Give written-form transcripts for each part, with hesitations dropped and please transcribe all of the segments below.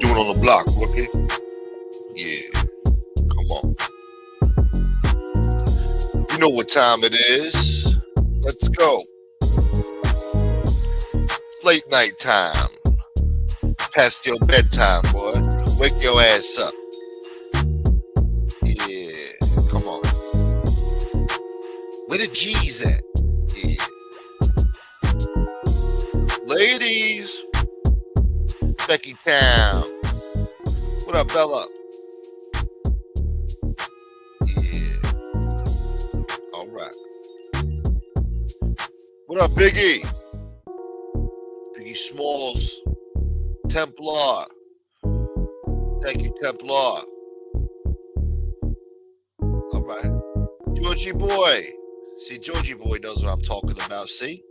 doing on the block, rookie? Yeah, come on. You know what time it is. Let's go. It's late night time. Past your bedtime, boy. Wake your ass up. Yeah, come on. Where the G's at? Yeah. Ladies. Becky Town. What up, Bella? Yeah. All right. What up, Biggie? Biggie Smalls. Templar. Thank you, Templar. All right. Georgie Boy. See, Georgie Boy knows what I'm talking about, see?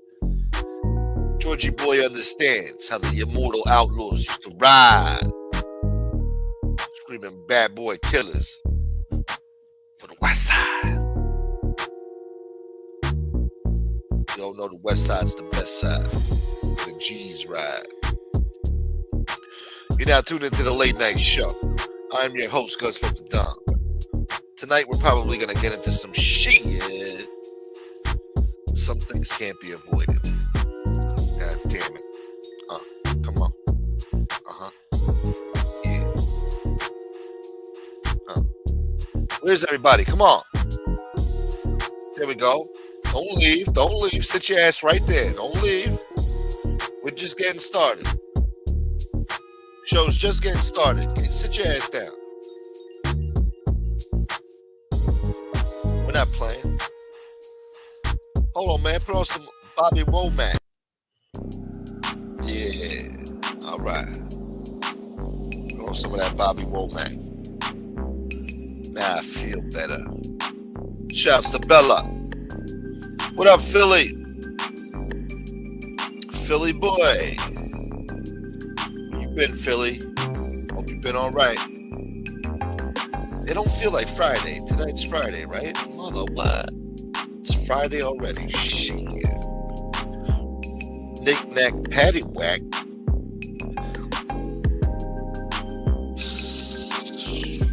Georgie Boy understands how the immortal outlaws used to ride. Screaming bad boy killers for the West Side. You all know the West Side's the best side. The G's ride. You're now tuned into the late night show. I'm your host, Gunsmoke the Don. Tonight we're probably going to get into some shit. Some things can't be avoided. God damn it. Come on. Yeah. Where's everybody? Come on. There we go. Don't leave. Don't leave. Sit your ass right there. Don't leave. We're just getting started. Show's just getting started. Sit your ass down. We're not playing. Hold on, man. Put on some Bobby Womack. Yeah. All right. Put on some of that Bobby Womack. Now I feel better. Shouts to Bella. What up, Philly? Philly boy. Where you been, Philly? Hope you've been all right. It don't feel like Friday. Tonight's Friday, right? Mother what? It's Friday already. Shit. Knick-knack, paddywhack.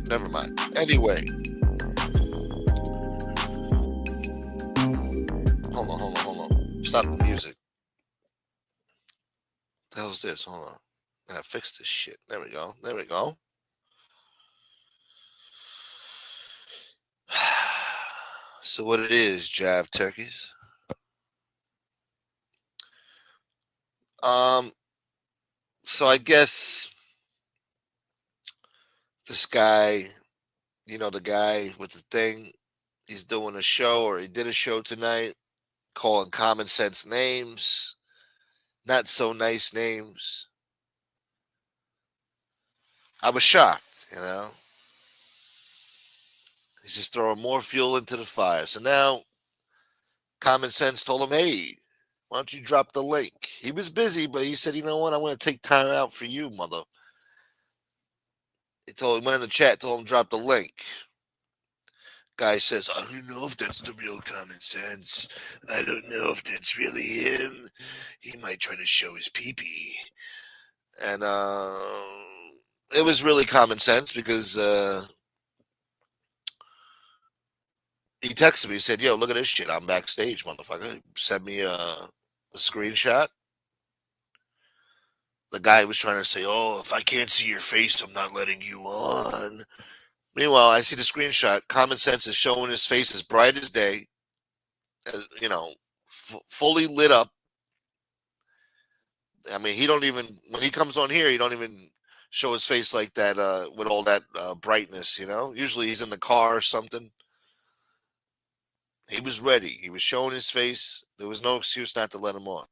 Never mind. Anyway. Hold on. Stop the music. What the hell's this? Hold on. I gotta fix this shit. There we go. So what it is, jive turkeys. So I guess this guy, you know, the guy with the thing, he's doing a show, or he did a show tonight, calling common sense names, not so nice names. I was shocked, you know. He's just throwing more fuel into the fire. So now, common sense told him, hey, why don't you drop the link? He was busy, but he said, you know what, I'm going to take time out for you, mother. He went in the chat, told him drop the link. Guy says, I don't know if that's the real common sense. I don't know if that's really him. He might try to show his pee-pee. And it was really common sense because he texted me. He said, yo, look at this shit. I'm backstage, motherfucker. Send me a screenshot. The guy was trying to say, oh, if I can't see your face, I'm not letting you on. Meanwhile, I see the screenshot. Common sense is showing his face as bright as day, you know, fully lit up. I mean, he don't even, when he comes on here, he don't even show his face like that with all that brightness, you know. Usually he's in the car or something. He was ready. He was showing his face. There was no excuse not to let him on.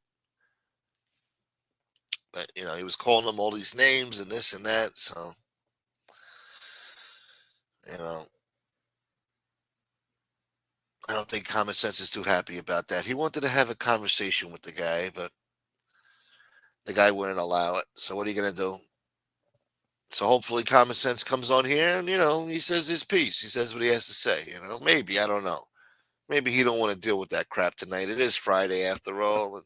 But, you know, he was calling them all these names and this and that. So, you know, I don't think common sense is too happy about that. He wanted to have a conversation with the guy, but the guy wouldn't allow it. So what are you going to do? So hopefully common sense comes on here and, you know, he says his piece. He says what he has to say, you know. Maybe, I don't know. Maybe he don't want to deal with that crap tonight. It is Friday after all.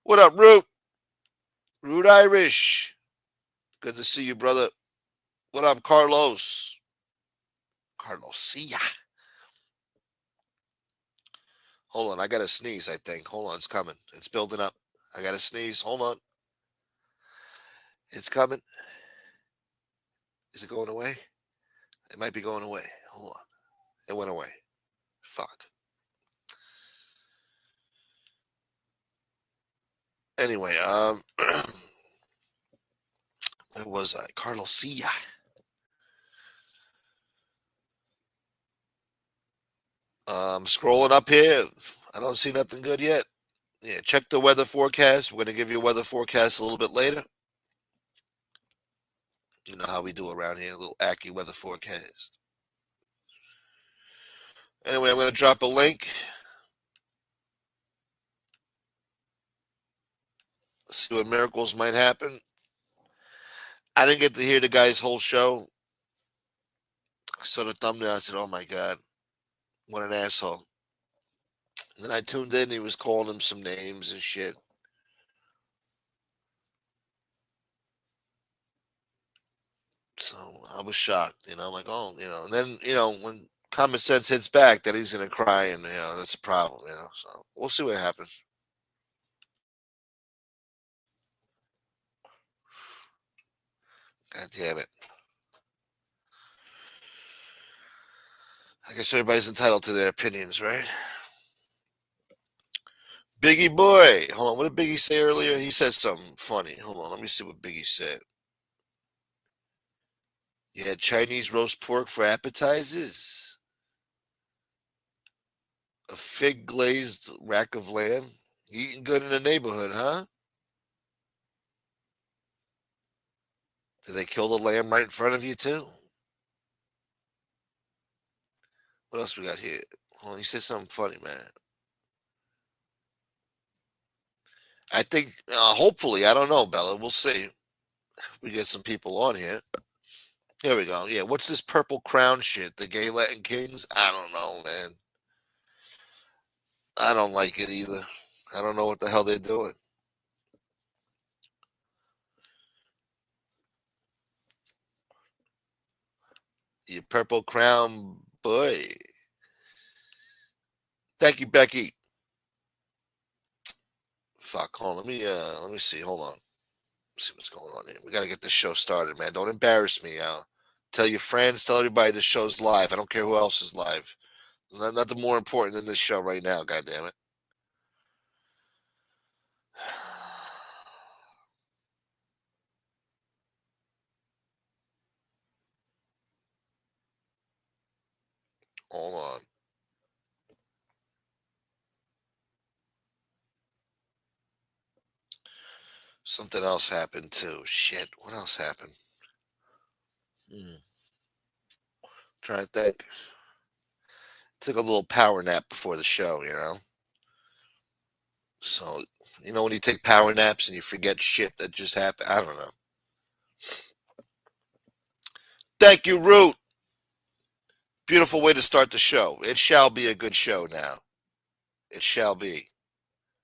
What up, Root? Root Irish. Good to see you, brother. What up, Carlos? Carlos, see ya. Hold on, I gotta sneeze, I think. Hold on, it's coming. It's building up. I gotta sneeze. Hold on. It's coming. Is it going away? It might be going away. Hold on. It went away. Fuck. Anyway, where was I? Carlos, see ya. Scrolling up here. I don't see nothing good yet. Yeah, check the weather forecast. We're going to give you a weather forecast a little bit later. You know how we do around here, a little accurate weather forecast. Anyway, I'm going to drop a link. See what miracles might happen. I didn't get to hear the guy's whole show. I saw the thumbnail. I said, oh my God, what an asshole. And then I tuned in. He was calling him some names and shit. So I was shocked, like, oh, and then, when common sense hits back, that he's going to cry, and, that's a problem, so we'll see what happens. God damn it. I guess everybody's entitled to their opinions, right? Biggie boy. Hold on. What did Biggie say earlier? He said something funny. Hold on. Let me see what Biggie said. You had Chinese roast pork for appetizers? A fig glazed rack of lamb? You eating good in the neighborhood, huh? Did they kill the lamb right in front of you, too? What else we got here? Hold on. He said something funny, man. I think, hopefully, I don't know, Bella. We'll see. We get some people on here. Here we go. Yeah, what's this purple crown shit? The gay Latin kings? I don't know, man. I don't like it either. I don't know what the hell they're doing. You purple crown boy. Thank you, Becky. Fuck, hold on. Let me see. Hold on. Let's see what's going on here. We gotta get this show started, man. Don't embarrass me, Tell your friends, tell everybody the show's live. I don't care who else is live. Nothing more important than this show right now, god damn it. Hold on. Something else happened too. Shit. What else happened? Trying to think. Took a little power nap before the show. So, when you take power naps and you forget shit that just happened? I don't know. Thank you, Root. Beautiful way to start the show. It shall be a good show now. It shall be.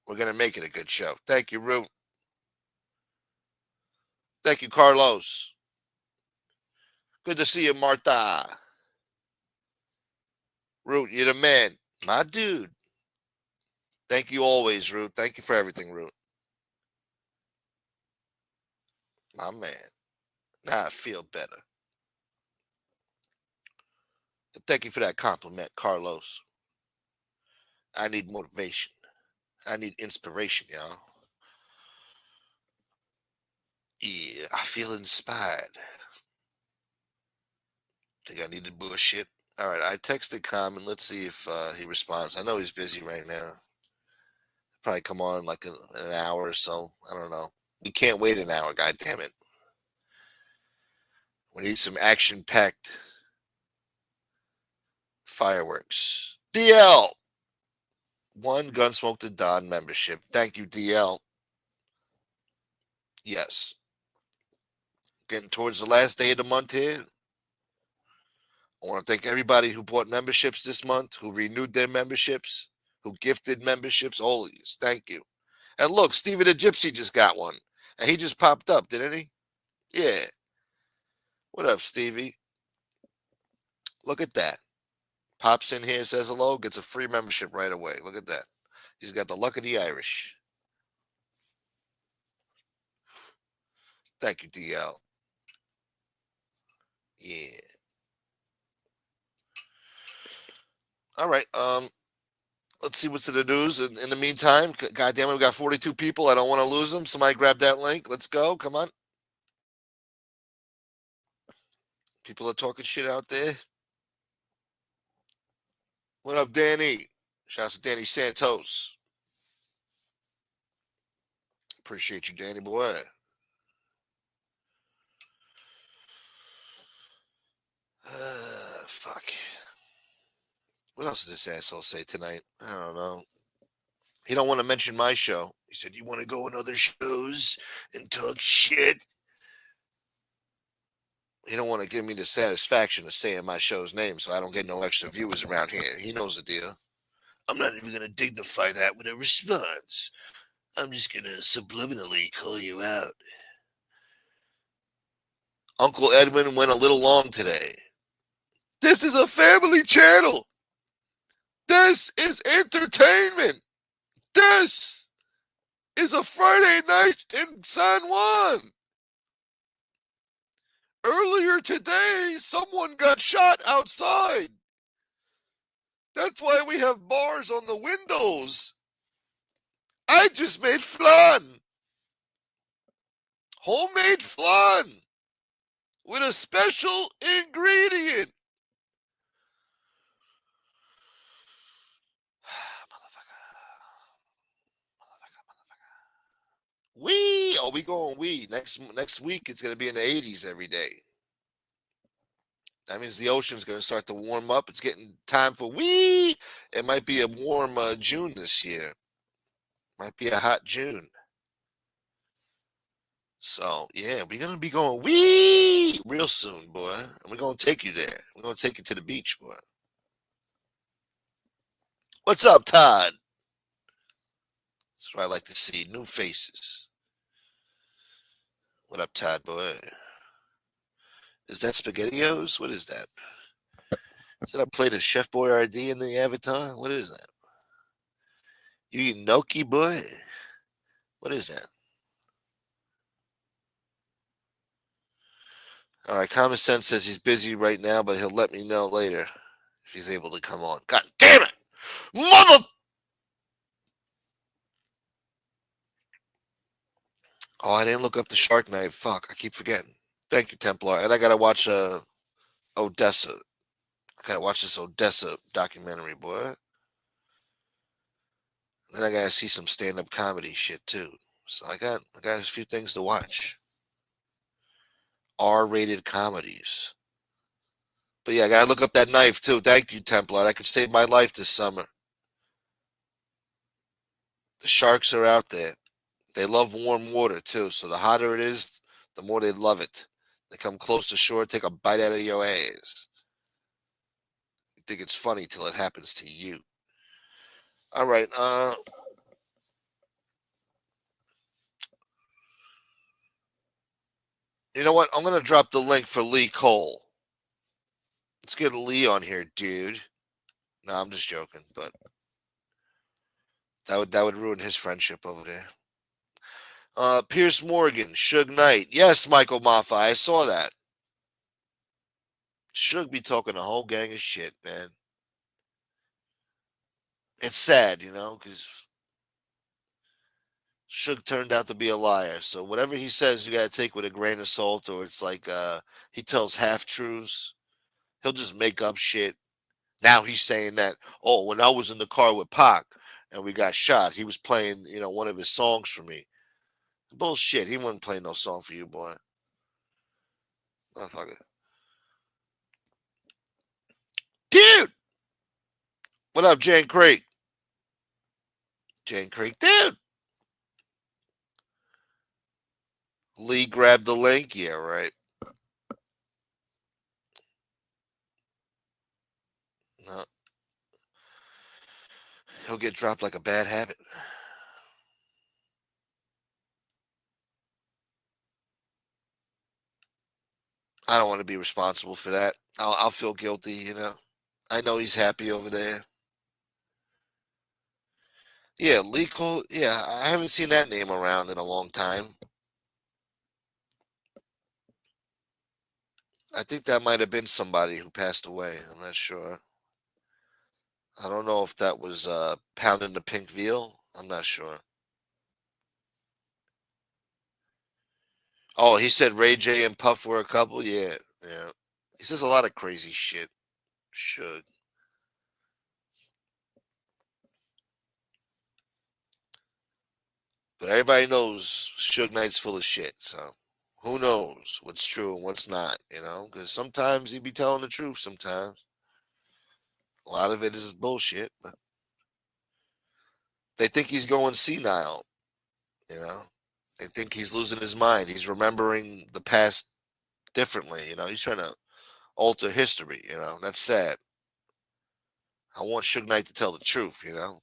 We're going to make it a good show. Thank you, Root. Thank you, Carlos. Good to see you, Martha. Root, you're the man. My dude. Thank you always, Root. Thank you for everything, Root. My man. Now I feel better. Thank you for that compliment, Carlos. I need motivation. I need inspiration, y'all. Yeah, I feel inspired. Think I need to bullshit. All right, I texted Common. Let's see if he responds. I know he's busy right now. Probably come on like an hour or so. I don't know. We can't wait an hour. God damn it. We need some action-packed fireworks. DL. One Gunsmoke to Don membership. Thank you, DL. Yes. Getting towards the last day of the month here. I want to thank everybody who bought memberships this month, who renewed their memberships, who gifted memberships. All these. Thank you. And look, Stevie the Gypsy just got one. And he just popped up, didn't he? Yeah. What up, Stevie? Look at that. Pops in here, says hello, gets a free membership right away. Look at that. He's got the luck of the Irish. Thank you, DL. Yeah. All right. Let's see what's in the news. In the meantime, God damn it, we got 42 people. I don't want to lose them. Somebody grab that link. Let's go. Come on. People are talking shit out there. What up, Danny? Shouts to Danny Santos. Appreciate you, Danny boy. Fuck. What else did this asshole say tonight? I don't know. He don't want to mention my show. He said, "You want to go on other shows and talk shit?" He don't want to give me the satisfaction of saying my show's name, so I don't get no extra viewers around here. He knows the deal. I'm not even gonna dignify that with a response. I'm just gonna subliminally call you out. Uncle Edwin went a little long today. This is a family channel. This is entertainment. This is a Friday night in San Juan. Earlier today, someone got shot outside. That's why we have bars on the windows. I just made flan. Homemade flan. With a special ingredient. Wee! Oh, we going wee. Next week, it's going to be in the 80s every day. That means the ocean's going to start to warm up. It's getting time for wee. It might be a warm June this year. Might be a hot June. So, yeah, we're going to be going wee real soon, boy. And we're going to take you there. We're going to take you to the beach, boy. What's up, Todd? That's what I like to see. New faces. What up, Todd, boy? Is that SpaghettiOs? What is that? Is that a plate of Chef Boyardee in the avatar? What is that? You eat gnocchi, boy? What is that? All right, Common Sense says he's busy right now, but he'll let me know later if he's able to come on. God damn it! Mother! Oh, I didn't look up the Shark Knight. Fuck, I keep forgetting. Thank you, Templar. And I gotta watch Odessa. I gotta watch this Odessa documentary, boy. Then I gotta see some stand-up comedy shit too. So I got a few things to watch. R-rated comedies. But yeah, I gotta look up that knife too. Thank you, Templar. That could save my life this summer. The sharks are out there. They love warm water too. So the hotter it is, the more they love it. They come close to shore, take a bite out of your ass. You think it's funny till it happens to you. All right. You know what? I'm gonna drop the link for Lee Cole. Let's get Lee on here, dude. No, I'm just joking, but that would ruin his friendship over there. Pierce Morgan, Suge Knight. Yes, Michael Maffa, I saw that. Suge be talking a whole gang of shit, man. It's sad, because Suge turned out to be a liar. So whatever he says, you got to take with a grain of salt, or it's like he tells half truths. He'll just make up shit. Now he's saying that, oh, when I was in the car with Pac and we got shot, he was playing, one of his songs for me. Bullshit. He wasn't playing no song for you, boy. Motherfucker. Dude! What up, Jane Craig? Jane Craig, dude! Lee grabbed the link. Yeah, right. No. He'll get dropped like a bad habit. I don't want to be responsible for that. I'll feel guilty, you know. I know he's happy over there. Yeah, legal. Yeah, I haven't seen that name around in a long time. I think that might have been somebody who passed away. I'm not sure. I don't know if that was pounding the pink veal. I'm not sure. Oh, he said Ray J and Puff were a couple. Yeah, yeah. He says a lot of crazy shit. Should. But everybody knows Suge Knight's full of shit. So who knows what's true and what's not, you know? Because sometimes he be telling the truth sometimes. A lot of it is bullshit. But they think he's going senile, you know? They think he's losing his mind. He's remembering the past differently, you know? He's trying to alter history, you know? That's sad. I want Suge Knight to tell the truth, you know?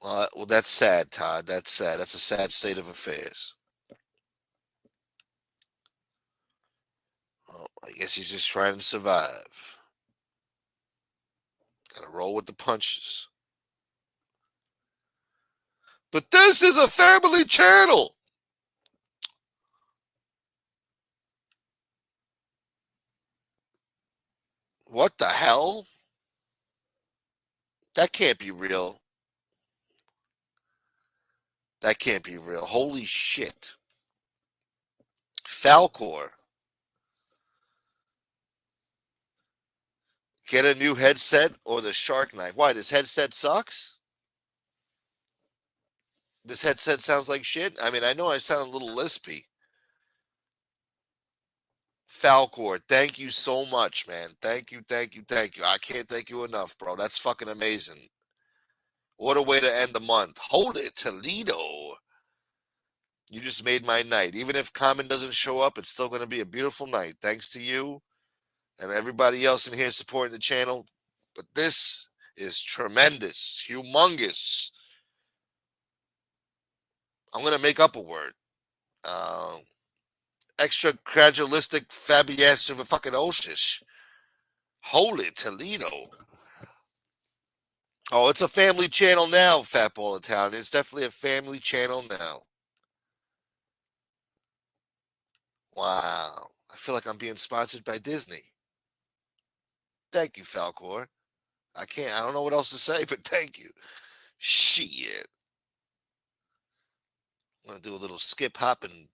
Well, that's sad, Todd. That's sad. That's a sad state of affairs. Well, I guess he's just trying to survive. Gotta roll with the punches. But this is a family channel. What the hell? That can't be real. That can't be real. Holy shit. Falcor. Get a new headset or the shark knife. Why? This headset sucks? This headset sounds like shit? I mean, I know I sound a little lispy. Falcor, thank you so much, man. Thank you, thank you, thank you. I can't thank you enough, bro. That's fucking amazing. What a way to end the month. Hold it, Toledo. You just made my night. Even if Common doesn't show up, it's still going to be a beautiful night. Thanks to you and everybody else in here supporting the channel. But this is tremendous, humongous. I'm going to make up a word. Uh, extra gradualistic fabias of a fucking oshish. Holy Toledo. Oh, it's a family channel now, Fatball Italian. It's definitely a family channel now. Wow. I feel like I'm being sponsored by Disney. Thank you, Falcor. I don't know what else to say, but thank you. Shit. I'm going to do a little skip hop and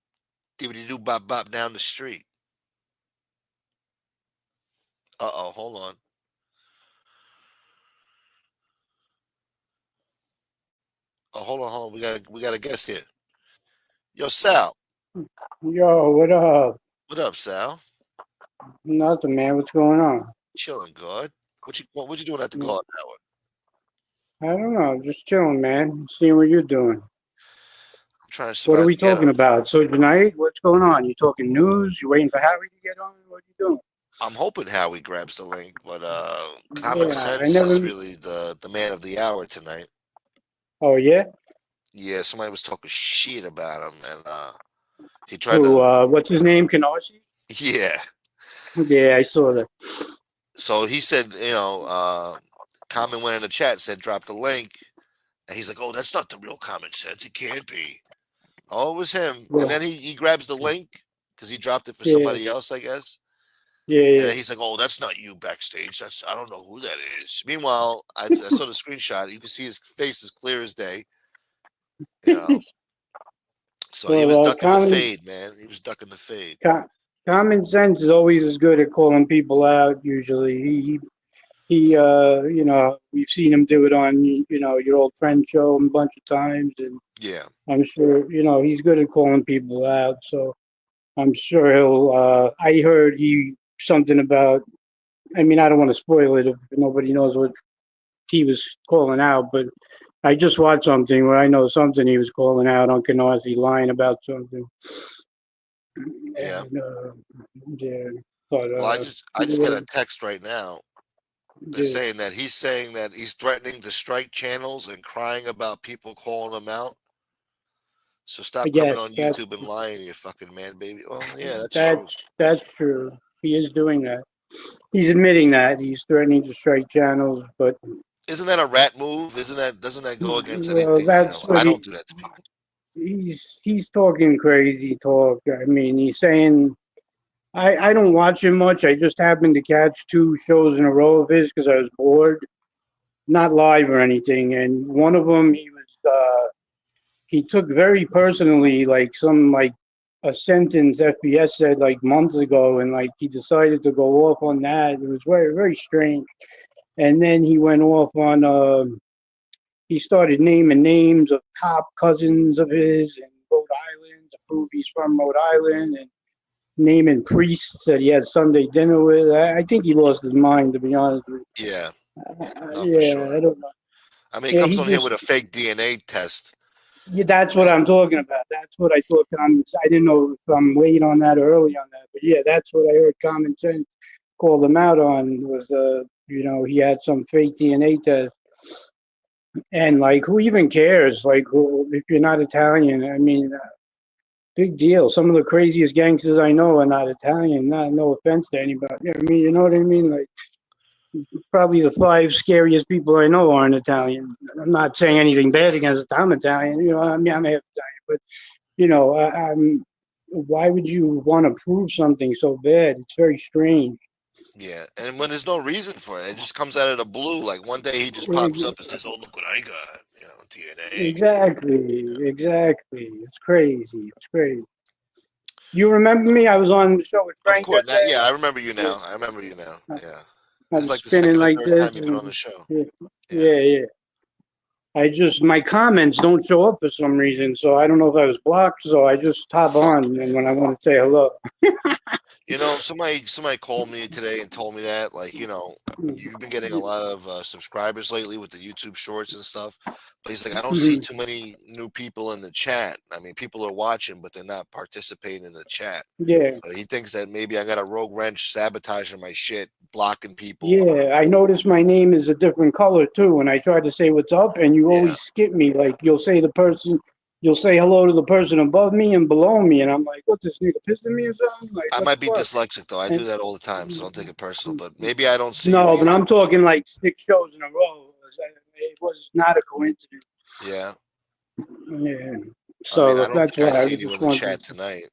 dibbity doo bop bop down the street. Uh-oh, hold on. Oh, hold on. We got a guest here. Yo, Sal. Yo, what up? What up, Sal? Nothing, man. What's going on? Chilling good. What you doing at the garden hour? I don't know. Just chilling, man. Seeing what you're doing. I'm trying to What are survive we the talking ghetto. about? So tonight, what's going on? You talking news? You waiting for Harry to get on? What are you doing? I'm hoping Howie grabs the link, but Common Yeah, I Sense is never. really the man of the hour tonight. Oh yeah. Yeah, somebody was talking shit about him, and he tried Who? to. What's his name? Kenosi? Yeah, Yeah, I saw that. so he said, Common went in the chat, said drop the link, and he's like, oh, that's not the real Common Sense. It can't be. Oh, it was him, and Well, then he grabs the link because he dropped it for yeah, somebody else, I guess. yeah, And yeah. then he's like, "Oh, that's not you backstage. I don't know who that is." Meanwhile, I saw the screenshot. You can see his face is clear as day. You know, so he was Well, ducking the fade, man. He was ducking the fade. co- common sense is always as good at calling people out. Usually, we've seen him do it on, your old friend show a bunch of times, and Yeah, I'm sure, he's good at calling people out. So I'm sure he'll. I heard something about. I mean, I don't want to spoil it if nobody knows what he was calling out, but I just watched something where I know something he was calling out on Canarsie lying about something, yeah. and yeah, but Well, I just got a text right now. They're yeah, saying that he's threatening to strike channels and crying about people calling him out. So stop coming Yes, on YouTube and lying, you fucking man, baby. Well, yeah, that's true. that's true. He is doing that. He's admitting that he's threatening to strike channels, but Isn't that a rat move? Doesn't that go against well, anything? that's what I don't do that to people. he's talking crazy talk. I mean, he's saying I don't watch him much. I just happened to catch two shows in a row of his because I was bored, not live or anything. And one of them, he took very personally, like some like a sentence FBS said like months ago, and like he decided to go off on that. It was very very strange. And then he went off on he started naming names of cop cousins of his in Rhode Island to prove he's from Rhode Island, and naming priests that he had Sunday dinner with. I think he lost his mind, to be honest with Yeah, you. no, for Yeah, sure. I don't know. I mean, he Yeah, comes he on here with just, a fake DNA test. yeah, that's what I'm talking about. That's what I thought. I didn't know if I'm late on that or early on that. But yeah, that's what I heard Common Sense call him out on was, he had some fake DNA test. And like, who even cares? Like, if you're not Italian, I mean, big deal. Some of the craziest gangsters I know are not Italian. Not no offense to anybody. I mean, you know what I mean? Like probably the five scariest people I know aren't Italian. I'm not saying anything bad against it. I'm Italian. I mean, I'm half Italian, but I'm. Why would you want to prove something so bad? It's very strange. Yeah, and when there's no reason for it, it just comes out of the blue. Like one day he just pops up and says, "Oh, look what I got," DNA. Exactly, exactly. It's crazy. It's crazy. You remember me? I was on the show with Of Frank course, that now, yeah, day. I remember you now. I remember you now. Yeah, this is I'm like the spinning second or like third this, time you've been on the and show. yeah, Yeah. yeah, yeah. My comments don't show up for some reason, so I don't know if I was blocked. So I just hop Fuck, on, and man. when I want to say hello. Somebody called me today and told me that, like, you've been getting a lot of subscribers lately with the YouTube Shorts and stuff. But he's like, I don't see Mhm. too many new people in the chat. I mean, people are watching, but they're not participating in the chat. Yeah, So he thinks that maybe I got a rogue wrench sabotaging my shit, blocking people. yeah. I noticed my name is a different color too. When I try to say what's up, and you Yeah. always skip me. Like you'll say hello to the person above me and below me, and I'm like, what this nigga pissing me or something? Like I what might the be fuck? dyslexic though. I do And that all the time, so don't take it personal. But maybe I don't see you no, but either. I'm talking like 6 shows in a row. It was not a coincidence. Yeah. Yeah. I mean, I So don't that's think I why I seen was you in just the chat wondering. tonight.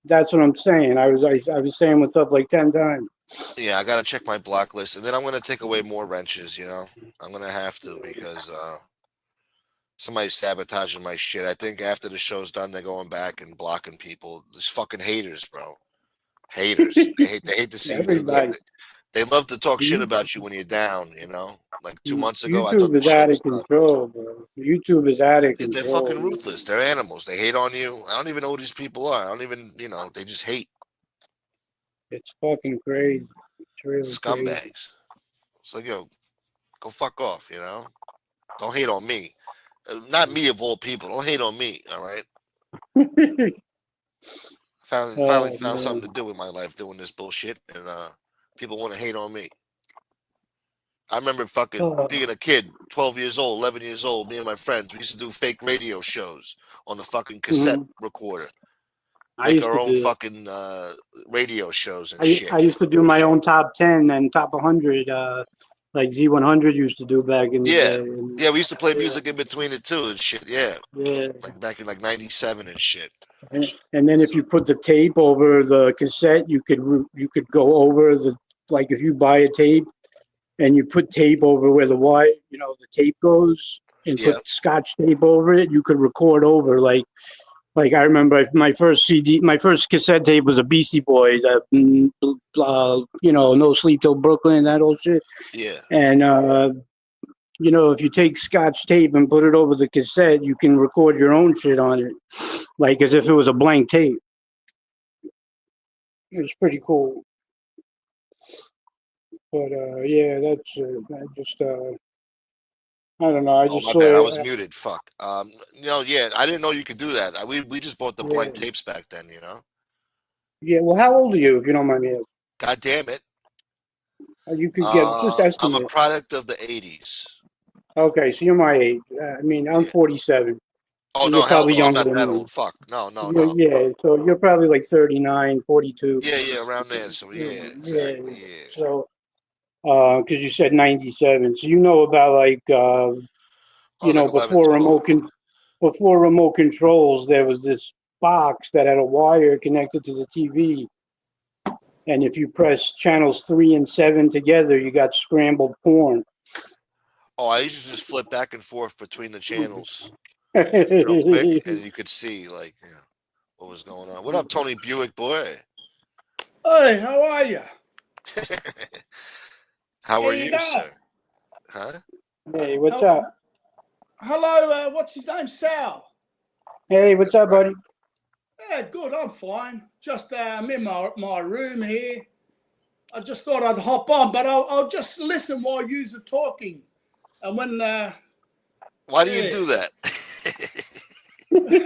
That's what I'm saying. I was saying what's up like 10 times. Yeah, I gotta check my block list, and then I'm gonna take away more wrenches. I'm gonna have to because somebody's sabotaging my shit. I think after the show's done, they're going back and blocking people. These fucking haters, bro. Haters. They hate to see you do good. Everybody. They love to talk shit You- about you when you're down. Like 2 months ago, I thought YouTube the is show out was of done. control, bro. YouTube is out of They're fucking control. ruthless. They're animals. They hate on you. I don't even know who these people are. I don't even, they just hate It's fucking crazy. It's really crazy. scumbags. It's like, yo, go fuck off. Don't hate on me. Not me of all people. Don't hate on me. All right. Finally Oh found something man. to do with my life doing this bullshit, and people want to hate on me. I remember fucking Oh, being a kid, 12 years old, 11 years old. Me and my friends, we used to do fake radio shows on the fucking cassette mhm. recorder. I Make used our to own do that. fucking radio shows and shit. I used to do my own top 10 and top 100, like Z100 used to do back in the Yeah. day. And, Yeah, we used to play yeah, music in between it too and shit. Yeah. yeah. Like back in like 97 and shit. And then if So, you put the tape over the cassette, you could go over the like if you buy a tape and you put tape over where the wire, the tape goes, and yeah. put scotch tape over it, you could record over like I remember my first my first cassette tape was a Beastie Boys, No Sleep Till Brooklyn, that old shit. Yeah. And if you take scotch tape and put it over the cassette, you can record your own shit on it, like as if it was a blank tape. It was pretty cool. But yeah, that's I just I don't know. I Oh, just my saw bad. I was it. muted. Fuck. Yeah, I didn't know you could do that. We just bought the Yeah, blank tapes back then. yeah. Well, how old are you, if you don't mind me asking? God damn it. You could get just I'm a estimate. product of the 80s. Okay, so you're my age. I mean, I'm Yeah. 47. Oh You're no, hell probably no, I'm younger not than that me. old. Fuck, no. Yeah, so you're probably like 39, 42. Yeah, around there. So yeah, Yeah. exactly. Yeah. So, because you said 97, so you know about like, I was like 11, before 12. before remote controls, there was this box that had a wire connected to the TV, and if you press channels 3 and 7 together, you got scrambled porn. Oh, I used to just flip back and forth between the channels real quick, and you could see like what was going on. What up, Tony Buick boy? Hey, how are you? How How are you you, doing? sir? Huh? Hey, what's How, up? hello, what's his name? Sal. Hey, what's up, Right. buddy? Yeah, good, I'm fine. Just I'm in my room here. I just thought I'd hop on, but I'll just listen while you're talking. And when, Why do you yeah. do that? You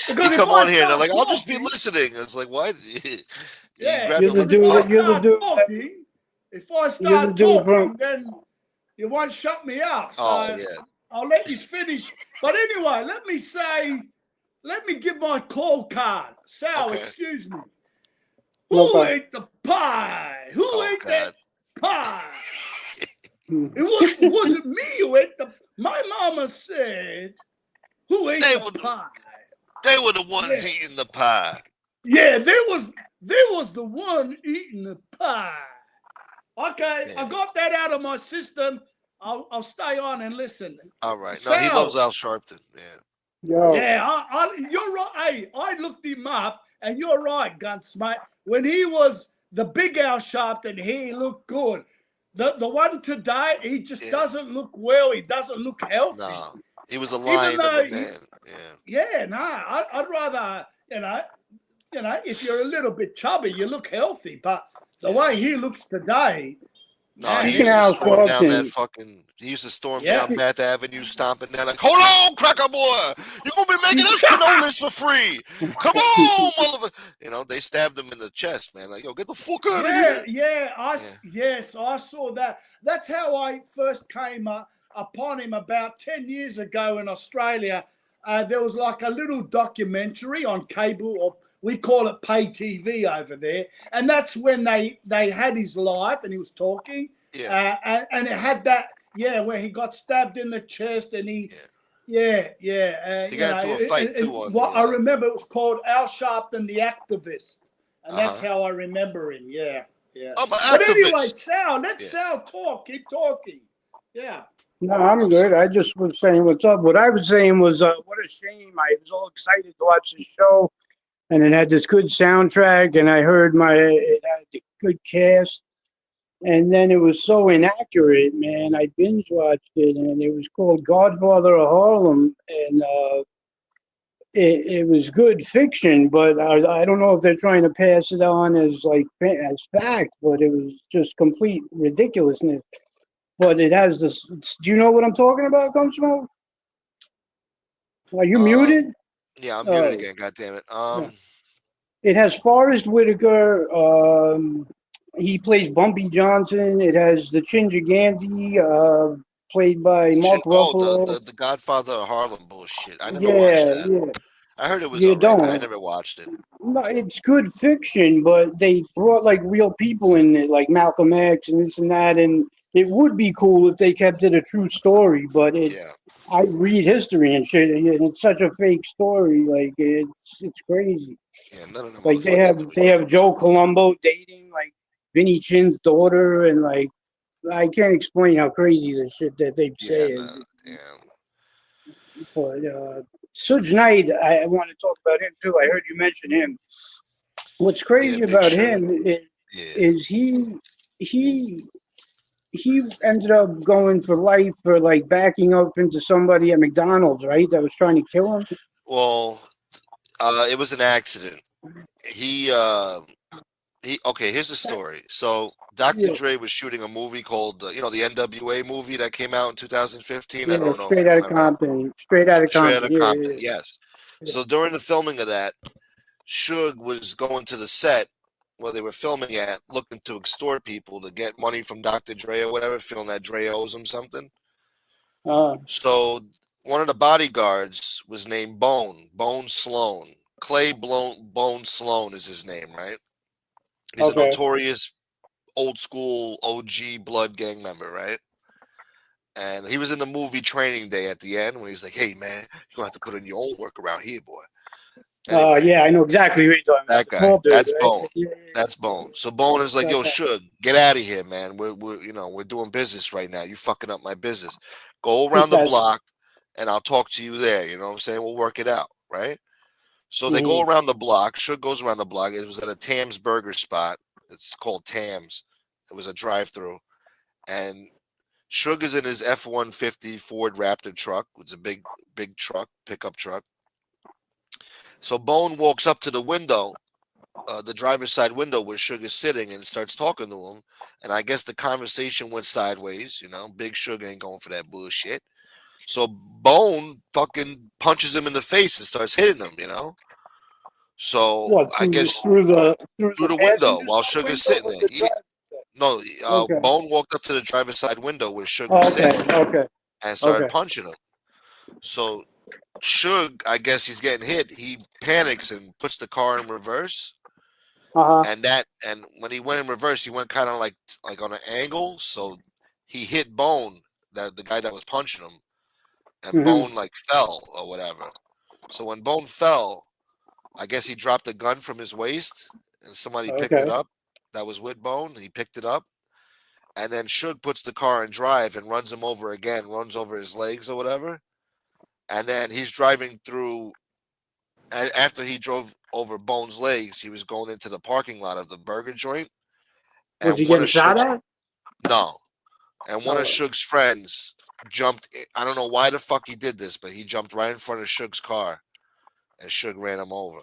Because if come I on here and they're start like, "I'll just be talking, listening." It's like, why? You yeah, grab You're your the because lip and if I dude. talk. start talking, You're the dude from. then you won't shut me up. Oh So yeah. I'll let you finish. But anyway, let me give my call card. Sal, Okay. excuse me. Who Okay. ate the pie? Who Oh ate that God. pie? It wasn't me who ate the. My mama said, "Who ate They the were pie?" they were the ones Yeah, eating the pie. yeah. There was the one eating the pie. Okay, Yeah. I got that out of my system. I'll stay on and listen. All right. No, he loves Sal, Al Sharpton. Yeah. Yo, yeah, you're right. Hey, I looked him up, and you're right, Gunsmate. When he was the big Al Sharpton, he looked good. The one today, he just Yeah. doesn't look well. He doesn't look healthy. No, he was a Even lion of a though, man. Yeah. yeah, no, I'd rather, if you're a little bit chubby, you look healthy. But the Yeah. way he looks today, No, he man, speaking used of to Al storm down that Sharpton, fucking. He used to storm yeah. down Bath Avenue, stomping down like, "Hold on, cracker boy, you gonna be making us cannolis for free? Come on, motherfucker!" They stabbed him in the chest, man. Like, yo, get the fuck out of Yeah, here. yeah, Yeah, yes, I saw that. That's how I first came upon him about 10 years ago in Australia. There was like a little documentary on cable, or we call it pay TV over there. And that's when they had his life and he was talking. yeah, And it had that, yeah, where he got stabbed in the chest and yeah. yeah, He got into a fight too on what the. I remember, it was called Al Sharpton the Activist, and that's Uh huh. how I remember him. Yeah, yeah. I'm an But anyway, activist. Sal, let Yeah. Sal talk. Keep talking. Yeah. no, I'm I'm sorry. good. I just was saying what's up. What I was saying was, what a shame. I was all excited to watch the show, and it had this good soundtrack, and I heard it had the good cast, and then it was so inaccurate, man. I binge watched it, and it was called Godfather of Harlem, and it was good fiction, but I don't know if they're trying to pass it on as like as fact, but it was just complete ridiculousness. But it has this. Do you know what I'm talking about, Gunsmoke? Are you Um. muted? Yeah, I'm muted Oh, again. God damn it. no. It has Forrest Whitaker. He plays Bumpy Johnson. It has the Chinja Gandhi, played by Mark Oh, the, Ruffalo. the the Godfather of Harlem bullshit. I never watched Yeah, that. yeah. I heard it was You alright, but I don't. never watched it. No, it's good fiction, but they brought like real people in it, like Malcolm X and this and that, and it would be cool if they kept it a true story. But Yeah. I read history and shit, and it's such a fake story. Like it's crazy. Yeah, none of them Like motherfuckers do it. they have Joe Colombo dating like Vinny Chin's daughter, and like I can't explain how crazy the shit that they Yeah, say no, is. yeah. But Suge Knight, I want to talk about him too. I heard you mention him. What's Yeah, crazy Big about Sugar. him Yeah. is he he ended up going for life for like backing up into somebody at McDonald's, right? That was trying to kill him. Well, it was an accident. He okay, here's the story. So Dr. Yeah, Dre was shooting a movie called the NWA movie that came out in 2015. I yeah, don't know if straight you out of remember. Compton, straight out of Straight Compton. Outta Yeah, Compton, yeah, yes. yeah. So during the filming of that, Suge was going to the set where they were filming at, looking to extort people to get money from Dr. Dre or whatever, feeling that Dre owes him something. Uh, So one of the bodyguards was named Bone Sloan. Bone Sloan is his name, right? He's a Okay. notorious old school OG blood gang member, right? And he was in the movie Training Day at the end when he's like, "Hey man, you're gonna have to put in your own work around here, boy." Anyway, Yeah, I know exactly what you're talking about. that The guy, small dude, that's right? Bone. Yeah, That's Bone. So Bone is like, yeah, "Yo, Suge, get out of here, man. We're doing business right now. You fucking up my business. Go around the That's, block, and I'll talk to you there. You know what I'm saying? We'll work it out, right?" So they go mhm. around the block. Suge goes around the block. It was at a Tam's Burger spot. It's called Tam's. It was a drive-through, and Suge is in his F-150 Ford Raptor truck. It's a big truck, pickup truck. So Bone walks up to the window, the driver's side window where Suge is sitting, and starts talking to him. And I guess the conversation went sideways. You know, Big Suge ain't going for that bullshit. So Bone fucking punches him in the face and starts hitting him. You know. So What, I through guess through through the the window passenger while side Suge is window sitting or there. the driver? No, Okay. Bone walked up to the driver's side window where Suge was Okay. sitting Okay. and started Okay. punching him. So Suge, I guess he's getting hit. He panics and puts the car in reverse. Uh huh. And when he went in reverse, he went kind of like on an angle. So he hit Bone, that the guy that was punching him, and Hmm. Bone like fell or whatever. So when Bone fell, I guess he dropped a gun from his waist, and somebody picked it Okay. up. That was with Bone. He picked it up, and then Suge puts the car in drive and runs him over again, runs over his legs or whatever. And then he's driving through. After he drove over Bone's legs, he was going into the parking lot of the burger joint, Was he and one getting of shot Suge's at? no, and one of Oh, Suge's friends jumped. I don't know why the fuck he did this, but he jumped right in front of Suge's car, and Suge ran him over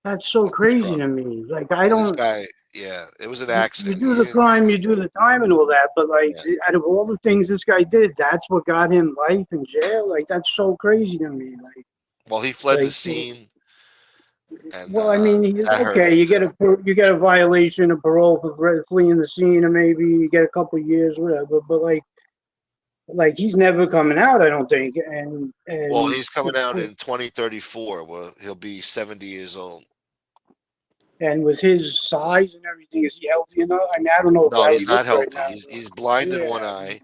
that's so with the crazy truck. to me. Like, I And this don't. guy, yeah, it was an You accident. do He the didn't, crime, you do the time, and all that. But like, yeah. out of all the things this guy did, that's what got him life in jail. Like, that's so crazy to me. Well, he fled the Like, scene, and well, I mean, he's that hurt okay. me too. You get a violation of parole for fleeing the scene, and maybe you get a couple of years, whatever. But like he's never coming out, I don't think. Well, And he's coming out in 2034. Well, he'll be 70 years old. and with his size and everything, is he healthy enough? I mean, I don't know No, how he he's not looks right healthy. now. He's blind in one Yeah, eye,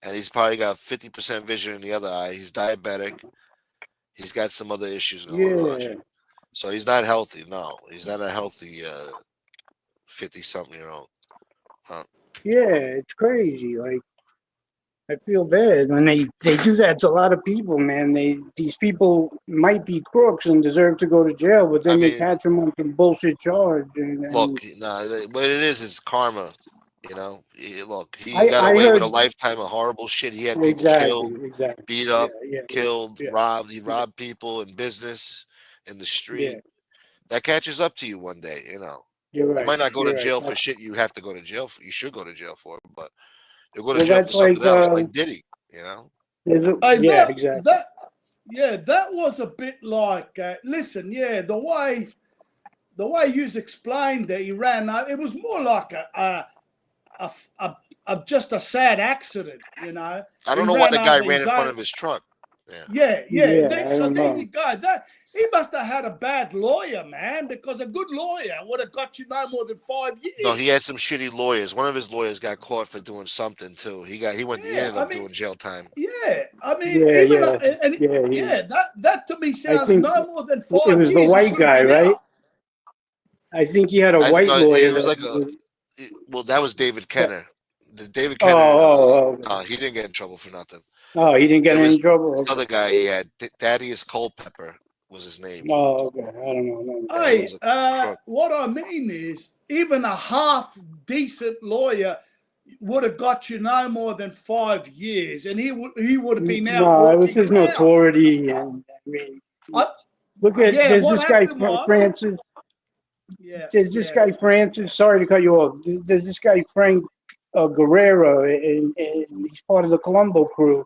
and he's probably got 50% vision in the other eye. He's diabetic. He's got some other issues going on. yeah, So he's not healthy. No, he's not a healthy 50-something-year-old. yeah. It's crazy. Like, I feel bad when they do that to a lot of people, man. These people might be crooks and deserve to go to jail, but I then they mean, catch them on some bullshit charge. And look, nah, what it is karma. You know, look, he got I away with a heard lifetime of horrible shit. He had people exactly, killed, exactly. beat Yeah, up, yeah, killed, yeah, robbed. He yeah, robbed people in business, in the yeah. street. That catches up to you one day. You know, You're you right. might not go to You're right. jail for shit you have to go to jail for. You should go to jail for, but you'll go to Well, jail for that's something like else, like Diddy. You know. Hey, yeah, exactly. that was a bit like. Listen, yeah, the way you explained that he ran, it was more like a, a, just a sad accident, you know. I He don't know why ran the guy over ran his in front own. of his truck. Yeah. Yeah, yeah. Yeah, I So don't there you know. go. That he must have had a bad lawyer, man, because a good lawyer would have got you no more than 5 No, he years. had some shitty lawyers. One of his lawyers got caught for doing something too. He Yeah, ended I up mean, doing jail time. yeah, I mean, Yeah, even yeah, yeah. yeah, that to me I sounds think no more than it five was the years. He white should have guy, been right? out. I think he had a I white no, lawyer it was that. like well, that was David that Kenner. The David oh, Kenner, okay. he didn't get in trouble for nothing. Oh, he didn't It get in any was trouble. this Okay. other guy he had, Thaddeus Culpepper was his name. Oh, okay. I don't know. No. Yeah, he was Hey, a crook. what I mean is, even a half decent lawyer would have got you no more than 5 years, and he would have been out No, it was walking his around. notoriety, and I mean, I, look at yeah, there's what this guy happened was, Francis. yeah, There's this yeah. guy Francis. Sorry to cut you off. There's this guy Frank Guerrero, and he's part of the Colombo crew,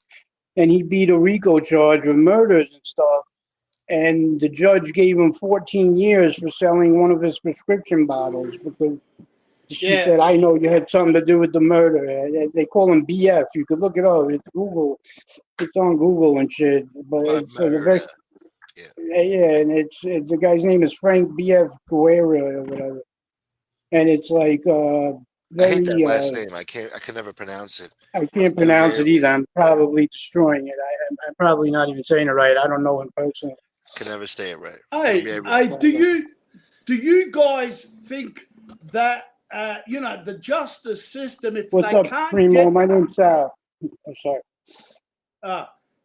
and he beat a RICO charge with murders and stuff. And the judge gave him 14 years for selling one of his prescription bottles. But She said, "I know you had something to do with the murder." They call him BF. You could look it up. It's Google. It's on Google and shit. But What it's like a murder? very yeah, and it's the guy's name is Frank BF Guerra or whatever, and it's like I hate that very. last name. I can never pronounce it. I can't pronounce it either. I'm probably destroying it. I'm probably not even saying it right. I don't know in person. Can never say it right. Hey, do you guys think that the justice system, if What's they up, can't Primo? get My name's Sal. I'm sorry.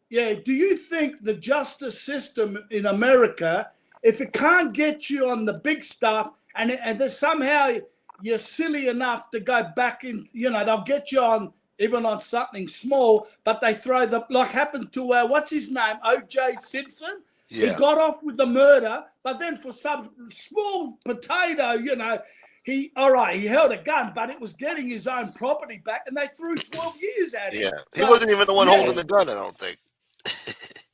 do you think the justice system in America, if it can't get you on the big stuff and then somehow you're silly enough to go back in, they'll get you on even on something small, but they throw like happened to what's his name, O.J. Simpson. Yeah. He got off with the murder, but then for some small potato, he held a gun, but it was getting his own property back, and they threw 12 years at him. Yeah, he wasn't even the one holding the gun, I don't think.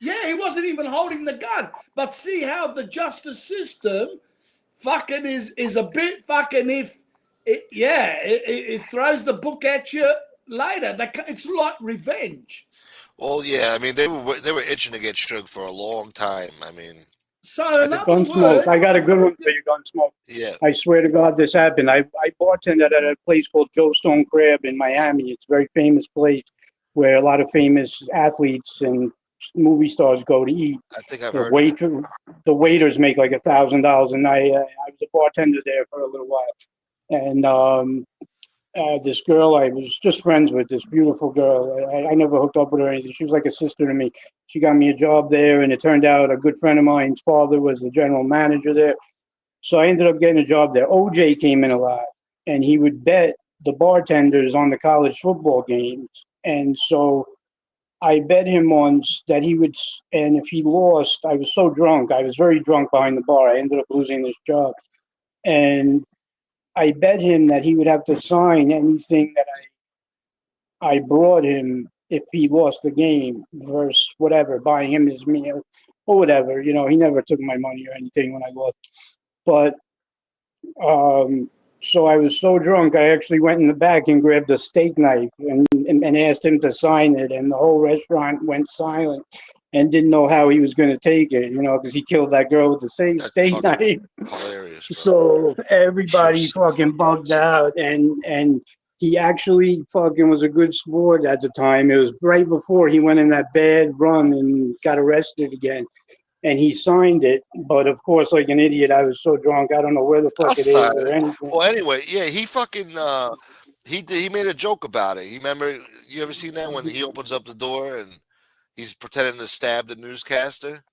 Yeah, he wasn't even holding the gun. But see how the justice system fucking is a bit fucking it throws the book at you later. It's like revenge. Well, yeah, I mean they were itching to get Suge for a long time. I mean, so in other Gunsmoke. words, I got a good one for you, Gunsmoke. Yeah. I swear to God, this happened. I bartended at a place called Joe Stone Crab in Miami. It's a very famous place where a lot of famous athletes and movie stars go to eat. I think I've heard of it. The waiters make like $1,000 a night. I was a bartender there for a little while, and this girl I was just friends with, this beautiful girl. I never hooked up with her or anything. She was like a sister to me. She got me a job there, and it turned out a good friend of mine's father was the general manager there. So I ended up getting a job there. OJ came in a lot, and he would bet the bartenders on the college football games. And so I bet him once that he would, and if he lost, I was so drunk. I was very drunk behind the bar. I ended up losing this job. And I bet him that he would have to sign anything that I brought him if he lost the game versus whatever, buying him his meal or whatever. He never took my money or anything when I lost. But so I was so drunk, I actually went in the back and grabbed a steak knife and asked him to sign it. And the whole restaurant went silent and didn't know how he was going to take it, because he killed that girl with the steak knife. Hilarious, bro. So everybody fucking bugged out, and he actually fucking was a good sport at the time. It was right before he went in that bad run and got arrested again. And he signed it, but of course, like an idiot, I was so drunk, I don't know where the fuck it is or anything. Well, anyway, yeah, he fucking he made a joke about it. You ever seen that when he opens up the door and he's pretending to stab the newscaster?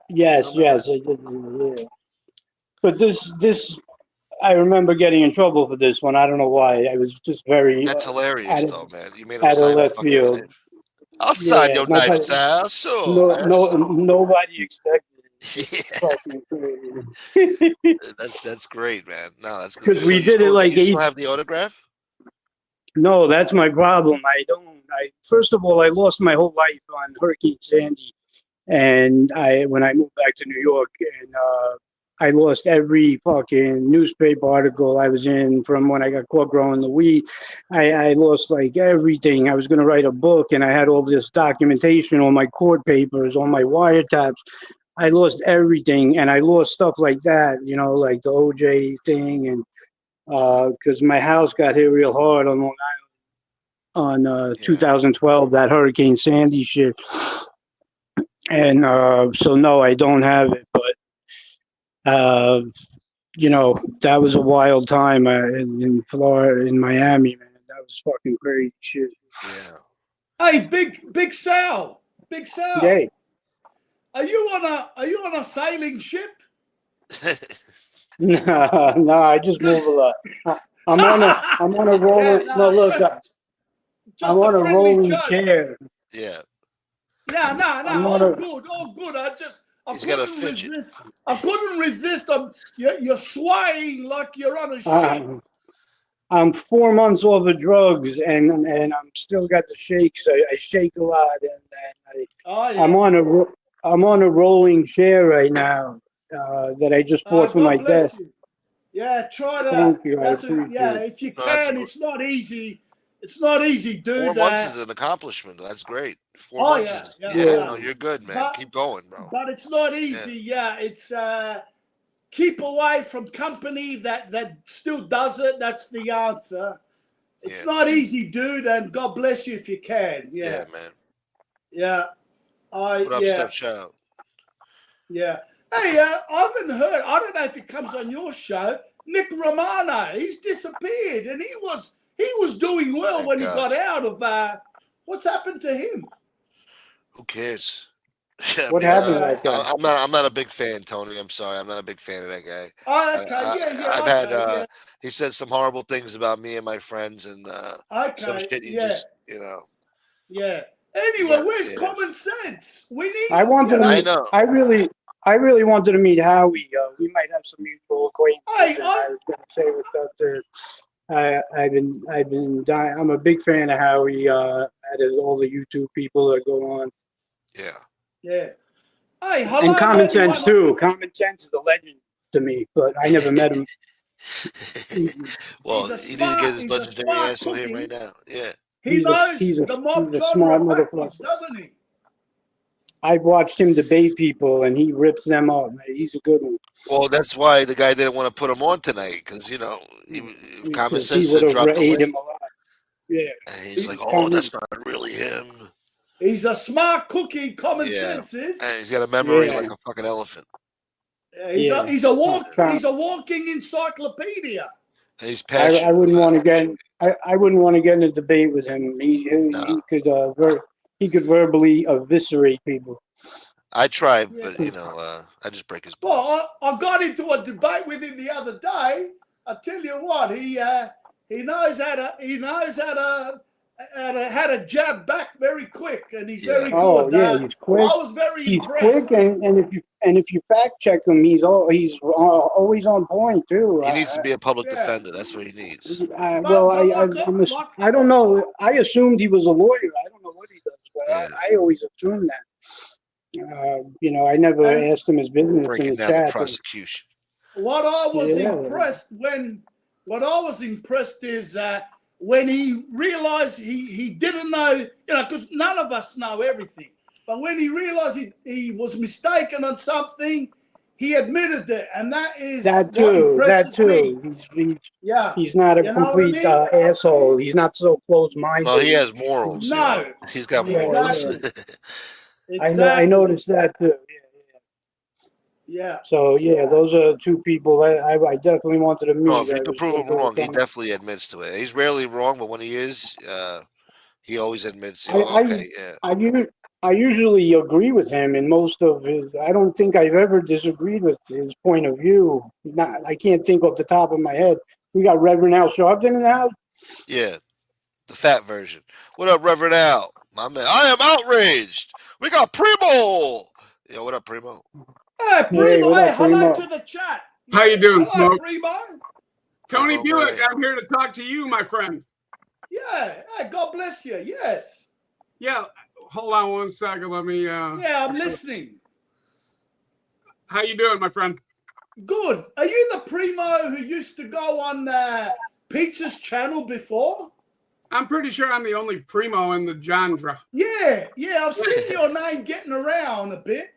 Yes, I did. Yeah. But this, I remember getting in trouble for this one. I don't know why. I was just very. That's hilarious, though, man. You made him sign left field. Knife. I'll sign your knife, Sal. Sure. Nobody expected it. That's great, man. No, that's good. Because we did it like you still have the autograph? No, that's my problem. I don't. First of all, I lost my whole life on Hurricane Sandy, and when I moved back to New York, and I lost every fucking newspaper article I was in from when I got caught growing the weed. I lost like everything. I was going to write a book, and I had all this documentation, all my court papers, all my wiretaps. I lost everything, and I lost stuff like that, like the OJ thing, and because my house got hit real hard on Long Island on 2012, that Hurricane Sandy shit. And so, no, I don't have it, but that was a wild time in Florida, in Miami, man. That was fucking crazy shit. Yeah. Hey, Big Sal. Hey. Are you on a sailing ship? No, I just move a lot. I'm on a rolling. I'm on a rolling chair. Yeah. No. All good. I couldn't resist. You're swaying like you're on a ship. I'm 4 months off of drugs, and I'm still got the shakes. I shake a lot, and I'm on a rolling chair right now that I just bought for my desk. Yeah, try to. Thank you. I That's a, appreciate yeah, it. if you No, that's can. good. It's not easy. It's not easy, dude. 4 months is an accomplishment. That's great. 4 Oh months yeah, is yeah, yeah. yeah. No, you're good, man. But Keep going, bro. but it's not Yeah, easy. Yeah, it's keep away from company that still does it. That's the answer. It's yeah, not easy, dude. And God bless you if you can. yeah, Yeah, man. yeah. What up, Yeah, stepchild? yeah. Hey, I haven't heard. I don't know if it comes on your show. Nick Romano, he's disappeared, and he was doing well Thank when he God. got out of. What's happened to him? Who cares? I What mean, happened to Okay. that guy? I'm not a big fan, Tony. I'm sorry. I'm not a big fan of that guy. Oh, okay. Yeah. I've had Okay. he said some horrible things about me and my friends, and Yeah. some Okay. shit you Yeah. just Yeah. you Anyway, got where's yeah. common sense? We I need, wanted to I meet. know. I really wanted to meet Howie. We might have some mutual acquaintances. Hey, And I was going to say with that, I've been dying. I'm a big fan of Howie. Out of all the YouTube people that go on, Yeah. yeah. Hey, hello and to Common Sense anyone. too. Common Sense is a legend to me, but I never met him. Well, He's a you need to get smart. his He's a legendary smart ass on him right cookie. now. Yeah. He knows the mob he's a genre smart backwards, motherfucker. doesn't he? I've watched him debate people, and he rips them up. He's a good one. Well, that's why the guy didn't want to put him on tonight because Common Because he Sense would said have drop the ate link, him alive. Yeah. and he's like, "Oh, Common, that's not really him." He's a smart cookie. Common Yeah, sense is. and he's got a memory yeah, like a fucking elephant. yeah. He's a walking encyclopedia. And he's I passionate wouldn't about want to it. get. I wouldn't want to get in a debate with him. No, He could verbally eviscerate people. I tried, Yeah. but I just break his balls. Well, I got into a debate with him the other day. I tell you what, he knows how to jab back very quick, and he's very Oh good. yeah, he's quick. I was very He's impressed. quick, and if you fact check him, he's always on point too. He needs to be a public Yeah. defender. That's what he needs. I don't know. I assumed he was a lawyer. I don't know what he does, but Yeah. I always assumed that. I never And asked him his business in Breaking the down the chat. prosecution. what I was Yeah. impressed is when he realized he didn't know, because none of us know everything. But when he realized he was mistaken on something, he admitted it, and that is That what too. impresses me. Yeah, He's not a you know what I complete mean? asshole. He's not so close-minded. Well, he has morals. No, He's got Yeah, morals. exactly. I noticed that too. Yeah. So yeah, those are two people that I definitely wanted to meet. No, if you I could was prove him very wrong, he fun. definitely admits to it. He's rarely wrong, but when he is, he always admits. I usually agree with him in most of his. I don't think I've ever disagreed with his point of view. I can't think off the top of my head. We got Reverend Al Sharpton in the house. Yeah, the fat version. What up, Reverend Al? My man, I am outraged. We got Primo. Yeah, what up, Primo? Hey, Primo. what Hey, up, hello Primo? to the chat. How you doing, Hello, Smoke? Primo. Tony Primo, Buick, man. I'm here to talk to you, my friend. Yeah. Hey, God bless you. Yes. Yeah, hold on one second. Let me. Yeah, I'm listening. How you doing, my friend? Good. Are you the Primo who used to go on Pizza's channel before? I'm pretty sure I'm the only Primo in the genre. Yeah. I've seen your name getting around a bit.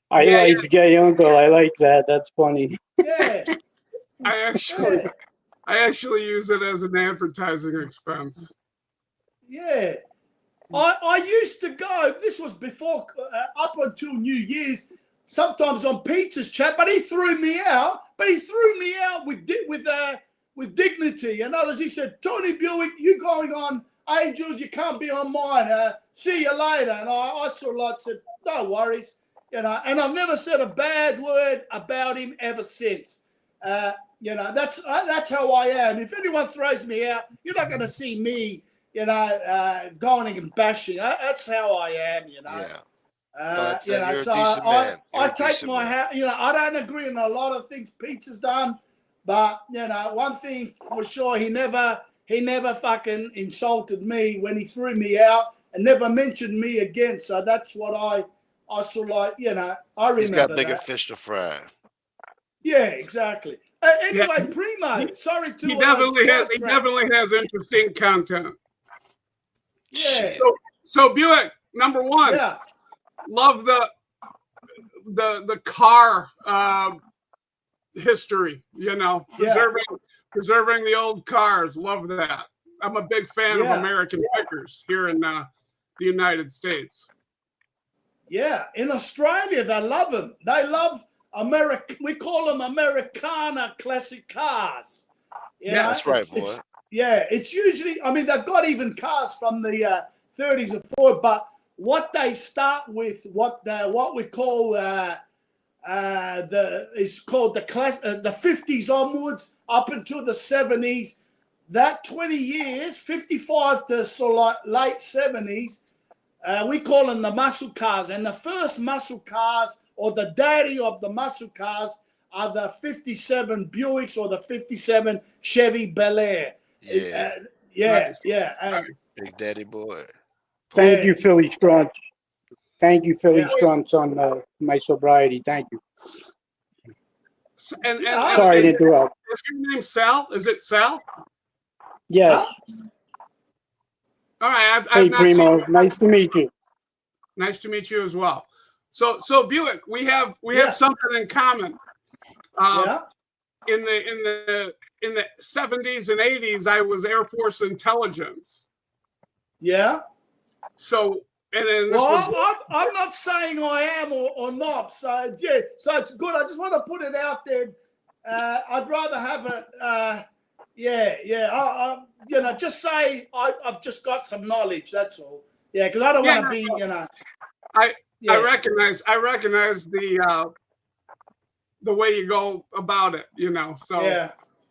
I like Gay Uncle. I like that. That's funny. Yeah. I actually use it as an advertising expense. Yeah. I used to go, this was before, up until New Year's, sometimes on Pizza's chat, but he threw me out. But he threw me out with dignity. And others, he said, Tony Buick, you going on Angels, you can't be on mine. See you later. And I sort of like said, no worries. And I've never said a bad word about him ever since. That's how I am. If anyone throws me out, you're not going to see me, going and bashing. That's how I am, Yeah. So you're a decent man. I take my hat. I don't agree on a lot of things Pete's done, but one thing for sure, he never fucking insulted me when he threw me out and never mentioned me again. So that's what I sort of like. I remember He's got bigger that. fish to fry. Yeah, exactly. Anyway, Primo, sorry to He definitely has. He sidetrack. definitely has interesting content. Yeah. So Buick, number one, Yeah. love the car history. You know, preserving the old cars. Love that. I'm a big fan of American pickers here in the United States. Yeah, in Australia they love them. They love we call them Americana classic cars. You know? That's right, boy. It's usually, I mean, they've got even cars from the 30s and forward, but what they start with, what we call is called the 50s onwards up until the 70s. That 20 years, 55 to sort of like late 70s, we call them the muscle cars. And the first muscle cars, or the daddy of the muscle cars, are the 57 Buicks or the 57 Chevy Bel Air. Big Daddy boy. Thank you, Philly Strunch. Thank you, Philly Strunch, on my sobriety. Thank you. And sorry to interrupt. Is your name Sal? Is it Sal? Yes. All right. Hey, Primo. Nice to meet you. Nice to meet you as well. So Buick, we have something in common. In the 70s and 80s, I was Air Force intelligence. Yeah. So I'm not saying I am or not. So so it's good. I just want to put it out there. I'd rather have just say I've just got some knowledge. That's all. Yeah, because I don't want to be, I recognize the way you go about it, So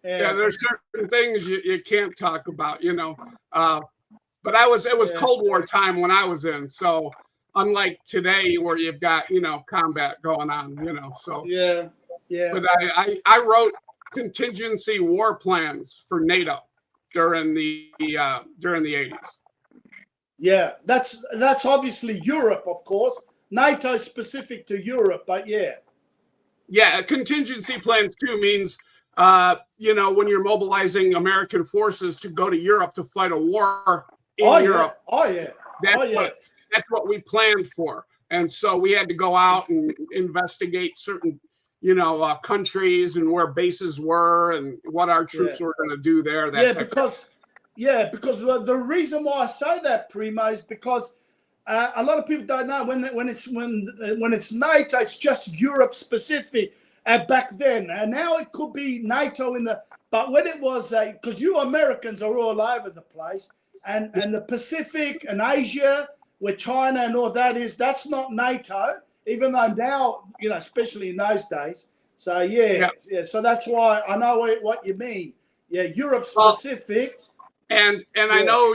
there's certain things you can't talk about, But it was Cold War time when I was in, so unlike today where you've got combat going on, So But I wrote contingency war plans for NATO during the 80s. Yeah, that's obviously Europe, of course. NATO is specific to Europe, but Yeah, contingency plans too means, when you're mobilizing American forces to go to Europe to fight a war in Europe. That's what we planned for. And so we had to go out and investigate certain, countries and where bases were and what our troops were going to do there. Because the reason why I say that, Primo, is because a lot of people don't know when it's NATO, it's just Europe specific. Back then, and now it could be NATO but when it was because you Americans are all over the place, and the Pacific and Asia, where China and all that is, that's not NATO. Even though now, especially in those days. So so that's why I know what you mean. Yeah, Europe specific. And I know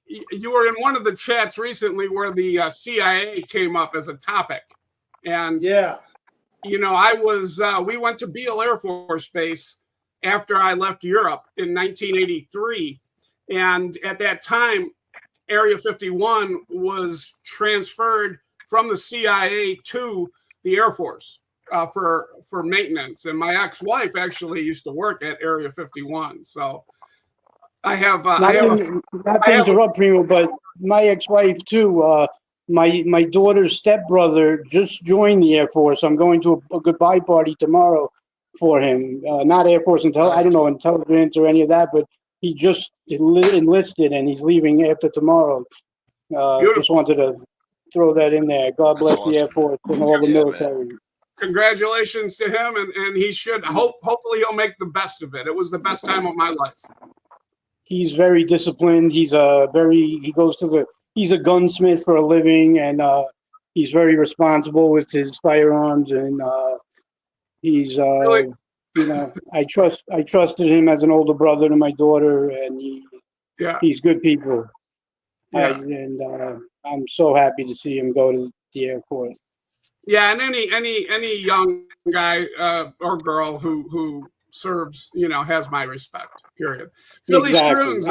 you were in one of the chats recently where the CIA came up as a topic, and we went to Beale Air Force Base after I left Europe in 1983, and at that time, Area 51 was transferred from the CIA to the Air Force for maintenance, and my ex-wife actually used to work at Area 51, so. Not to interrupt, Primo, but my ex-wife too. My daughter's stepbrother just joined the Air Force. I'm going to a goodbye party tomorrow for him. Not Air Force I don't know, intelligence or any of that, but he just enlisted and he's leaving after tomorrow. Just wanted to throw that in there. God bless the Air Force and all the military. Man. Congratulations to him, and he should hopefully he'll make the best of it. It was the best time of my life. He's very disciplined. He's he's a gunsmith for a living, and he's very responsible with his firearms, and he's really? I trusted him as an older brother to my daughter, and he's good people. I'm so happy to see him go to the Air Force. Yeah, and any young guy or girl who serves, has my respect, period. Philly Strunes,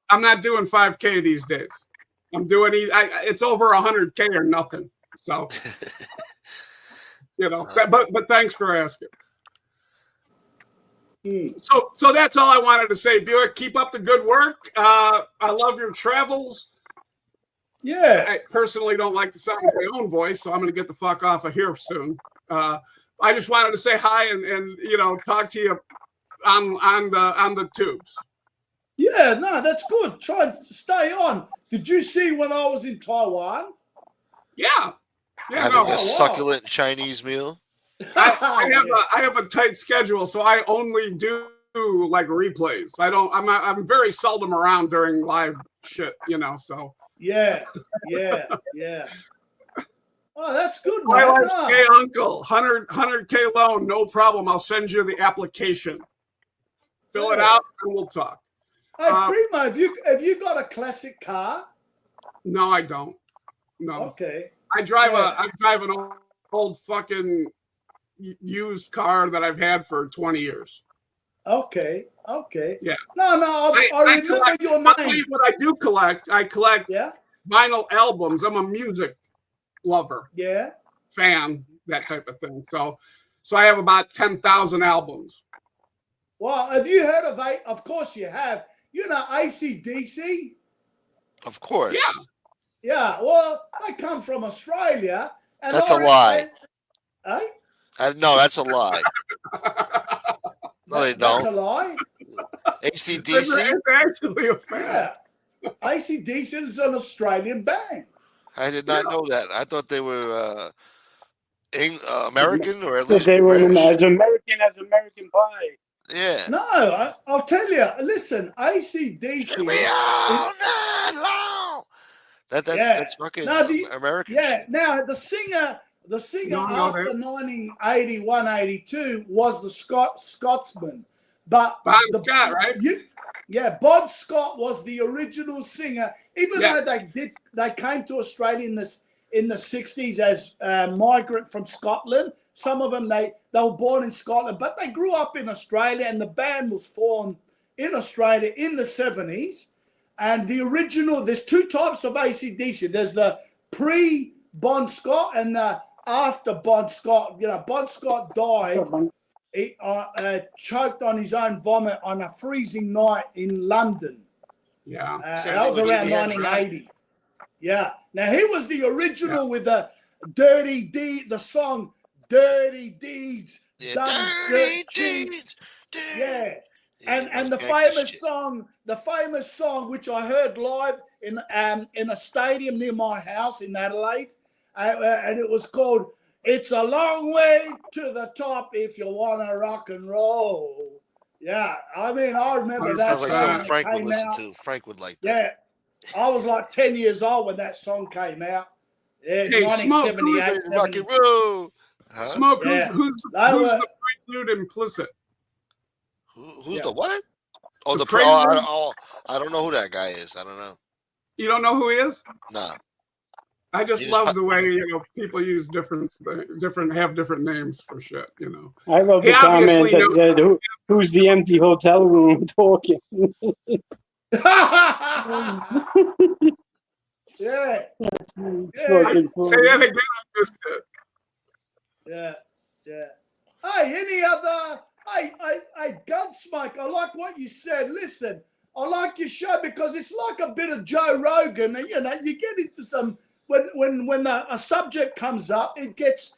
I'm not doing 5K these days. I'm doing, it's over 100K or nothing. So, but thanks for asking. So that's all I wanted to say, Buick. Keep up the good work. I love your travels. Yeah. I personally don't like the sound of my own voice, so I'm going to get the fuck off of here soon. I just wanted to say hi and talk to you on the tubes. Yeah, no, that's good. Try and stay on. Did you see when I was in Taiwan? Yeah. Having a succulent Chinese meal. I have a tight schedule, so I only do like replays. I'm very seldom around during live shit, so. Yeah. Oh, that's good, man. I like Hey Uncle, 100K loan, no problem. I'll send you the application. Fill it out and we'll talk. Hey, Primo, have you got a classic car? No, I don't. No. Okay. I drive an old fucking used car that I've had for 20 years. Okay. Yeah. No, I remember your name. I'll tell you what I do collect. I collect vinyl albums. I'm a music lover. Yeah. Fan, that type of thing. So I have about 10,000 albums. Well, have you heard of course you have. AC/DC? Of course. Yeah. Yeah. Well, I come from Australia. And that's a lie. No, that's a lie. No, they don't. That's a lie. AC/DC? It's actually a fact. Yeah. AC/DC is an Australian band. I did not know that. I thought they were American, or at least they were British. as American Pie. Yeah. No, I'll tell you. Listen, AC/DC. We all night long. That's fucking American. Yeah. Shit. Now the singer after 1981, 82 was the Scotsman, but Bon Scott, right? Bon Scott was the original singer. Even though they came to Australia in the 60s as migrant from Scotland. Some of them they were born in Scotland, but they grew up in Australia, and the band was formed in Australia in the 70s. And the original, there's two types of AC/DC. There's the pre-Bon Scott and the after Bon Scott. Bon Scott died. He choked on his own vomit on a freezing night in London. Yeah. That was around 1980. Yeah. Now, he was the original with the the song Dirty Deeds. Dirty Deeds. Yeah. And the famous song which I heard live in a stadium near my house in Adelaide, and it was called "It's a Long Way to the Top If You Wanna Rock and Roll." Yeah, I mean I remember that sounds like song. something Frank would listen to. Frank would like that. Yeah, I was like 10 years old when that song came out. Yeah, hey, 1978. Rock and roll. Huh? Smoke. Who's the prelude implicit? Who's the what? Oh, the I don't know who that guy is. I don't know. You don't know who he is? No. I just love the way people use different names for shit. I love the comment that said, "Who's the empty hotel room talking?" Yeah. Say that again. I missed it. Yeah. Hey, any other? Hey, Gunsmoke, I like what you said. Listen, I like your show because it's like a bit of Joe Rogan. And, you get into some when a subject comes up, it gets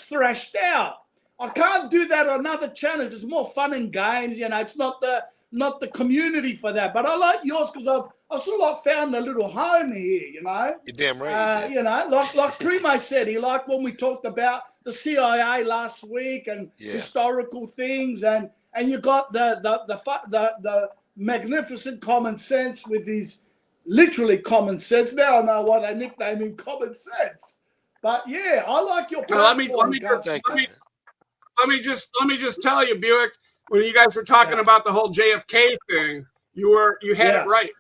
thrashed out. I can't do that on other channels. It's more fun and games. It's not the community for that. But I like yours because I've sort of found a little home here. You're damn right. Like Primo said, he liked when we talked about the CIA last week and historical things, and you got the magnificent Common Sense with his literally common sense. Now I know why they nickname him Common Sense. But yeah, I like your platform. Let me just tell you, Buick, when you guys were talking about the whole JFK thing, you had it right.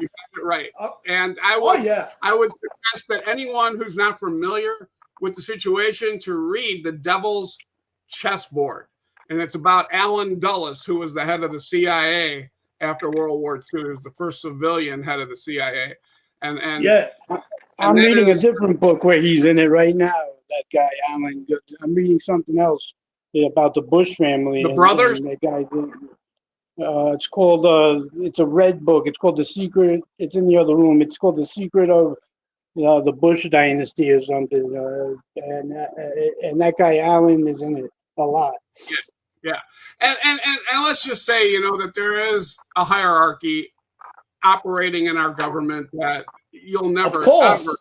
You got it right. And I would suggest that anyone who's not familiar with the situation to read The Devil's Chessboard. And it's about Allen Dulles, who was the head of the CIA after World War II. He was the first civilian head of the CIA. And I'm reading a different book where he's in it right now, that guy, Allen. I'm reading something else about the Bush family. The brothers? And that guy, it's called, it's a red book. It's called The Secret. It's in the other room. It's called The Secret of the Bush Dynasty or something. And that guy Allen is in it a lot. Yeah. And let's just say, that there is a hierarchy operating in our government that you'll never ever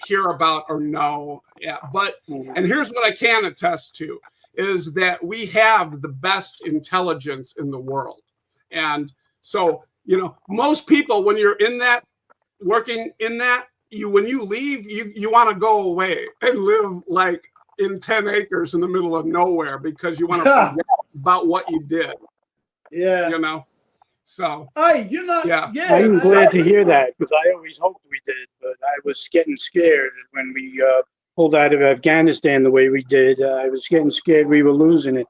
hear about or know. Yeah. But, and here's what I can attest to is that we have the best intelligence in the world. And so, most people, when you're in that, working in that, when you leave, you want to go away and live like in 10 acres in the middle of nowhere because you want to forget about what you did. Yeah. So. Hey, yeah. I'm glad to hear that because I always hoped we did, but I was getting scared when we pulled out of Afghanistan the way we did. I was getting scared we were losing it.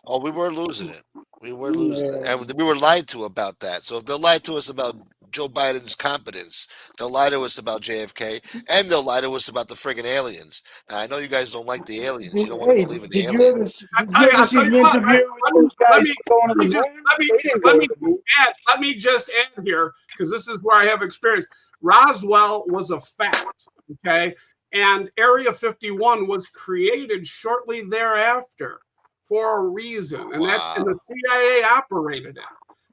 Oh, we were losing it. We were losing it. And we were lied to about that. So if they'll lie to us about Joe Biden's competence, they'll lie to us about JFK, and they'll lie to us about the friggin' aliens. Now, I know you guys don't like the aliens. You don't want to believe in the aliens. Let me just add here, because this is where I have experience. Roswell was a fact, okay? And Area 51 was created shortly thereafter for a reason, and that's, and the CIA operated it.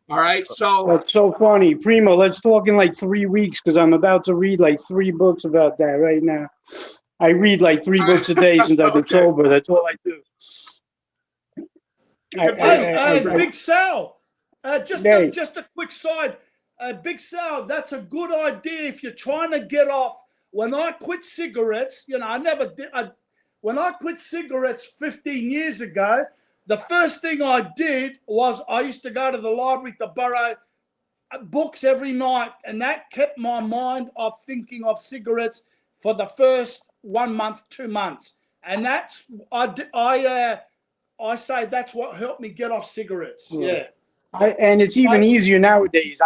All right, so that's so funny, Primo. Let's talk in like 3 weeks because I'm about to read like 3 books about that right now. I read like 3 books a day since I've been sober. That's all I do. Big Sal, just a quick side. Big Sal, that's a good idea if you're trying to get off. When I quit cigarettes, I never did. When I quit cigarettes 15 years ago, the first thing I did was I used to go to the library to borrow books every night, and that kept my mind off thinking of cigarettes for the first 1 month, 2 months. And that's I say that's what helped me get off cigarettes. Yeah. And it's even easier nowadays.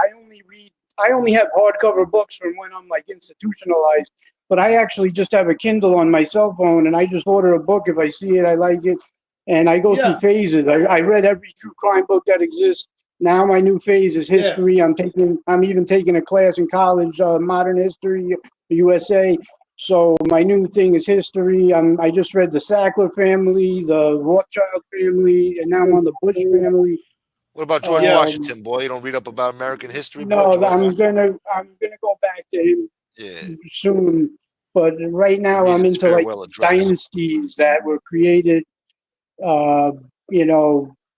I only have hardcover books from when I'm like institutionalized, but I actually just have a Kindle on my cell phone, and I just order a book if I see it, I like it. And I go through phases. I read every true crime book that exists. Now my new phase is history. Yeah. I'm even taking a class in college, modern history, USA. So my new thing is history. I just read the Sackler family, the Rothschild family, and now I'm on the Bush family. What about George Washington, boy? You don't read up about American history? No, I'm gonna go back to him soon. But right now I'm into like dynasties that were created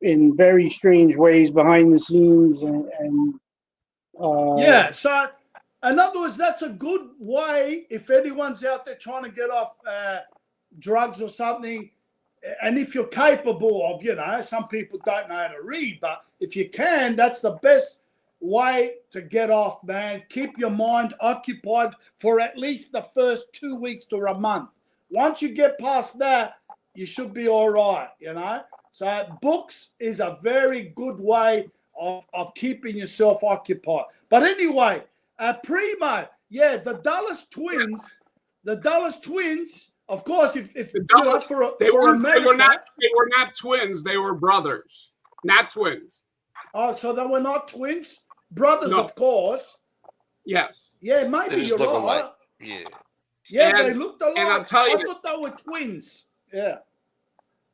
in very strange ways behind the scenes, so in other words, that's a good way if anyone's out there trying to get off drugs or something, and if you're capable of, some people don't know how to read, but if you can, that's the best way to get off, man. Keep your mind occupied for at least the first 2 weeks to a month. Once you get past that, you should be all right, So books is a very good way of keeping yourself occupied. But anyway, Primo, the Dallas Twins, of course, if they were not twins, they were brothers, not twins. Oh, so they were not twins? Brothers, of course. Yes. Yeah, maybe you're right. Alike. Yeah, they looked alike. And I'll tell you, I thought they were twins. Yeah.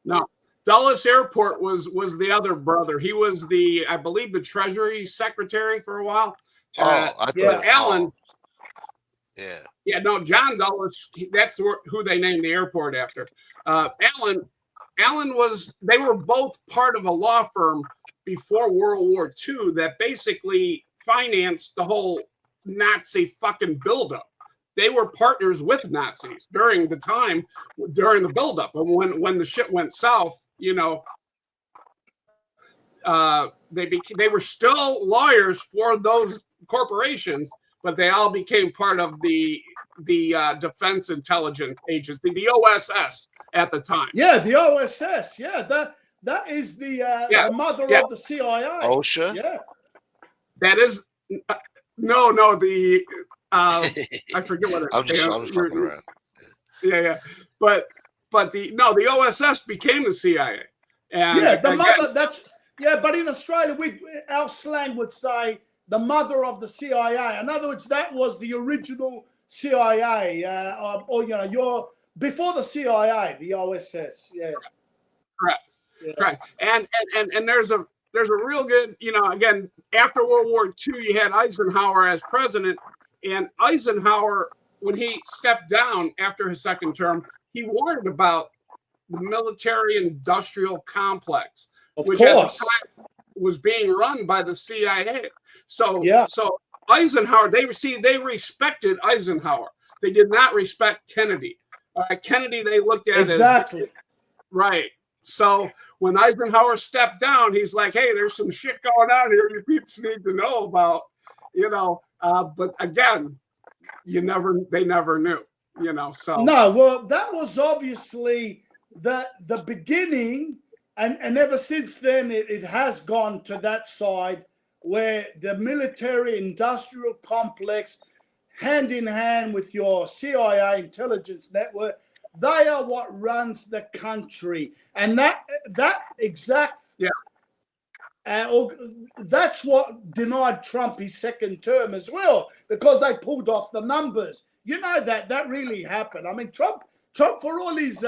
No, Dulles Airport was the other brother. He was I believe, the Treasury Secretary for a while. Alan. Yeah, no, John Dulles. That's who they named the airport after. Alan they were both part of a law firm before World War II that basically financed the whole Nazi fucking buildup. They were partners with Nazis during the buildup. And when the shit went south, they were still lawyers for those corporations, but they all became part of the Defense Intelligence Agency, the OSS at the time. Yeah, the OSS. Yeah, that is the mother of the CIA. OSHA. Yeah. That is the. I forget what it is. I'm just fucking around. Yeah. But the OSS became the CIA. And yeah, the again, mother. But in Australia, our slang would say the mother of the CIA. In other words, that was the original CIA, or your before the CIA, the OSS. Yeah, correct, yeah. correct. And there's a real good, again, after World War II, you had Eisenhower as president, and Eisenhower, when he stepped down after his second term, he warned about the military-industrial complex, which at the time was being run by the CIA. So Eisenhower, they respected Eisenhower. They did not respect Kennedy. Kennedy, they looked at exactly. Right. So when Eisenhower stepped down, he's like, "Hey, there's some shit going on here. You people need to know about." But again, they never knew. So no. Well, that was obviously the beginning, and ever since then, it has gone to that side where the military-industrial complex, hand in hand with your CIA intelligence network, they are what runs the country, and that exact that's what denied Trump his second term as well, because they pulled off the numbers. That really happened. I mean, Trump for all his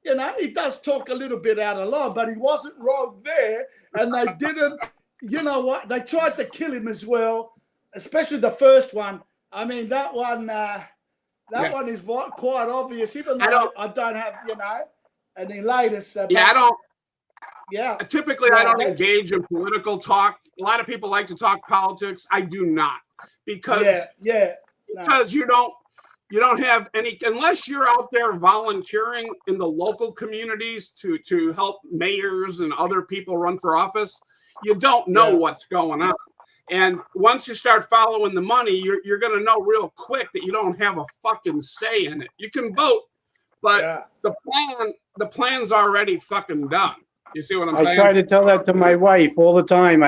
he does talk a little bit out of line, but he wasn't wrong there, and they didn't. You know what? They tried to kill him as well, especially the first one. I mean, that one. That one is quite obvious, even though I don't have, any latest. I don't. Yeah. Typically, I don't engage in political talk. A lot of people like to talk politics. I do not, because you don't have any, unless you're out there volunteering in the local communities to help mayors and other people run for office. You don't know what's going on. And once you start following the money, you're going to know real quick that you don't have a fucking say in it. You can vote, but the plan's already fucking done. You see what I'm saying? I try to tell that to my wife all the time.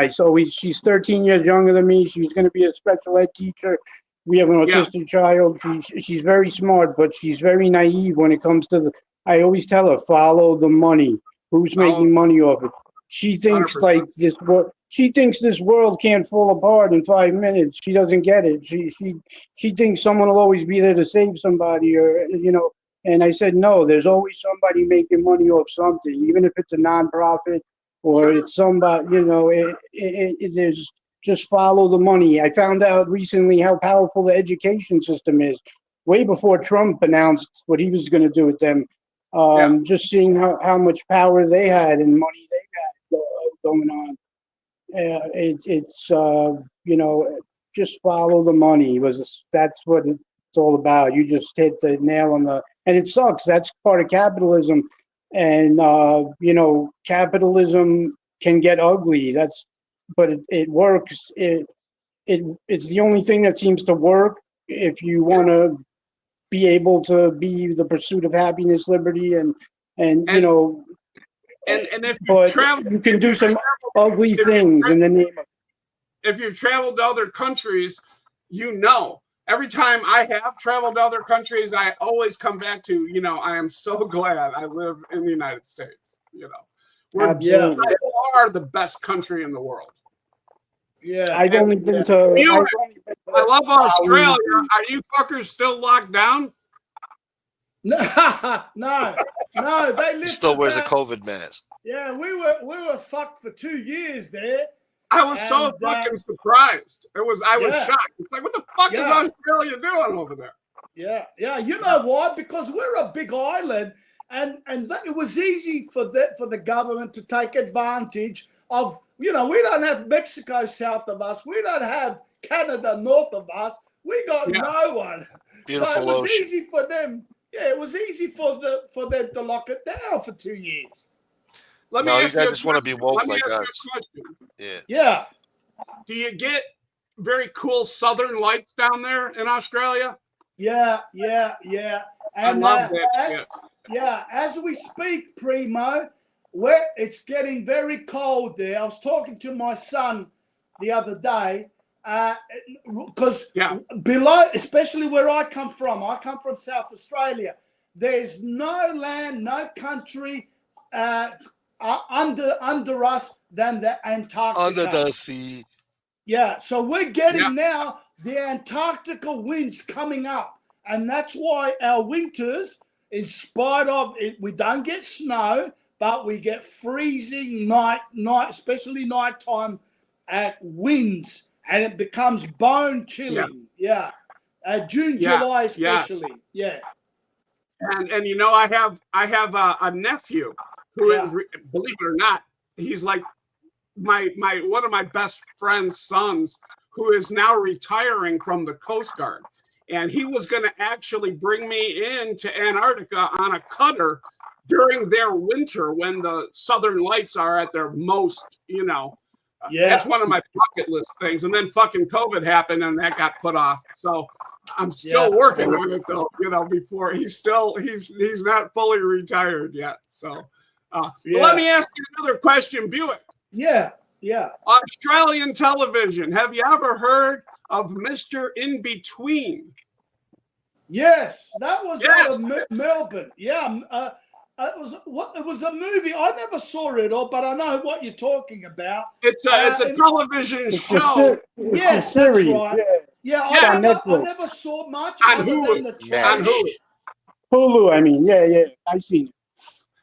She's 13 years younger than me. She's going to be a special ed teacher. We have an autistic child. She's very smart, but she's very naive when it comes to I always tell her, follow the money. Who's making money off it? She thinks 100%. She thinks this world can't fall apart in 5 minutes. She doesn't get it. She thinks someone will always be there to save somebody, or And I said, no. There's always somebody making money off something, even if it's a nonprofit or it's somebody. There's just follow the money. I found out recently how powerful the education system is. Way before Trump announced what he was going to do with them, just seeing how much power they had and money they had going on. Just follow the money. That's what it's all about. You just hit the nail on and it sucks. That's part of capitalism, and capitalism can get ugly. But it works. It's the only thing that seems to work if you want to be able to be the pursuit of happiness, liberty, and if you can do some ugly things in the name of. If you've traveled to other countries, every time I have traveled to other countries, I always come back to, I am so glad I live in the United States. We are the best country in the world. Yeah, I've only been to. I love Australia. Are you fuckers still locked down? No. They still wears a COVID mask. Yeah, we were fucked for 2 years there. I was so fucking surprised. I was shocked. It's like, what the fuck is Australia doing over there? Yeah. You know why? Because we're a big island, and it was easy for the government to take advantage of. We don't have Mexico south of us. We don't have Canada north of us. We got no one. Beautiful so it was ocean. easy for them. Yeah, it was easy for them to lock it down for 2 years. You guys just want to be woke like us. Yeah. Do you get very cool southern lights down there in Australia? Yeah. And I love that. Yeah, as we speak, Primo, it's getting very cold there. I was talking to my son the other day, because below, especially where I come from South Australia, there's no land, no country under us than the Antarctica. Under the sea. Yeah, so we're getting now the Antarctica winds coming up, and that's why our winters, in spite of it, we don't get snow, but we get freezing night, especially nighttime at winds, and it becomes bone chilling. Yeah. June, July especially. Yeah. And you know, I have a nephew who is, believe it or not, he's like my one of my best friend's sons, who is now retiring from the Coast Guard. And he was going to actually bring me into Antarctica on a cutter during their winter when the Southern Lights are at their most, you know. That's one of my bucket list things. And then fucking COVID happened and that got put off. So I'm still working on it though, you know, before he's not fully retired yet. So let me ask you another question, Buick. Yeah. Australian television. Have you ever heard of Mr. In Between? Yes, that was out of Melbourne. Yeah, it was a movie. I never saw it all, but I know what you're talking about. It's a television show. Yes, that's right. Yeah, I never saw much on Hulu. Than the trailer. On Hulu, I mean, I've seen it.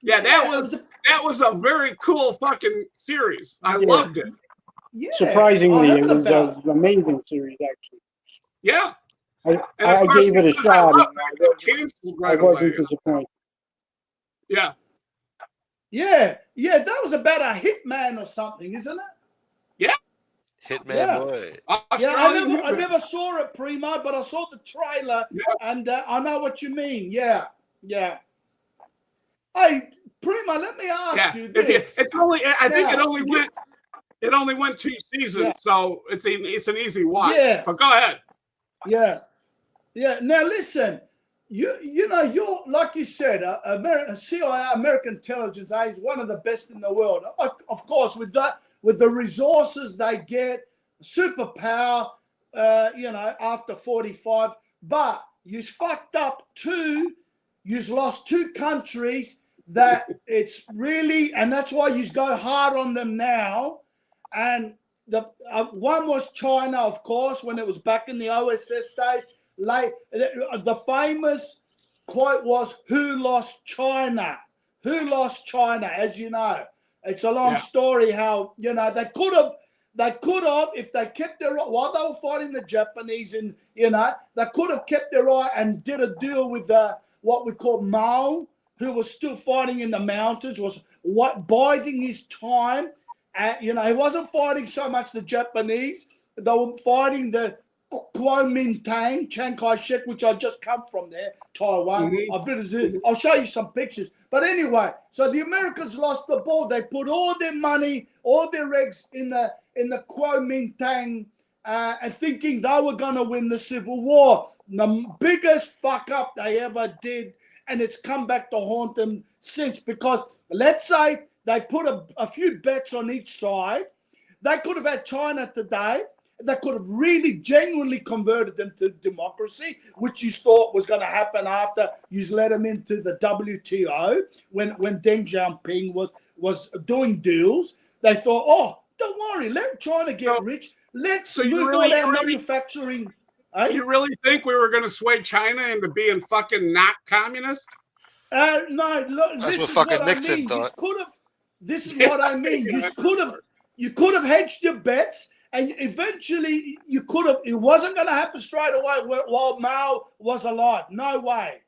Yeah, that was a very cool fucking series. I loved it. Yeah, surprisingly, it was an amazing series, actually. Yeah. I gave it a shot. I wasn't disappointed. Yeah. That was about a hitman or something, isn't it? Yeah. Hitman boy. I never saw it, Primo, but I saw the trailer, and I know what you mean. Yeah. Hey, Primo, let me ask you this. It's only. I think it only went 2 seasons, so it's an easy watch. Yeah. But go ahead. Yeah. Now listen, you know, you're like you said, CIA, American intelligence is one of the best in the world. Of course, with the resources they get, superpower. You know, after 45, but you fucked up you lost 2 countries that it's really, and that's why you go hard on them now. And the one was China, of course, when it was back in the OSS days. Like the famous quote was, "Who lost China? Who lost China?" As you know, it's a long story. How, you know, they could have if they kept their while they were fighting the Japanese, and you know, they could have kept their eye and did a deal with what we call Mao, who was still fighting in the mountains, was biding his time. You know, he wasn't fighting so much the Japanese. They were fighting the Kuomintang, Chiang Kai-shek, which I just come from there, Taiwan. I visited. I'll show you some pictures. But anyway, so the Americans lost the ball. They put all their money, all their eggs in the Kuomintang, and thinking they were going to win the Civil War. The biggest fuck up they ever did, and it's come back to haunt them since. Because let's say they put a few bets on each side. They could have had China today. That could have really genuinely converted them to democracy, which you thought was going to happen after you let them into the WTO when Deng Xiaoping was doing deals. They thought, oh, don't worry, let China get rich. Let's move all our manufacturing. You really think we were going to sway China into being fucking not communist? No, look, that's what fucking Nixon thought. This is what I mean. You could have hedged your bets. And eventually, you could have. It wasn't going to happen straight away while Mao was alive. No way.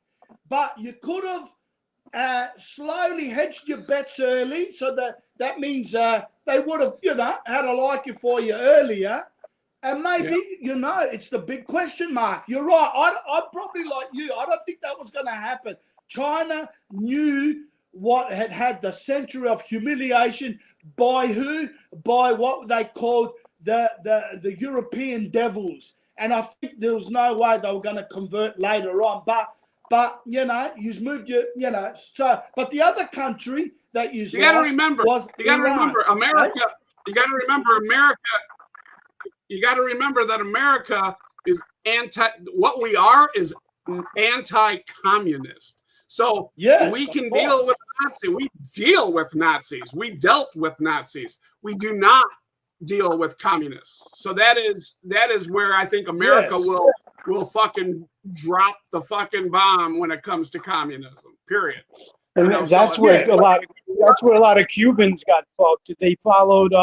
But you could have slowly hedged your bets early, so that means they would have, you know, had a liking for you earlier. And maybe, you know, it's the big question mark. You're right. I'm probably like you. I don't think that was going to happen. China knew what had the century of humiliation by who? By what they called the European devils, and I think there was no way they were going to convert later on. But you know, you've moved your, you know. So, but the other country that you got to remember was America. Right? You got to remember America. You got to remember that America is what we are is anti-communist. So yes, we can deal with Nazis. We deal with Nazis. We dealt with Nazis. We do not deal with communists. So that is where I think America will fucking drop the fucking bomb when it comes to communism. Period. And that's where a lot of Cubans got fucked. They followed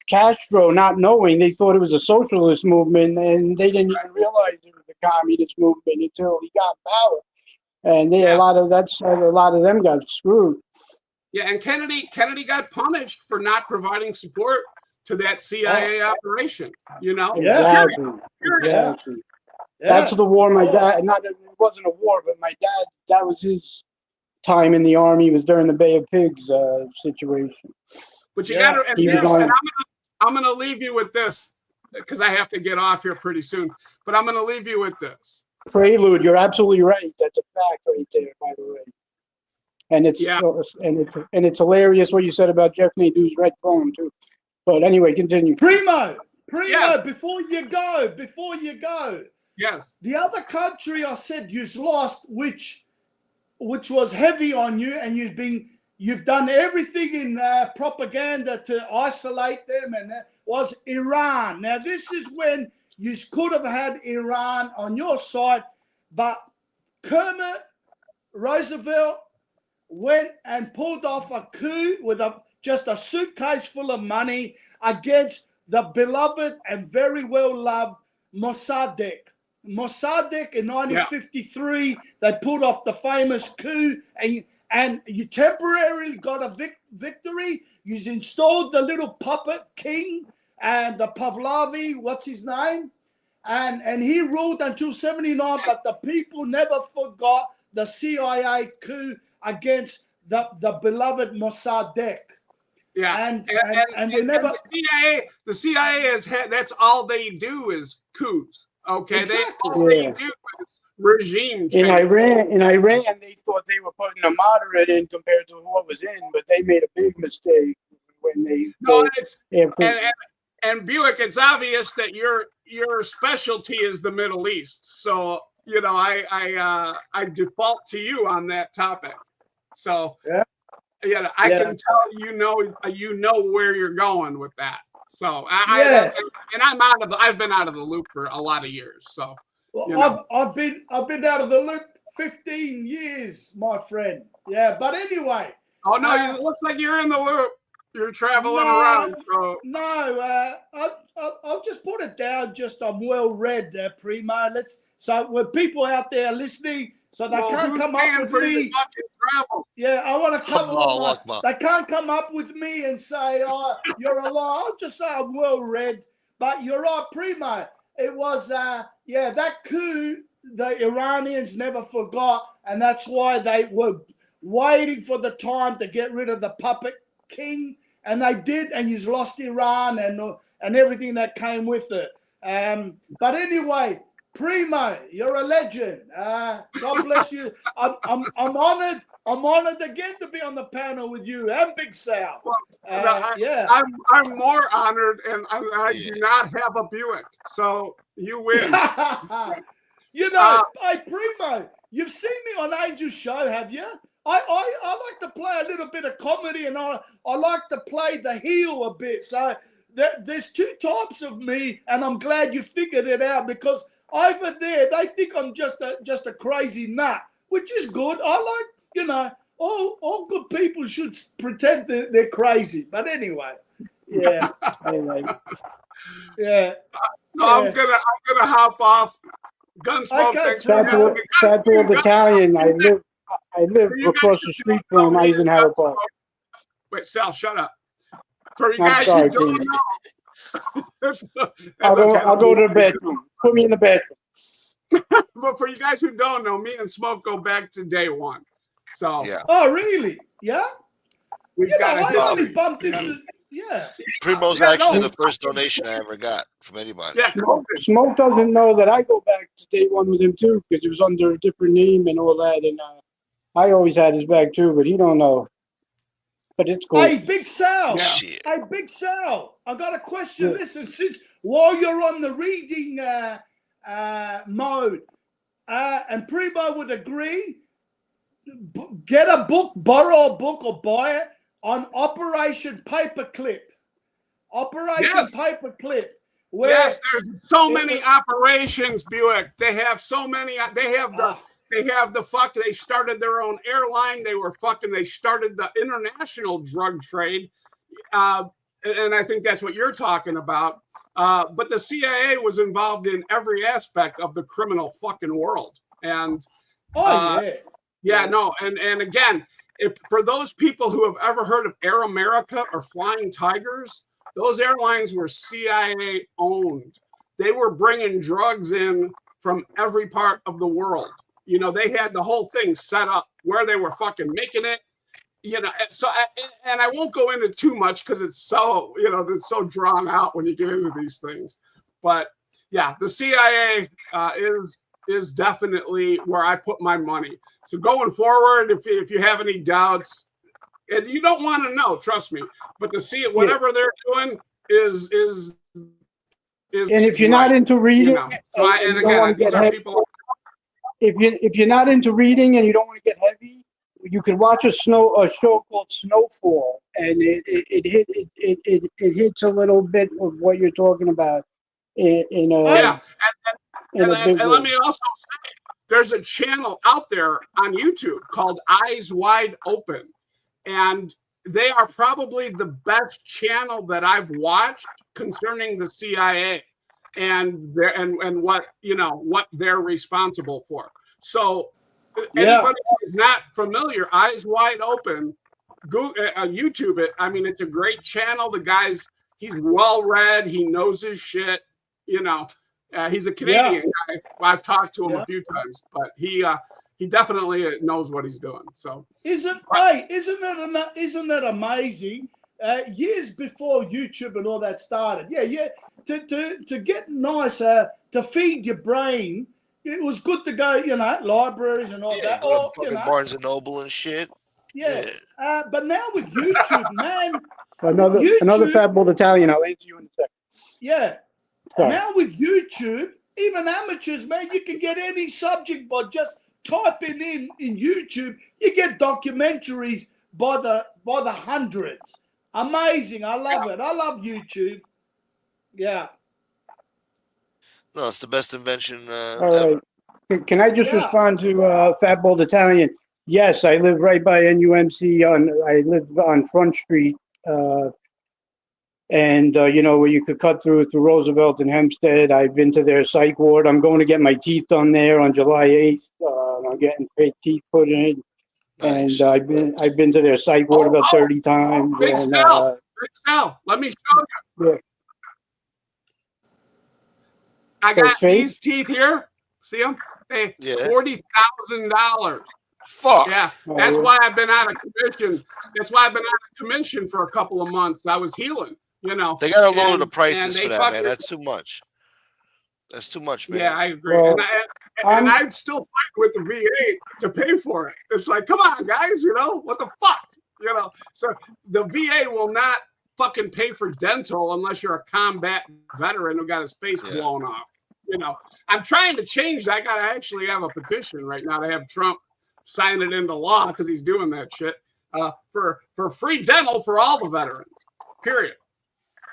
Castro, not knowing. They thought it was a socialist movement, and they didn't even realize it was a communist movement until he got power. And a lot of them got screwed. Yeah, and Kennedy got punished for not providing support to that CIA operation. You know, exactly. Exactly. That's the war my dad. It wasn't a war, but my dad. That was his time in the army. Was during the Bay of Pigs situation. But you got to. I'm going to leave you with this because I have to get off here pretty soon. But I'm going to leave you with this. Prelude. You're absolutely right. That's a fact right there, by the way. And it's it's hilarious what you said about Jeff Nadeau's red phone too. But anyway, continue. Primo, before you go. Yes. The other country I said you've lost, which was heavy on you, and you've done everything in propaganda to isolate them, and that was Iran. Now this is when you could have had Iran on your side, but Kermit Roosevelt went and pulled off a coup with just a suitcase full of money against the beloved and very well loved Mossadegh. Mossadegh in 1953, they pulled off the famous coup, and you temporarily got a victory. You installed the little puppet king and the Pahlavi, what's his name? And he ruled until 79, but the people never forgot the CIA coup against the beloved Mossadegh. Yeah, and they never. The CIA has had. That's all they do is coups. Okay, exactly. they do is regime change. In Iran, they thought they were putting a moderate in compared to what was in, but they made a big mistake when they. And Buick, it's obvious that your specialty is the Middle East. So you know, I default to you on that topic. So I can tell you know where you're going with that. So I've been out of the loop for a lot of years. So I've been out of the loop 15 years, my friend. Yeah, but anyway. Oh no, it looks like you're in the loop. You're traveling around. So. No, I'll just put it down. I'm well read, Primo. So when people out there listening, so they can't come up with me. Yeah, I want to come up. They can't come up with me and say, "Oh, you're a lie." I'll just say I'm well read. But you're right, Primo. It was that coup. The Iranians never forgot, and that's why they were waiting for the time to get rid of the puppet king, and they did. And you lost Iran and everything that came with it. But anyway. Primo, you're a legend. God bless you. I'm honored. I'm honored again to be on the panel with you and Big Sal. I'm more honored, and I do not have a Buick, so you win. You know, hey Primo, you've seen me on Angel's show, have you? I like to play a little bit of comedy, and I like to play the heel a bit. So there's two types of me, and I'm glad you figured it out because. Over there, they think I'm just a crazy nut, which is good. I like, all good people should pretend that they're crazy. But anyway, yeah. Yeah. So I'm gonna hop off. Gunsmoke. Okay. Fat Battalion. I live across the street from Eisenhower Park. Wait, Sal, shut up. For you guys who don't know. I'll go to the bedroom. Put me in the bedroom. But for you guys who don't know, me and Smoke go back to day one. So Oh really? Yeah. I only bumped into Primo's actually the first donation I ever got from anybody. Yeah, Smoke doesn't know that I go back to day one with him too because it was under a different name and all that, and I always had his back too, but he don't know. But it's cool. Hey, Big Sal. Yeah. Hey, Big Sal. I got a question. Yeah. Listen, since while you're on the reading mode, and Primo would agree, get a book, borrow a book, or buy it on Operation Paperclip. Operation Paperclip. Yes, there's so many operations, Buick. They have so many. They have the fuck. They started their own airline. They started the international drug trade, and I think that's what you're talking about. But the CIA was involved in every aspect of the criminal fucking world. And and again, if for those people who have ever heard of Air America or Flying Tigers, those airlines were CIA owned. They were bringing drugs in from every part of the world. You know, they had the whole thing set up where they were fucking making it. You know, so and I won't go into too much because it's so, you know, it's so drawn out when you get into these things. But yeah, the CIA is definitely where I put my money. So going forward, if you have any doubts, and you don't want to know, trust me, but to see it, whatever they're doing is. And if you're not into reading, you know, so and again, these are people. If you're not into reading and you don't want to get heavy, you can watch a show called Snowfall, and it hits a little bit of what you're talking about. And let me also say, there's a channel out there on YouTube called Eyes Wide Open, and they are probably the best channel that I've watched concerning the CIA and what, you know, what they're responsible for. So anybody who's not familiar, Eyes Wide Open, go YouTube it. I mean, it's a great channel. The guy's, he's well read. He knows his shit. You know, he's a Canadian guy. I've talked to him a few times, but he definitely knows what he's doing. So isn't that amazing? Years before YouTube and all that started, to get nice, to feed your brain, it was good to go, you know, libraries and all that. Or, you know, Barnes and Noble and shit. But now with YouTube, man, another fat bald Italian. I'll answer you in a second. Yeah. Sorry. Now with YouTube, even amateurs, man, you can get any subject by just typing in YouTube. You get documentaries by the hundreds. Amazing. I love it. I love YouTube. Yeah. No, it's the best invention ever. Right. Can I just respond to Fat Bald Italian? Yes, I live right by NUMC. I live on Front Street, and you know, where you could cut through Roosevelt and Hempstead. I've been to their psych ward. I'm going to get my teeth done there on July 8th. I'm getting fake teeth put in, nice. And I've been to their psych ward about 30 times. Big Sal, let me show you. Yeah. I got these teeth here. See them? Hey, $40,000. Fuck. Yeah, that's why I've been out of commission. That's why I've been out of commission for a couple of months. I was healing, you know. They got to lower the prices for that, man. That's too much. That's too much, man. Yeah, I agree. Well, and I'd still fight with the VA to pay for it. It's like, come on, guys, you know, what the fuck? You know, so the VA will not fucking pay for dental unless you're a combat veteran who got his face blown off. You know, I'm trying to change that. I got to actually have a petition right now to have Trump sign it into law because he's doing that shit for free dental for all the veterans. Period.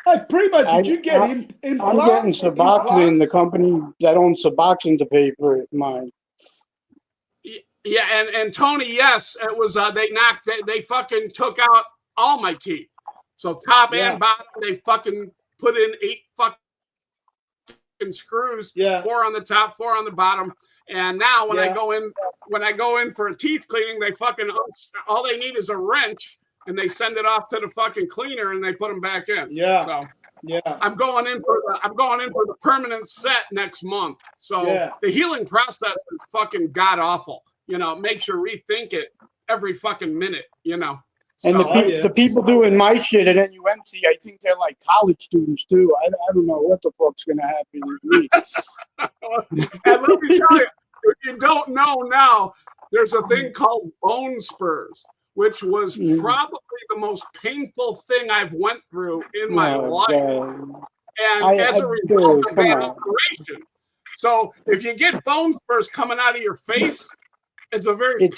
Hey, Primo, did you get implants? I'm getting Suboxone, the company that owns Suboxone, to pay for mine. Yeah, and Tony, yes, it was. They fucking took out all my teeth. So top and bottom, they fucking put in 8 fucking screws, 4 on the top, 4 on the bottom. And now when I go in for a teeth cleaning, they fucking all they need is a wrench, and they send it off to the fucking cleaner, and they put them back in. Yeah. So I'm going in for the permanent set next month. So the healing process is fucking god awful. You know, it makes you rethink it every fucking minute. You know. And the people doing my shit at NUMC, I think they're like college students too. I don't know what the fuck's gonna happen with me. And let me tell you, if you don't know now, there's a thing called bone spurs, which was probably the most painful thing I've went through in my life. And as a result of that operation. So if you get bone spurs coming out of your face, it's a very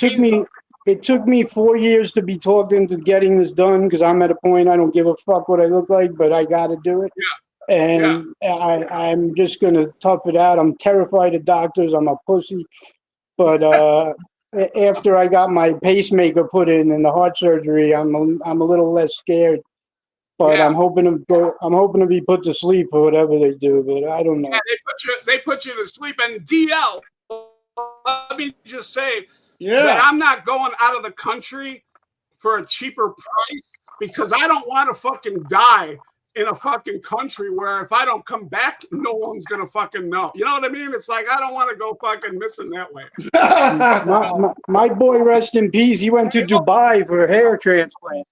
It took me 4 years to be talked into getting this done because I'm at a point I don't give a fuck what I look like, but I got to do it. Yeah. And I'm just going to tough it out. I'm terrified of doctors. I'm a pussy. But after I got my pacemaker put in and the heart surgery, I'm a little less scared. But I'm hoping to be put to sleep for whatever they do. But I don't know. Yeah, they put you to sleep. And DL, let me just say that I'm not going out of the country for a cheaper price because I don't want to fucking die in a fucking country where if I don't come back, no one's gonna fucking know. You know what I mean? It's like I don't want to go fucking missing that way. my boy, rest in peace. He went to Dubai for a hair transplant.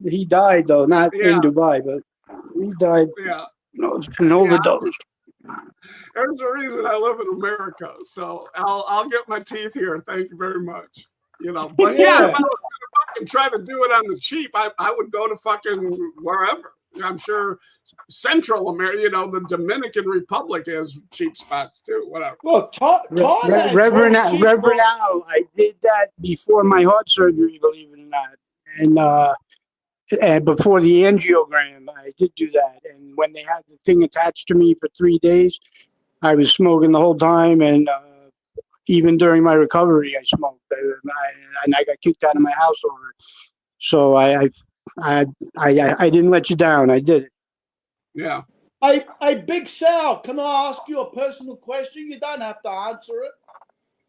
He died though, not in Dubai, but he died. Yeah, it's an overdose. There's a reason I live in America, so I'll get my teeth here. Thank you very much. You know, but if I was gonna fucking try to do it on the cheap, I would go to fucking wherever. I'm sure Central America, you know, the Dominican Republic has cheap spots too. Whatever. Well, Thailand, Reverend Al, I did that before my heart surgery, believe it or not, and before the angiogram, I did do that. And when they had the thing attached to me for 3 days, I was smoking the whole time, and even during my recovery, I smoked, and I got kicked out of my house over it. So I didn't let you down. I did it. Yeah. Hey, Big Sal, can I ask you a personal question? You don't have to answer it.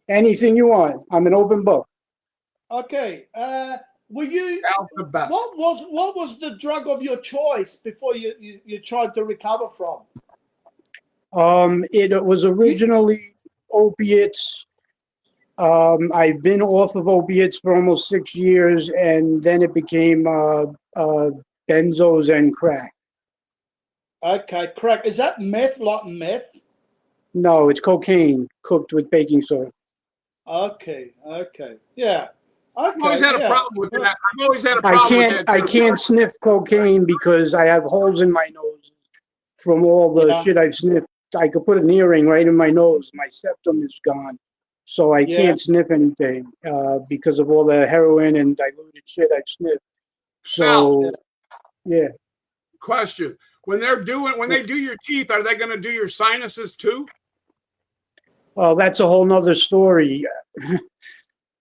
Anything you want. I'm an open book. Okay. Were you? What was the drug of your choice before you tried to recover from? It was originally opiates. I've been off of opiates for almost 6 years, and then it became benzos and crack. Okay, crack. Is that meth, like meth? No, it's cocaine cooked with baking soda. Okay, yeah. I've always had a problem with that. I've always had a problem with that. I can't sniff cocaine because I have holes in my nose from all the shit I've sniffed. I could put an earring right in my nose. My septum is gone. So I can't sniff anything because of all the heroin and diluted shit I've sniffed. So, yeah. Question: when they do your teeth, are they going to do your sinuses too? Well, that's a whole nother story.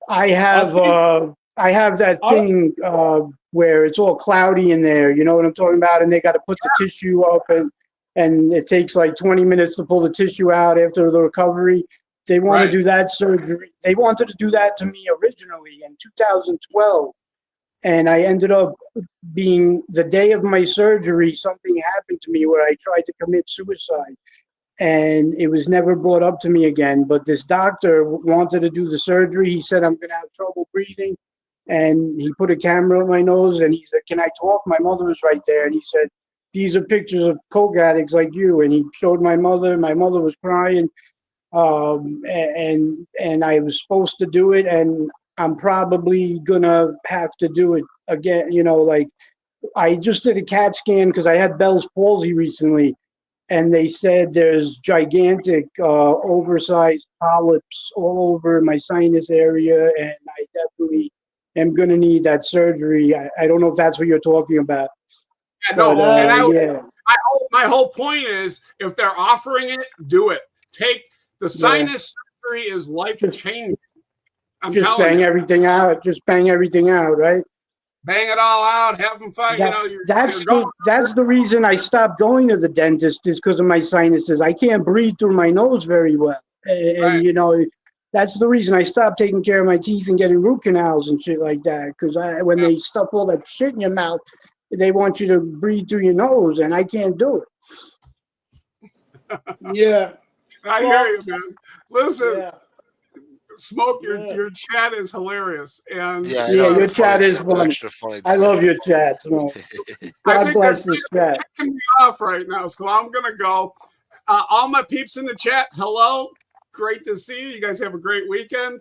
I have that thing where it's all cloudy in there. You know what I'm talking about? And they got to put the tissue up, and it takes like 20 minutes to pull the tissue out after the recovery. They want to do that surgery. They wanted to do that to me originally in 2012. And I ended up being, the day of my surgery, something happened to me where I tried to commit suicide. And it was never brought up to me again. But this doctor wanted to do the surgery. He said, I'm going to have trouble breathing. And he put a camera on my nose and he said, can I talk? My mother was right there. And he said, these are pictures of coke addicts like you. And he showed my mother. My mother was crying. And I was supposed to do it, and I'm probably gonna have to do it again. You know, like I just did a CAT scan because I had Bell's palsy recently, and they said there's gigantic, oversized polyps all over my sinus area, and I definitely am gonna need that surgery. I don't know if that's what you're talking about. Yeah, no, but, my whole point is, if they're offering it, do it. Take the sinus surgery is life changing. Just bang everything out. Just bang everything out, right? Bang it all out. Have them fight. That's the reason I stopped going to the dentist, is because of my sinuses. I can't breathe through my nose very well, and you know, that's the reason I stopped taking care of my teeth and getting root canals and shit like that. Because when they stuff all that shit in your mouth, they want you to breathe through your nose, and I can't do it. Yeah. I hear you, man. Listen, Smoke, your chat is hilarious, and your chat is funny. I love your chat. God bless this chat. Kicking me off right now, so I'm gonna go. All my peeps in the chat, hello, great to see you. You guys have a great weekend.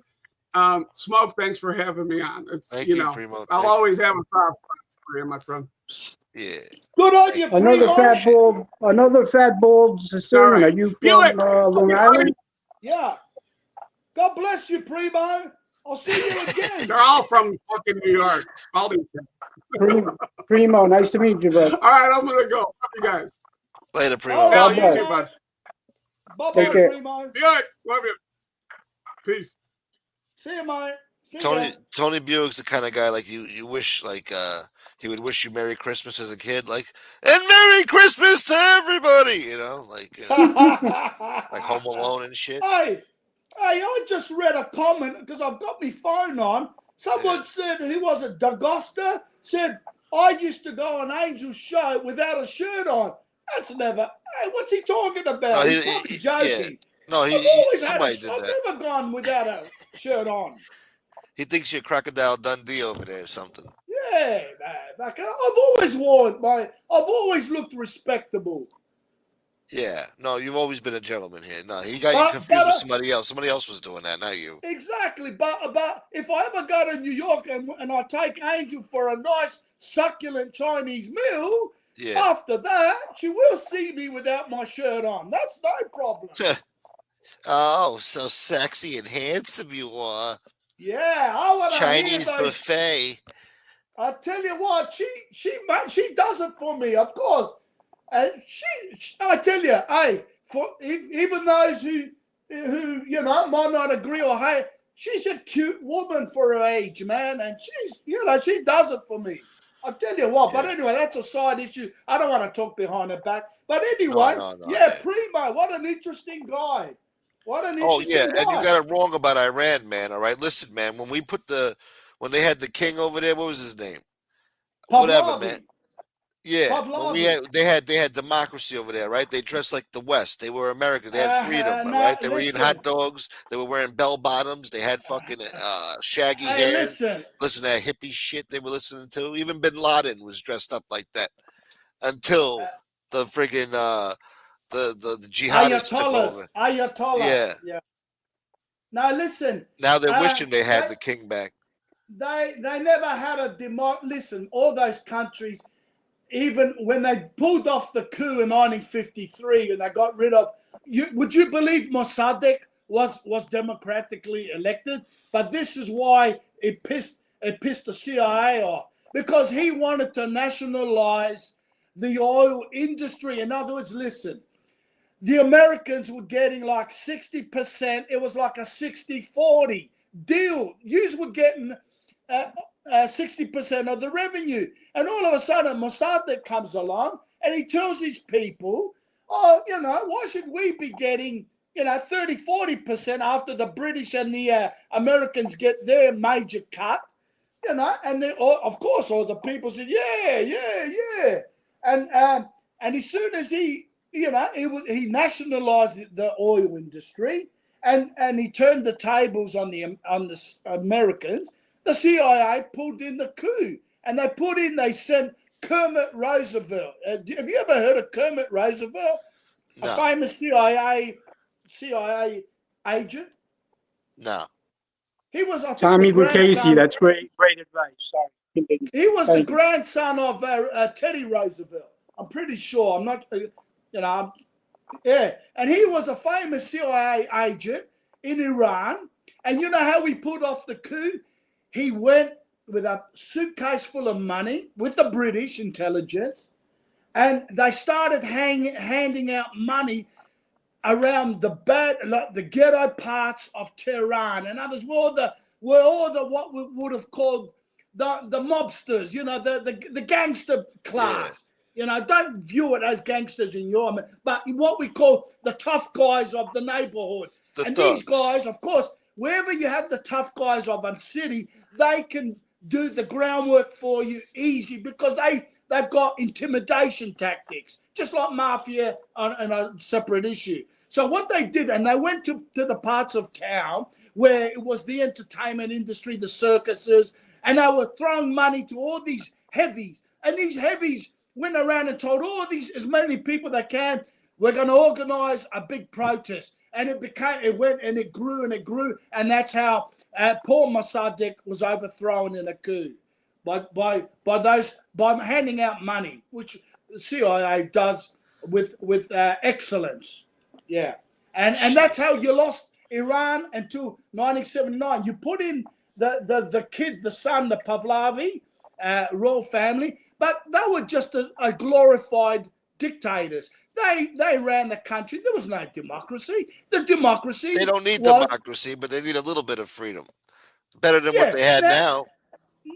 Smoke, thanks for having me on. It's Thank you, Primo. I'll always have a soft spot for you, my friend. Yeah. Good on you, Primo. Another fat bald Sicilian. Are you from Long Island? Yeah. God bless you, Primo. I'll see you again. They're all from fucking New York. Primo, nice to meet you, bud. All right, I'm gonna go. Love you guys. Later, Primo. All Sal, right, you too, bud. Bye-bye, Take care. Primo. Be all right. Love you. Peace. See you, mate. See ya. Tony Buick's the kind of guy like you wish like he would wish you Merry Christmas as a kid, like, and Merry Christmas to everybody, you know, like like Home Alone and shit. Hey, I just read a comment because I've got my phone on. Someone said, who was it, D'Agosta, said, I used to go on Angel's show without a shirt on. That's never, hey, what's he talking about? No, He's probably joking. Yeah. No, I've always had somebody did I've that. never gone without a shirt on. He thinks you're Crocodile Dundee over there or something. Yeah, man. I've always looked respectable. Yeah, no, you've always been a gentleman here. No, he got you confused with somebody else. Somebody else was doing that, not you. Exactly, but if I ever go to New York and I take Angel for a nice succulent Chinese meal, after that she will see me without my shirt on. That's no problem. Oh, so sexy and handsome you are. Yeah, I want to Chinese buffet. I tell you what, she does it for me, of course. And I tell you, hey, for even those who you know might not agree or hate, she's a cute woman for her age, man, and she does it for me. I tell you what, but anyway, that's a side issue. I don't want to talk behind her back. But anyway, Primo, what an interesting guy. What an interesting guy. And you got it wrong about Iran, man. All right, listen, man. When they had the king over there, what was his name? Whatever, man. Yeah, they had democracy over there, right? They dressed like the West. They were American. They had freedom, right? They were eating hot dogs. They were wearing bell bottoms. They had fucking shaggy hair. Listen to that hippie shit they were listening to. Even Bin Laden was dressed up like that until the friggin' the jihadists took over. Ayatollah. Yeah. Now listen. Now they're wishing they had the king back. They never had a listen, all those countries. Even when they pulled off the coup in 1953 and they got rid of, would you believe Mossadegh was democratically elected? But this is why it pissed the CIA off, because he wanted to nationalize the oil industry. In other words, listen, the Americans were getting like 60%. It was like a 60-40 deal. Yous were getting 60% of the revenue. And all of a sudden, Mossadegh comes along and he tells his people, oh, why should we be getting, 30-40% after the British and the Americans get their major cut, and of course, all the people said, yeah. And as soon as he nationalized the oil industry and he turned the tables on the Americans, the CIA pulled in the coup, and they sent Kermit Roosevelt. Have you ever heard of Kermit Roosevelt? No. A famous CIA agent? No. He was, I think, Tommy Lucchese. That's great advice. Sorry. He was the grandson of Teddy Roosevelt. I'm pretty sure. I'm not, yeah. And he was a famous CIA agent in Iran. And you know how we pulled off the coup? He went with a suitcase full of money with the British intelligence, and they started handing out money around the ghetto parts of Tehran. In others, were all the what we would have called the mobsters, the gangster class. Yeah. Don't view it as gangsters in your, but what we call the tough guys of the neighborhood. These guys, of course, wherever you have the tough guys of a city, they can do the groundwork for you easy because they've got intimidation tactics, just like mafia on a separate issue. So what they did, and they went to the parts of town where it was the entertainment industry, the circuses, and they were throwing money to all these heavies. And these heavies went around and told as many people they can, we're going to organize a big protest. And it grew, and that's how Paul Mossadegh was overthrown in a coup by handing out money, which the CIA does with excellence. Yeah, and that's how you lost Iran until 1979. You put in the kid, the son, the Pahlavi royal family, but they were just a glorified dictators. They ran the country. There was no democracy. The democracy. They don't need democracy, but they need a little bit of freedom. Better than what they had now.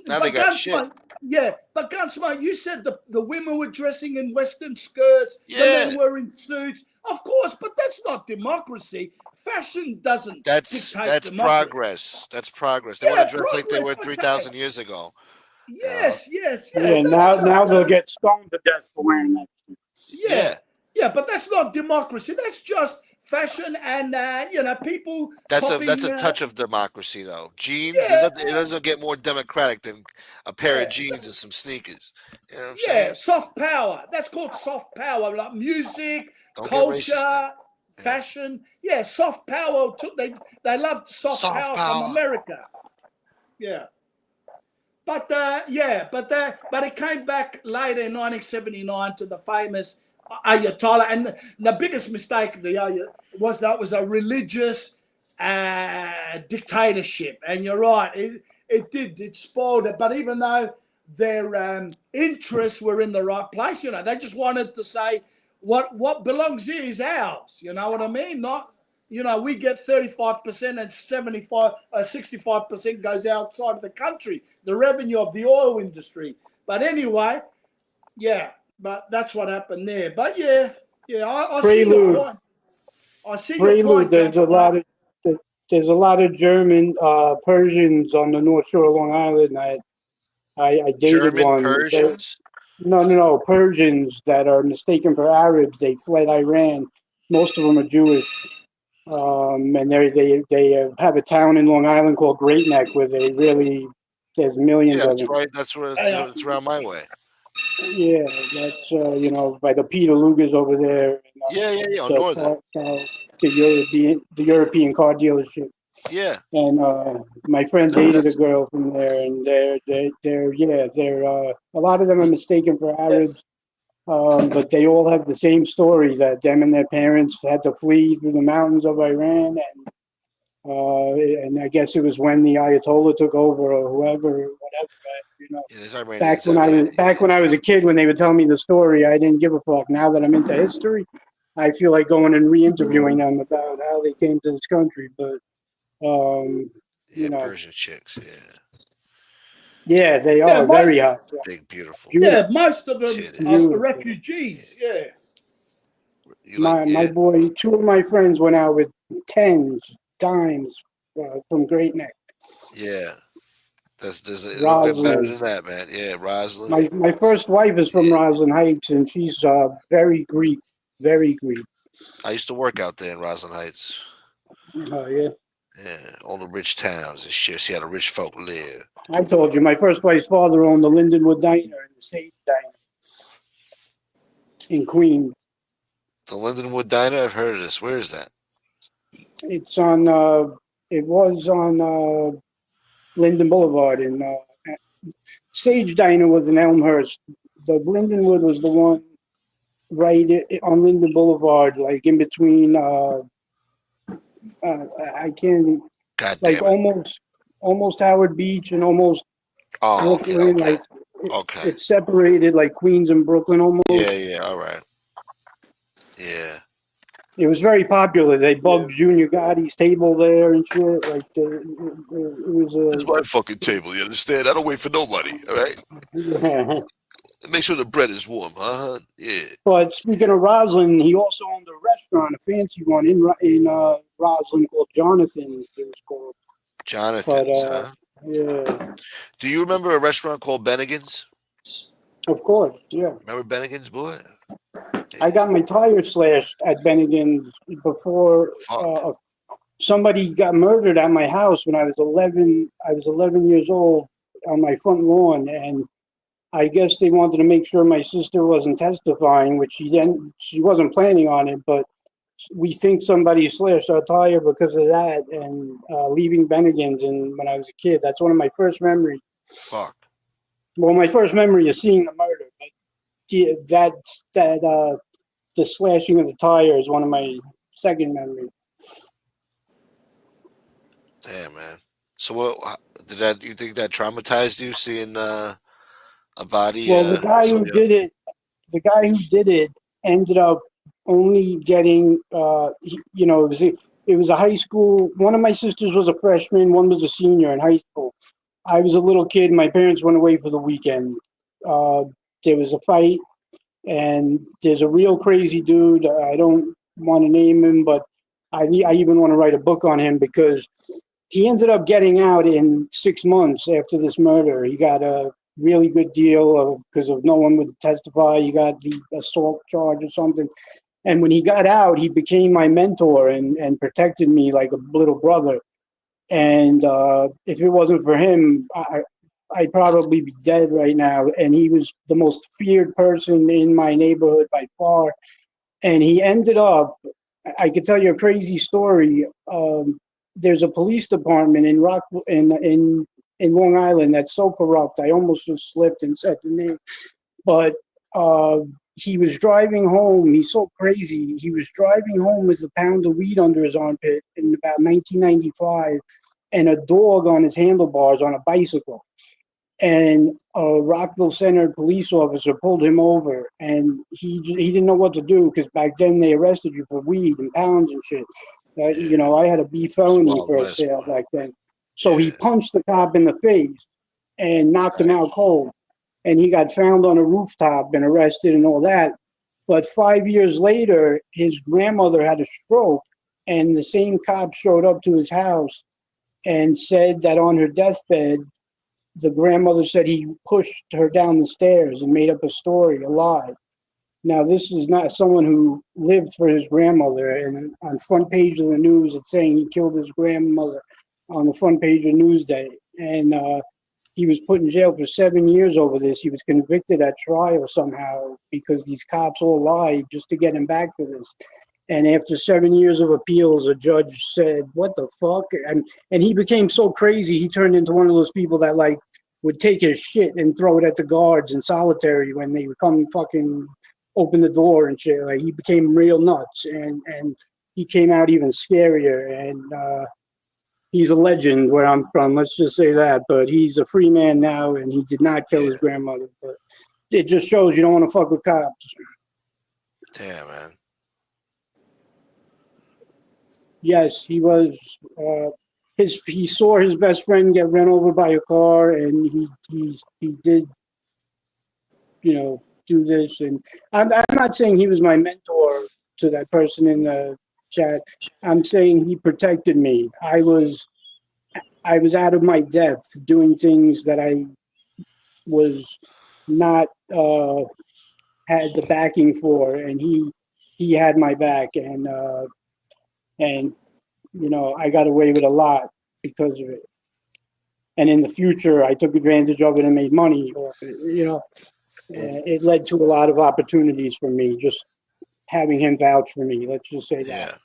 Now they got shit. Yeah, but Gunsmoke, you said the women were dressing in Western skirts, the men were in suits. Of course, but that's not democracy. Fashion doesn't dictate that's democracy. Progress. That's progress. They want to dress like they were 3,000 years ago. Yes. Yeah, now they'll get stoned to death for wearing that. Yeah, but that's not democracy. That's just fashion and people. That's a touch of democracy, though. Jeans, it doesn't get more democratic than a pair of jeans and some sneakers. You know what I'm saying? Soft power. That's called soft power, like music, culture, fashion. Yeah, soft power. They loved soft power from America. Yeah. But it came back later in 1979 to the famous Ayatollah, and the biggest mistake was that was a religious dictatorship. And you're right, it spoiled it. But even though their interests were in the right place, they just wanted to say what belongs here is ours. You know what I mean? Not. We get 35% and 65% goes outside of the country, the revenue of the oil industry. But anyway, but that's what happened there. But I see your point. I see your point. There's a lot of German Persians on the North Shore of Long Island. I dated German one. Persians? No, Persians that are mistaken for Arabs. They fled Iran. Most of them are Jewish. And they have a town in Long Island called Great Neck where there's millions of them. Yeah, that's right. That's around my way. Yeah, that's by the Peter Luger's over there. Northern. The European car dealership. Yeah. And my friend dated a girl from there, and they're a lot of them are mistaken for Arabs. But they all have the same story that them and their parents had to flee through the mountains of Iran, and I guess it was when the Ayatollah took over or whoever, whatever. Back when I was a kid, when they would tell me the story, I didn't give a fuck. Now that I'm into history, I feel like going and re-interviewing them about how they came to this country. But Persian chicks, yeah, they are very hot. Big, beautiful. Yeah, most of them are refugees. Yeah. My boy, two of my friends went out with dimes from Great Neck. Yeah. There's a little bit better than that, man. Yeah, Roslyn. My first wife is from Roslyn Heights, and she's very Greek. I used to work out there in Roslyn Heights. Oh, yeah. Yeah, all the rich towns and shit. See how the rich folk live. I told you, my first wife's father owned the Lindenwood Diner and the Sage Diner in Queens. The Lindenwood Diner? I've heard of this. Where is that? It's on, it was on Linden Boulevard. Sage Diner was in Elmhurst. The Lindenwood was the one right on Linden Boulevard, like in between, I can't, like almost Howard Beach and almost Brooklyn. Okay. It's separated like Queens and Brooklyn almost. Yeah, all right. Yeah. It was very popular. They bugged Junior Gotti's table there and shit. Like it was It's my fucking table, you understand? I don't wait for nobody, all right? Yeah. Make sure the bread is warm, huh? Yeah. But speaking of Roslyn, he also owned a restaurant, a fancy one in Roslyn called Jonathan's. It was called Jonathan's, huh? Yeah. Do you remember a restaurant called Bennigan's? Of course, yeah. Remember Bennigan's, boy? Yeah. I got my tires slashed at Bennigan's before somebody got murdered at my house when I was 11. I was 11 years old on my front lawn, and I guess they wanted to make sure my sister wasn't testifying, which she wasn't planning on it, but we think somebody slashed our tire because of that, and leaving Bennigan's when I was a kid. That's one of my first memories. Fuck. Well, my first memory is seeing the murder, but the slashing of the tire is one of my second memories. Damn, man. So You think that traumatized you seeing a body? Well, the guy who did it ended up only getting, it was a high school. One of my sisters was a freshman, one was a senior in high school. I was a little kid. My parents went away for the weekend. There was a fight, and there's a real crazy dude. I don't want to name him, but I even want to write a book on him because he ended up getting out in 6 months after this murder. He got a really good deal because of no one would testify. He got the assault charge or something. And when he got out, he became my mentor and protected me like a little brother. And if it wasn't for him, I'd probably be dead right now. And he was the most feared person in my neighborhood by far. And he ended up, I could tell you a crazy story. There's a police department in Long Island that's so corrupt. I almost just slipped and said the name. But he was driving home. He's so crazy. He was driving home with a pound of weed under his armpit in about 1995 and a dog on his handlebars on a bicycle. And a Rockville Center police officer pulled him over, and he didn't know what to do because back then they arrested you for weed and pounds and shit. I had a B felony for a sale back then. So he punched the cop in the face and knocked him out cold. And he got found on a rooftop and arrested and all that. But 5 years later, his grandmother had a stroke, and the same cop showed up to his house and said that on her deathbed, the grandmother said he pushed her down the stairs and made up a story, a lie. Now, this is not someone who lived for his grandmother. And on front page of the news, it's saying he killed his grandmother on the front page of Newsday. And he was put in jail for 7 years over this. He was convicted at trial somehow because these cops all lied just to get him back for this. And after 7 years of appeals, a judge said, "What the fuck?" And he became so crazy, he turned into one of those people that like would take his shit and throw it at the guards in solitary when they would come fucking open the door and shit. Like he became real nuts, and he came out even scarier. And he's a legend where I'm from. Let's just say that. But he's a free man now, and he did not kill his grandmother. But it just shows you don't want to fuck with cops. Damn, man. Yes, he was. He saw his best friend get run over by a car, and he did, do this. And I'm not saying he was my mentor to that person in the chat. I'm saying he protected me. I was out of my depth doing things that I was not had the backing for, and he had my back, and I got away with a lot because of it. And in the future, I took advantage of it and made money. It led to a lot of opportunities for me, just having him vouch for me. Let's just say that.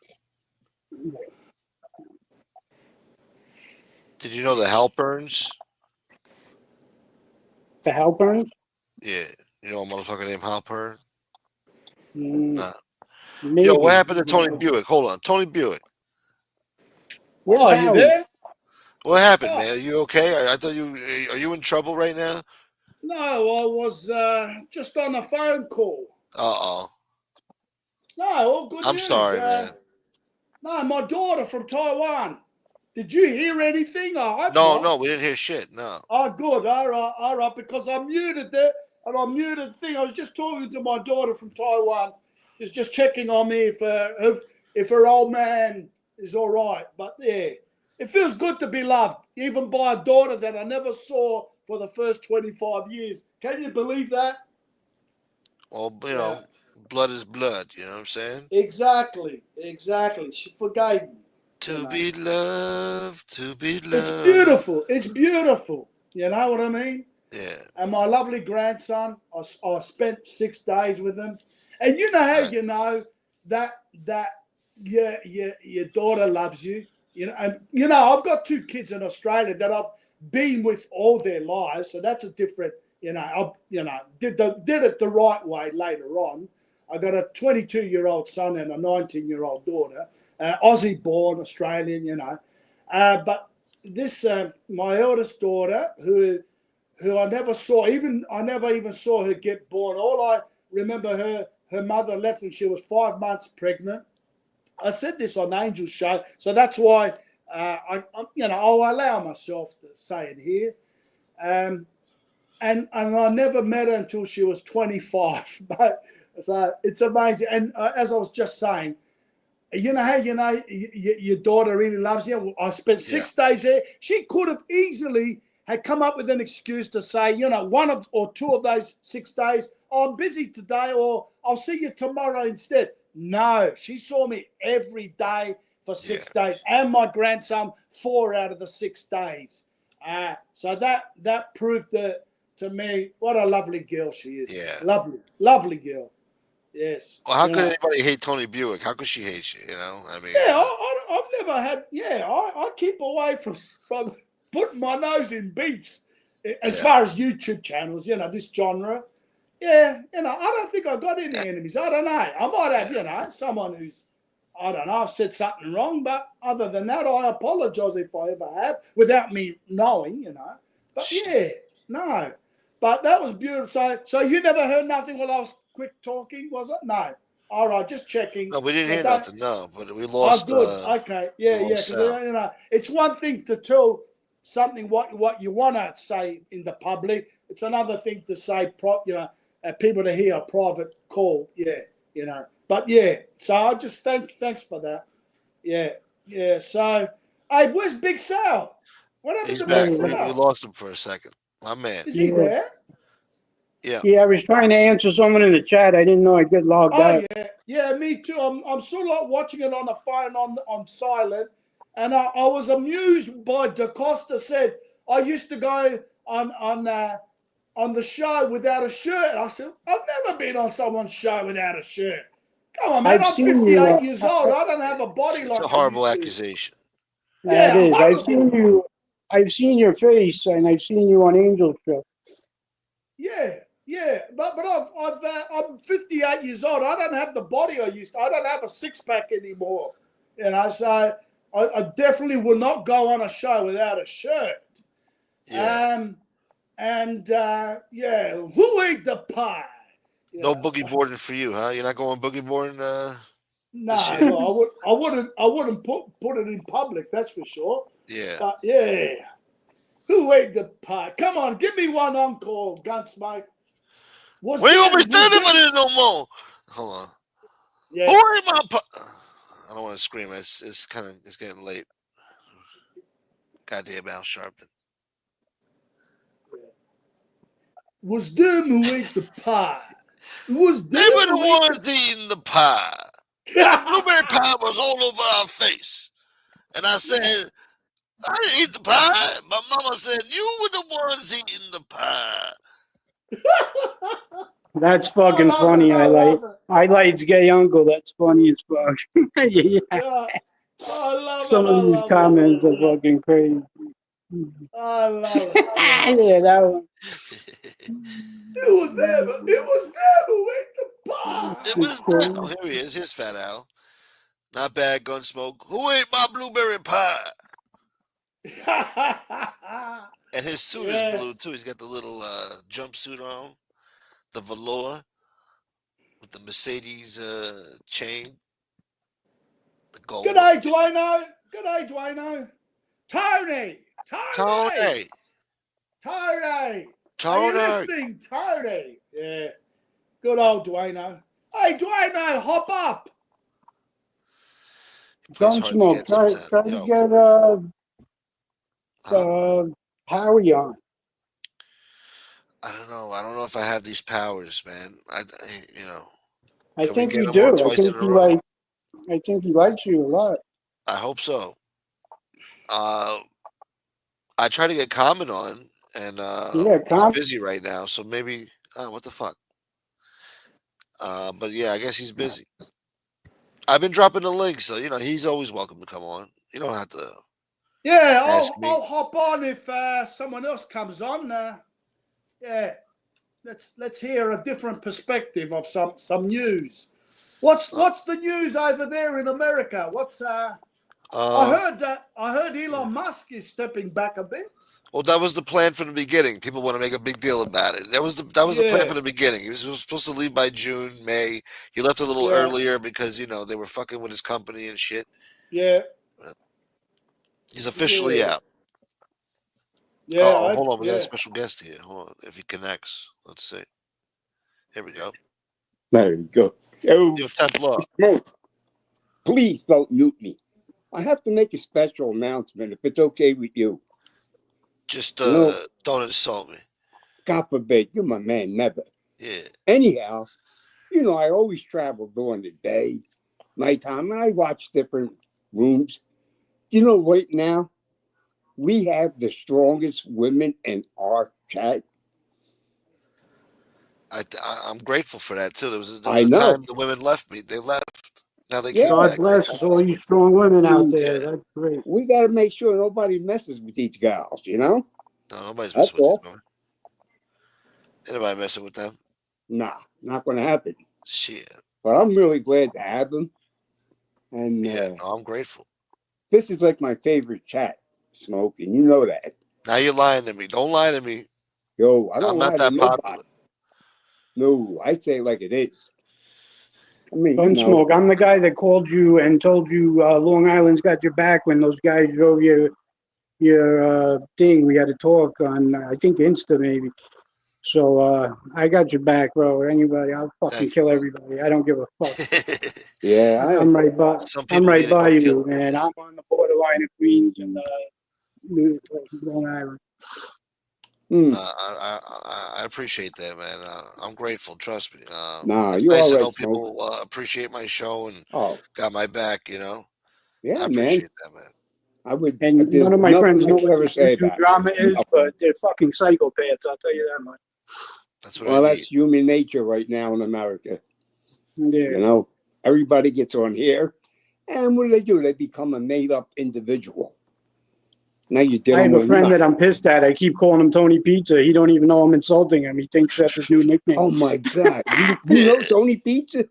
Did you know the Halperns? The Halperns? Yeah. You know a motherfucker named Halpern? Nah. Yo, what happened to Tony Buick? Hold on. Tony Buick. Well, are you there? What happened, man? Are you okay? I thought are you in trouble right now? No, I was just on a phone call. Uh-oh. No, all good I'm news. sorry, man. No, my daughter from Taiwan. Did you hear anything? No, we didn't hear shit. No. Oh, good. All right, because I muted it, and I muted the thing. I was just talking to my daughter from Taiwan. She's just checking on me if her old man is all right. But yeah, it feels good to be loved, even by a daughter that I never saw for the first 25 years. Can you believe that? Well, blood is blood. You know what I'm saying? Exactly. She forgave me. To be loved. It's beautiful. You know what I mean? Yeah. And my lovely grandson, I spent 6 days with him. And you know how you know that your daughter loves you. And I've got 2 kids in Australia that I've been with all their lives, so that's a different. Did it the right way later on. I got a 22-year-old son and a 19-year-old daughter, Aussie-born, Australian. But my eldest daughter, who I never saw, I never even saw her get born. All I remember, her mother left when she was 5 months pregnant. I said this on Angel's show, so that's why I'll allow myself to say it here. And I never met her until she was 25. But so it's amazing. And as I was just saying, you know how your daughter really loves you. I spent 6 days there. She could have easily had come up with an excuse to say, one or two of those 6 days, I'm busy today, or I'll see you tomorrow instead. No, she saw me every day for 6 days, and my grandson 4 out of the 6 days. So that proved to me what a lovely girl she is. Yeah, lovely girl. Yes. Well, how could anybody hate Tony Buick? How could she hate you? I mean. Yeah, I've never had. Yeah, I keep away from putting my nose in beefs as far as YouTube channels. This genre. Yeah, I don't think I've got any enemies. I don't know. I might have, someone who's, I don't know, I've said something wrong, but other than that, I apologize if I ever have, without me knowing, But yeah, no. But that was beautiful. So you never heard nothing while I was quick talking, was it? No. All right, just checking. No, we didn't hear nothing, no, but we lost. Oh, good. Okay. Yeah. Because, it's one thing to tell something what you want to say in the public. It's another thing to say, people to hear a private call. Yeah, But yeah, so I just thanks for that. Yeah. So, hey, where's Big Sal? What happened to Big Sal? We lost him for a second. My man. Is he there? Yeah. Yeah, I was trying to answer someone in the chat. I didn't know I'd get logged out. Yeah, me too. I'm sort of like watching it on the phone on silent, and I was amused by DaCosta said I used to go on the show without a shirt. I said I've never been on someone's show without a shirt. Come on, man. I'm 58 years old. I don't have a body like. It's a horrible accusation. Yeah, it is. I've seen your face, and I've seen you on Angel's show. Yeah, but I'm 58 years old. I don't have the body I used to. I don't have a six-pack anymore. So I definitely will not go on a show without a shirt. Yeah. Who ate the pie? No boogie boarding for you, huh? You're not going boogie boarding? No, I wouldn't put it in public. That's for sure. Yeah. But yeah, who ate the pie? Come on, give me one encore, Gunsmoke. We ain't gonna be standing for this no more. Hold on. Yeah. Who ate my pie? I don't want to scream. It's getting late. Goddamn Al Sharpton. Was them who ate the pie? They were the ones eating the pie. The blueberry pie was all over our face. And I said, I didn't eat the pie. My mama said, you were the ones eating the pie. That's fucking funny. Highlights gay uncle. That's funny as fuck. Yeah. I love Some of these comments are fucking crazy. I love it. Yeah, that one. It was them who ate the pie. It was that. Oh, here he is. Here's Fat Al. Not bad, Gunsmoke. Who ate my blueberry pie? And his suit is blue, too. He's got the little jumpsuit on. The velour. With the Mercedes chain. The gold. Good day, Dwayno. Tony. Are you listening, Tony? Yeah. Good old Dwayno. Hey, Dwayno, hop up. Gunsmoke. Try to get Howie on. I don't know. I don't know if I have these powers, man. I think you do. I think he likes you a lot. I hope so. I try to get Common on, and he's busy right now, so maybe what the fuck? But yeah, I guess he's busy. I've been dropping the link, so he's always welcome to come on. You don't have to. Yeah, I'll hop on if someone else comes on. Yeah, let's hear a different perspective of some news. What's the news over there in America? What's I heard Elon Musk is stepping back a bit. Well, that was the plan from the beginning. People want to make a big deal about it. That was the plan from the beginning. He was supposed to leave by June, May. He left a little earlier because they were fucking with his company and shit. Yeah. But he's officially out. Yeah. Oh, hold on. We got a special guest here. Hold on. If he connects, let's see. Here we go. There you go. Oh, Yo, Templar. Please don't mute me. I have to make a special announcement if it's okay with you. Just don't insult me. God forbid, you're my man, never. Yeah. Anyhow, I always travel during the day, nighttime, and I watch different rooms. Right now, we have the strongest women in our chat. I'm grateful for that too. There was a time the women left me. They left. Now they Yeah. came God back. bless all you strong women out there. That's great. We got to make sure nobody messes with these gals, No, nobody's That's messing with all. these women. Anybody messing with them? Nah, not going to happen. Shit. But I'm really glad to have them. And I'm grateful. this is like my favorite chat, Smoke, and you know that. Now you're lying to me. Don't lie to me. Yo, I don't lie I'm not to that nobody. popular. No, I say it like it is. I mean, Gunsmoke, I'm the guy that called you and told you Long Island's got your back when those guys drove your thing. We had to talk on, I think, Insta maybe. So I got your back, bro. Anybody, I'll fucking kill everybody. I don't give a fuck. Yeah, I'm right by. I'm right by you, man. I'm on the borderline of Queens and Long Island. I appreciate that, man. I'm grateful. Trust me. Nah, it's you nice all to right, know Smoke. people appreciate my show and Oh, got my back. yeah, I appreciate that, man. I would. And there's none of my nothing friends I know could what ever the say YouTube about drama it. is, but they're fucking psychopaths. I'll tell you that much. That's what Well, I that's need. human nature right now in America. Yeah. Everybody gets on here, and what do? They become a made-up individual. Now you're I dealing have a with friend that I'm pissed at. I keep calling him Tony Pizza. He don't even know I'm insulting him. He thinks that's his new nickname. Oh my God! you know Tony Pizza?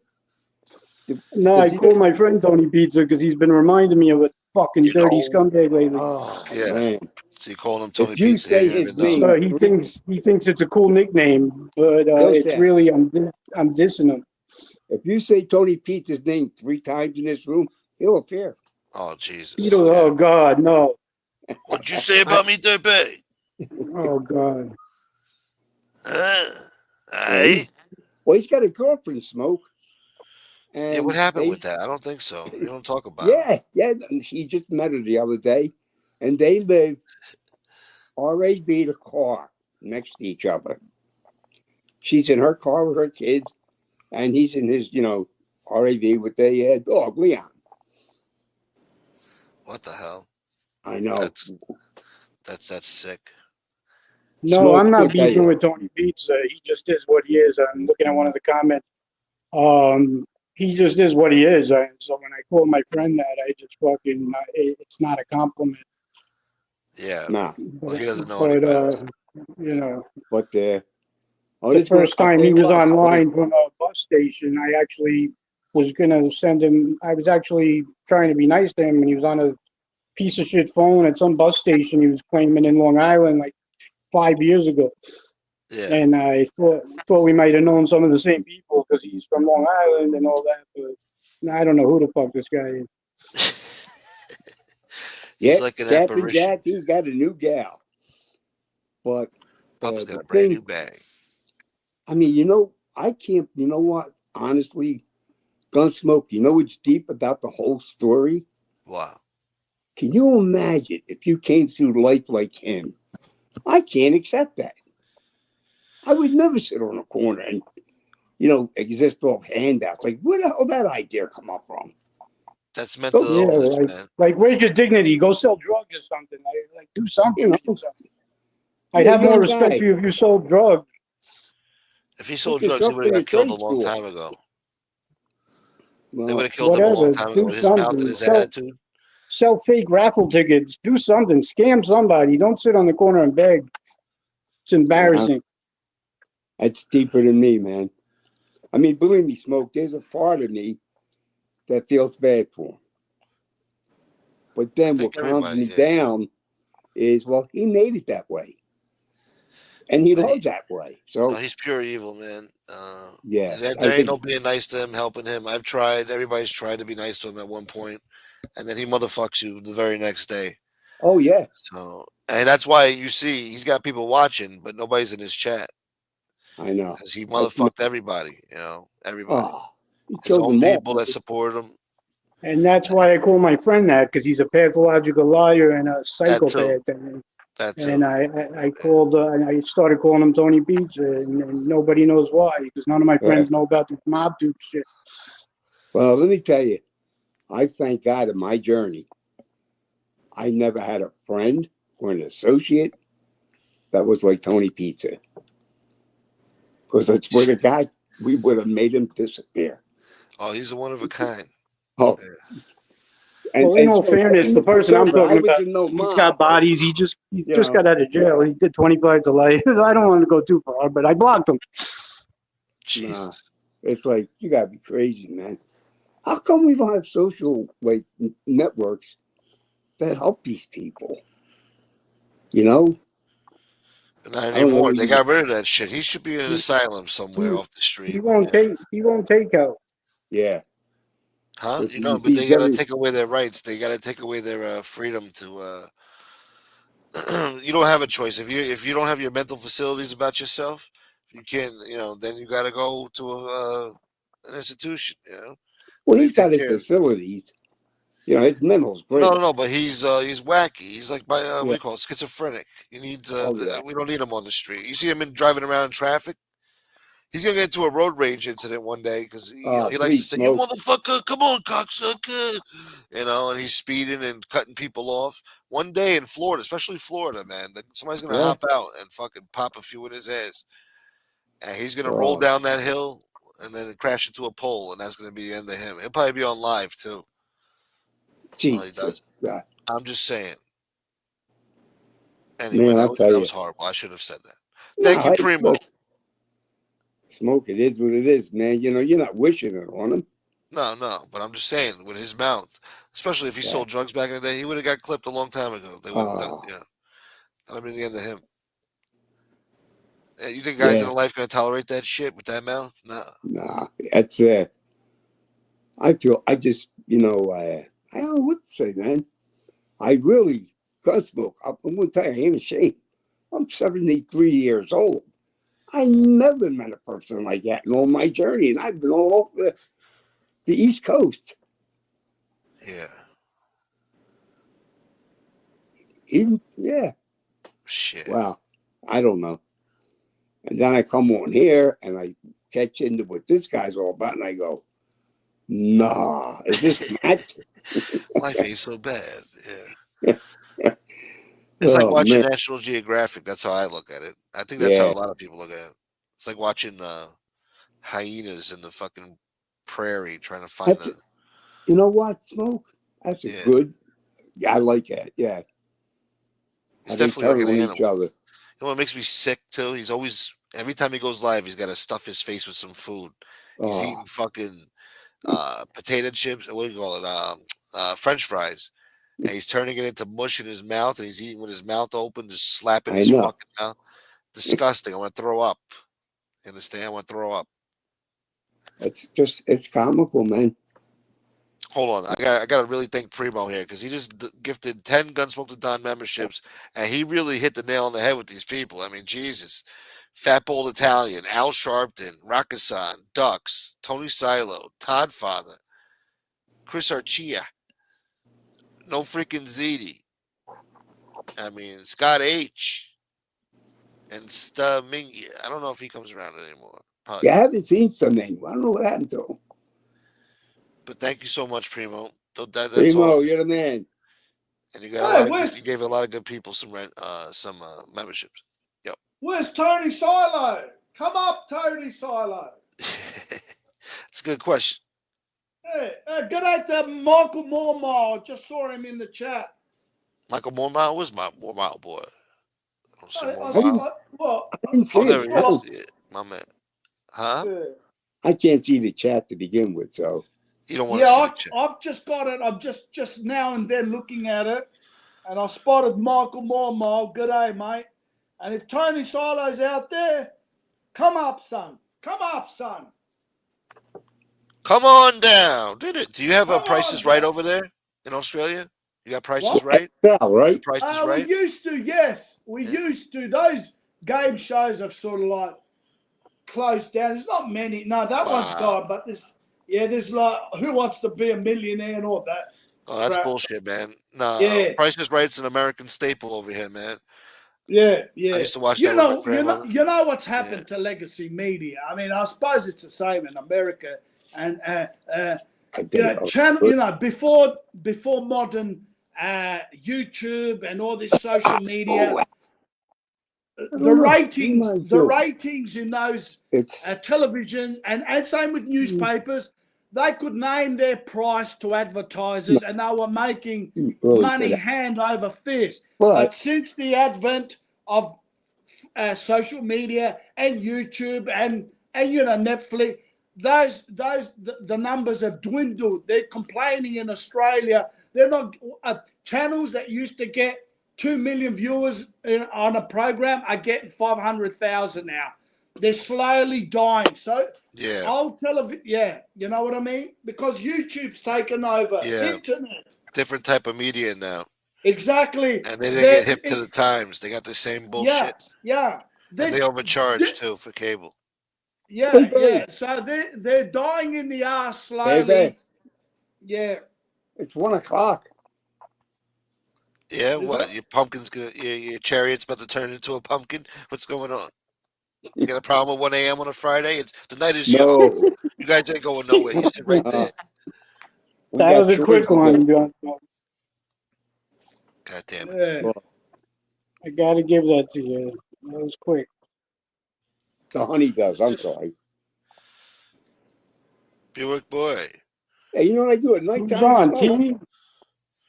No, I call my friend Tony Pizza because he's been reminding me of a fucking dirty scumbag lately. Oh Yeah. man! So you call him Tony If you Pizza. say You his don't even name, know. So he thinks it's a cool nickname, but They'll it's say- really I'm dissing him. if you say Tony Pizza's name 3 times in this room, he'll appear. Oh Jesus! Oh God, no! What'd you say about me, Derby? Oh God! Well, he's got a girlfriend, Smoke. And Yeah, what happened with that? I don't think so. You don't talk about it. Yeah. She just met her the other day, and they live RAV the car next to each other. She's in her car with her kids, and he's in his, RAV with their dog, Leon. What the hell? I know. That's sick. No, Smoke, I'm not what tell beefing you? with Tony Pizza. He just is what he is. I'm looking at one of the comments. He just is what he is. So when I call my friend that, I just fucking, it's not a compliment. Yeah. Nah. Well, he doesn't know any better. But the first time he was online from a bus station, I actually was gonna send him. I was actually trying to be nice to him, and he was on a piece of shit phone at some bus station he was claiming in Long Island like 5 years ago. Yeah. And I thought we might have known some of the same people because he's from Long Island and all that, but I don't know who the fuck this guy is. He's like an apparition. Jack, he got a new gal. But Papa's got a brand new bag. I mean, I can't, you know what? Honestly, Gunsmoke, what's deep about the whole story? Wow. Can you imagine if you came through life like him? I can't accept that. I would never sit on a corner and, exist off handouts. Like, where the hell did that idea come up from? That's mental illness, man. Like, where's your dignity? Go sell drugs or something. Like do something. I'd have more respect for you if you sold drugs. If he sold drugs, he would have got killed a long time ago. They would have killed him a long time ago with his mouth and his attitude. Sell fake raffle tickets. Do something. Scam somebody. Don't sit on the corner and beg. It's embarrassing. That's deeper than me, man. I mean, believe me, Smoke, there's a part of me that feels bad for him. But then Think what calms me everybody, yeah. down is, well, he made it that way. And he But loves that way. So no, he's pure evil, man. yeah, There I ain't think no being nice to him, helping him. I've tried. Everybody's tried to be nice to him at one point, and then he motherfucks you the very next day. oh yeah. So, and that's why you see he's got people watching, but nobody's in his chat I know. because he motherfucked everybody. You know, everybody. Oh, he His killed own them all. people that support him. And that's why I call my friend that, because he's a pathological liar and a That too. psychopath. That too. And I called, I started calling him Tony Pizza, and nobody knows why, because none of my friends know about this mob dude shit. Well, let me tell you, I thank God in my journey, I never had a friend or an associate that was like Tony Pizza. Because I swear to God, we would have made him disappear. Oh, he's a one of a kind. Oh. Yeah. Well, in all fairness, the person I'm talking about, he's got bodies. He just got out of jail. He did 25 to life. I don't want to go too far, but I blocked him. Jesus. Nah, it's like, you got to be crazy, man. How come we don't have social networks that help these people? You know? Not anymore. They got rid of that shit. He should be in an asylum somewhere off the street. He won't take help. Yeah. Huh? But You know, but they gotta take away their rights. They gotta take away their freedom to. You don't have a choice if you don't have your mental facilities about yourself. You can't. You know, then you gotta go to an institution. You know. Well, he's got his facilities. You know, his mental's great. No, but he's wacky. He's like what do you call it? Schizophrenic. He needs. We don't need him on the street. You see him driving around in traffic. He's gonna get into a road rage incident one day because he likes to say, "You motherfucker, come on, cocksucker," you know, and he's speeding and cutting people off. One day in Florida, especially Florida, man, somebody's gonna hop out and fucking pop a few in his ass, and he's gonna roll down that hill and then crash into a pole, and that's gonna be the end of him. He'll probably be on live too. Well, he does. I'm just saying. Anyway, man, that was horrible. I should have said that. Thank you, Primo. Smoke, it is what it is, man. You know, you're not wishing it on him. No, but I'm just saying, with his mouth, especially if he sold drugs back in the day, he would have got clipped a long time ago. They wouldn't have, that'd been the end of him. You think guys in life gonna tolerate that shit with that mouth? Nah, that's I just, you know, I don't know what to say, man. I really gun smoke. I'm gonna tell you, I ain't ashamed. I'm 73 years old. I never met a person like that in all my journey, and I've been all over the East Coast. Yeah. Shit. Wow. I don't know. And then I come on here and I catch into what this guy's all about, and I go, nah, is this Matt? Life ain't so bad. Yeah. It's like watching National Geographic. That's how I look at it. I think that's how a lot of people look at it. It's like watching hyenas in the fucking prairie trying to find You know what, Smoke? That's good. Yeah, I like that. Yeah. It's definitely like an animal. You know what makes me sick too? He's always, every time he goes live, he's got to stuff his face with some food. He's eating fucking potato chips. What do you call it? French fries. And he's turning it into mush in his mouth, and he's eating with his mouth open, just slapping his fucking mouth. Disgusting. I want to throw up. You understand? I want to throw up. It's comical, man. Hold on. I got to really thank Primo here because he just gifted 10 Gunsmoke to Don memberships, and he really hit the nail on the head with these people. I mean, Jesus. Fat Bold Italian, Al Sharpton, Rakasan, Ducks, Tony Silo, Todd Father, Chris Archia, No Freaking Ziti. I mean, Scott H. and Mingy. I don't know if he comes around anymore. Probably. I haven't seen something. I don't know what happened to him. But thank you so much, Primo. That's Primo, all. you're the man. And you got you gave a lot of good people some memberships. Yep. Where's Tony Silo? Come up, Tony Silo. It's a good question. Hey, good day to Michael Mormile. Just saw him in the chat. Michael Mormile was my Mormile boy. What? I didn't see it. My man. Huh? I can't see the chat to begin with, so. You don't want to see the check. I've just got it. I'm just now and then looking at it, and I'm just now and then looking at it, and I spotted Michael Mormole. Good day, mate. And if Tony Silo's out there, come up, son. Come up, son. Come on down. Did it? Do you have a Come Prices on Right down. over there in Australia? You got Prices What? Right? Yeah, right. Prices We Right? used to, yes. We Yeah. used to. Those game shows have sort of like closed down. There's not many. No, that one's Wow. gone, but there's like Who Wants to Be a Millionaire and all that. Oh, that's crap. bullshit, man. No, Yeah. Prices Right's an American staple over here, man. Yeah. I used to watch that with my grandmother. You know what's happened to legacy media. I mean, I suppose it's the same in America. And channel, before Oh, modern YouTube and all this social media, the ratings in those television and same with newspapers, they could name their price to advertisers and they were making money hand over fist. But since the advent of social media and YouTube and Netflix, the numbers have dwindled. They're complaining in Australia. They're not channels that used to get 2 million viewers on a program are getting 500,000 now. They're slowly dying. So old television, you know what I mean? Because YouTube's taken over. Internet. Different type of media now. Exactly. And they didn't get hip to the times. They got the same bullshit. Yeah. And they overcharge too for cable. Yeah. So they're dying in the ass slowly. Baby. Yeah. It's 1 o'clock. Yeah, what? Your pumpkin's gonna your chariot's about to turn into a pumpkin? What's going on? You got a problem with 1 a.m. on a Friday? The night is young. You guys ain't going nowhere. You sit right there. That was a quick one, John. God damn it. Yeah. I gotta give that to you. That was quick. The honey does. I'm sorry. Buick boy. Hey, you know what I do at night Who's time? on TV?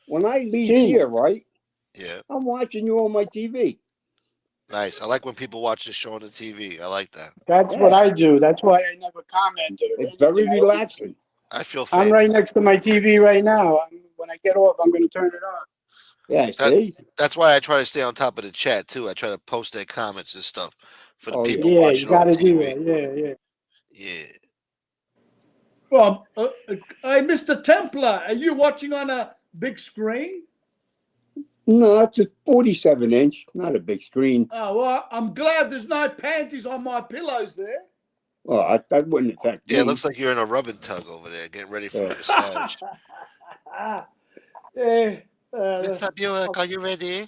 When I leave here, right? Yeah. I'm watching you on my TV. Nice. I like when people watch the show on the TV. I like that. That's what I do. That's why I never commented. It's very relaxing. I feel I'm right next to my TV right now. When I get off, I'm going to turn it on. Yeah, see? That's why I try to stay on top of the chat, too. I try to post their comments and stuff for the people yeah, watching you gotta on TV. do that. Yeah. Well, hey, Mr. Templar, are you watching on a big screen? No, it's a 47-inch, not a big screen. Oh, well, I'm glad there's no panties on my pillows there. Well, that wouldn't affect me. Yeah, it looks like you're in a rubbing tug over there, getting ready for a massage. Mr. Buick, are you ready?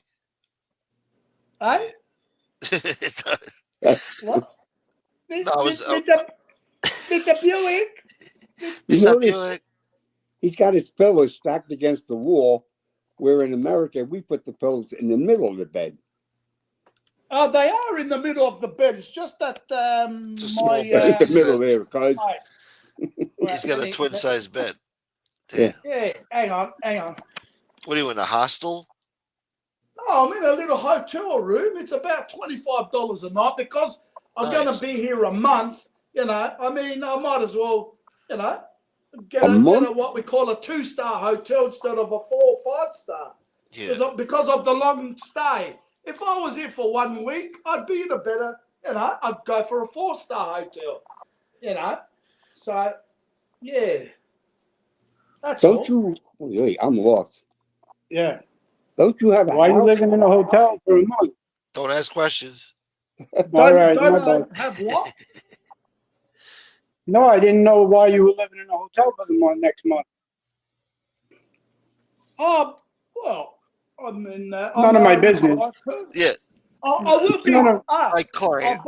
Hey? What? Mr. Buick? Mr. Buick. He's got his pillows stacked against the wall, where in America, we put the pillows in the middle of the bed. Oh, they are in the middle of the bed. It's just that It's a small bed. Right in the middle there, cuz. He's got a twin-sized bed. Damn. Yeah, hang on. What are you, in a hostel? No, I'm in a little hotel room. It's about $25 a night because I'm going to be here a month. You know, I mean, I might as well, get what we call a 2-star hotel instead of a 4 or 5-star. Yeah. Because of the long stay. If I was here for 1 week, I'd be in a better, I'd go for a 4-star hotel. So, yeah. That's Don't you? Wait, I'm lost. Yeah. Don't you have a Why are you house? living in a hotel for a month? Don't ask questions. All right, don't have what? No, I didn't know why you were living in a hotel for the next month. Well, I mean, none of my business. Yeah. I will be. My client.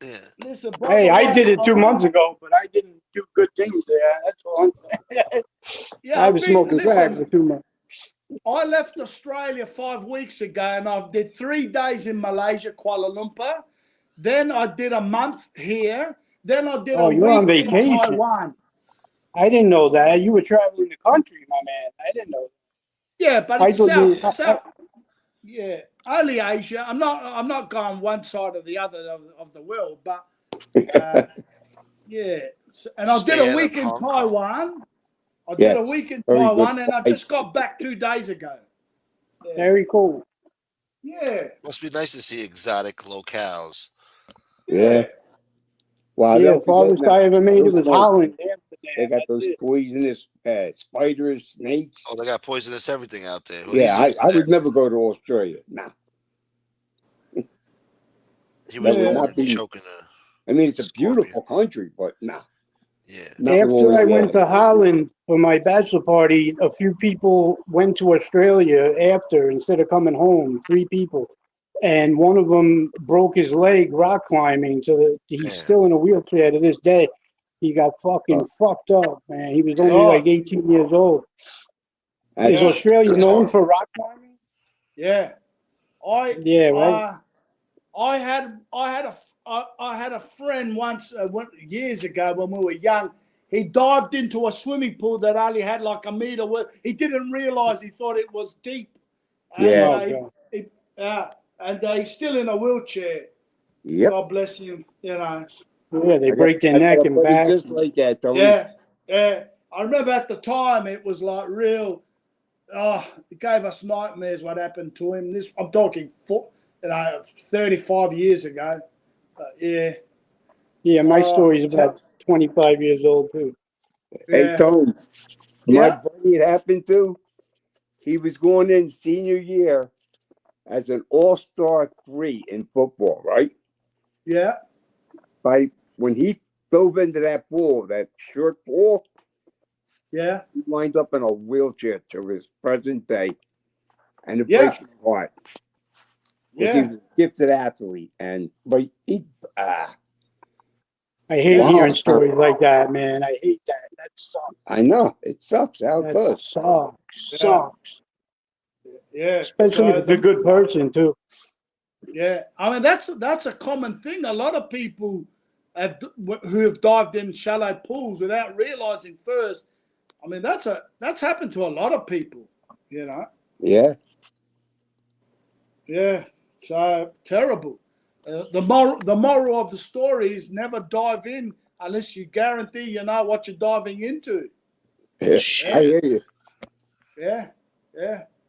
Yeah. Listen, hey, I did it 2 months ago, but I didn't do good things there. That's all I'm saying. I was smoking crack for 2 months. I left Australia 5 weeks ago, and I did 3 days in Malaysia, Kuala Lumpur. Then I did a month here. Then I did a week on vacation. in Taiwan. I didn't know that. You were traveling the country, my man. I didn't know that. Yeah, but it's south. Yeah, only Asia. I'm not going one side or the other of the world, but yeah. So, and I did a week in Taiwan. I did a week in Taiwan, and I just got back 2 days ago. Yeah. Very cool. Yeah. Must be nice to see exotic locales. Yeah. Well, yeah, farthest I ever made it was Holland. They got those poisonous spiders, snakes. Oh, they got poisonous everything out there. Well, yeah, I would never go to Australia. Nah. He was choking. I mean, it's a beautiful country, but nah. Yeah. After I went to Holland for my bachelor party, a few people went to Australia after instead of coming home. 3 people. And one of them broke his leg rock climbing, so that he's still in a wheelchair to this day. He got fucking fucked up, man. He was only like 18 years old. Is Australia known for rock climbing? Yeah. Right. I had a friend once years ago when we were young. He dived into a swimming pool that only had like a meter width. He didn't realize, he thought it was deep. And, and he's still in a wheelchair. Yep. God bless him. You know. Yeah, they break their neck and back. Just like that, though. Yeah. I remember at the time it was like real. It gave us nightmares what happened to him. I'm talking 35 years ago. Yeah, my story's about 25 years old too. Hey, Tone, my buddy it happened to, he was going in senior year as an all-star 3 in football, right? Yeah. When he dove into that pool, that short pool, he winds up in a wheelchair to his present day. And it breaks my heart. He was a gifted athlete. But he I hate hearing stories like that, man. I hate that. That sucks. I know. It sucks. How it does. Sucks. Yeah. Especially if it's a good person, too. Yeah. I mean, that's a common thing. A lot of people who have dived in shallow pools without realizing first. I mean, that's happened to a lot of people, you know. Yeah. Yeah. So terrible. The moral of the story is never dive in unless you guarantee you know what you're diving into. Yeah. I hear you. Yeah.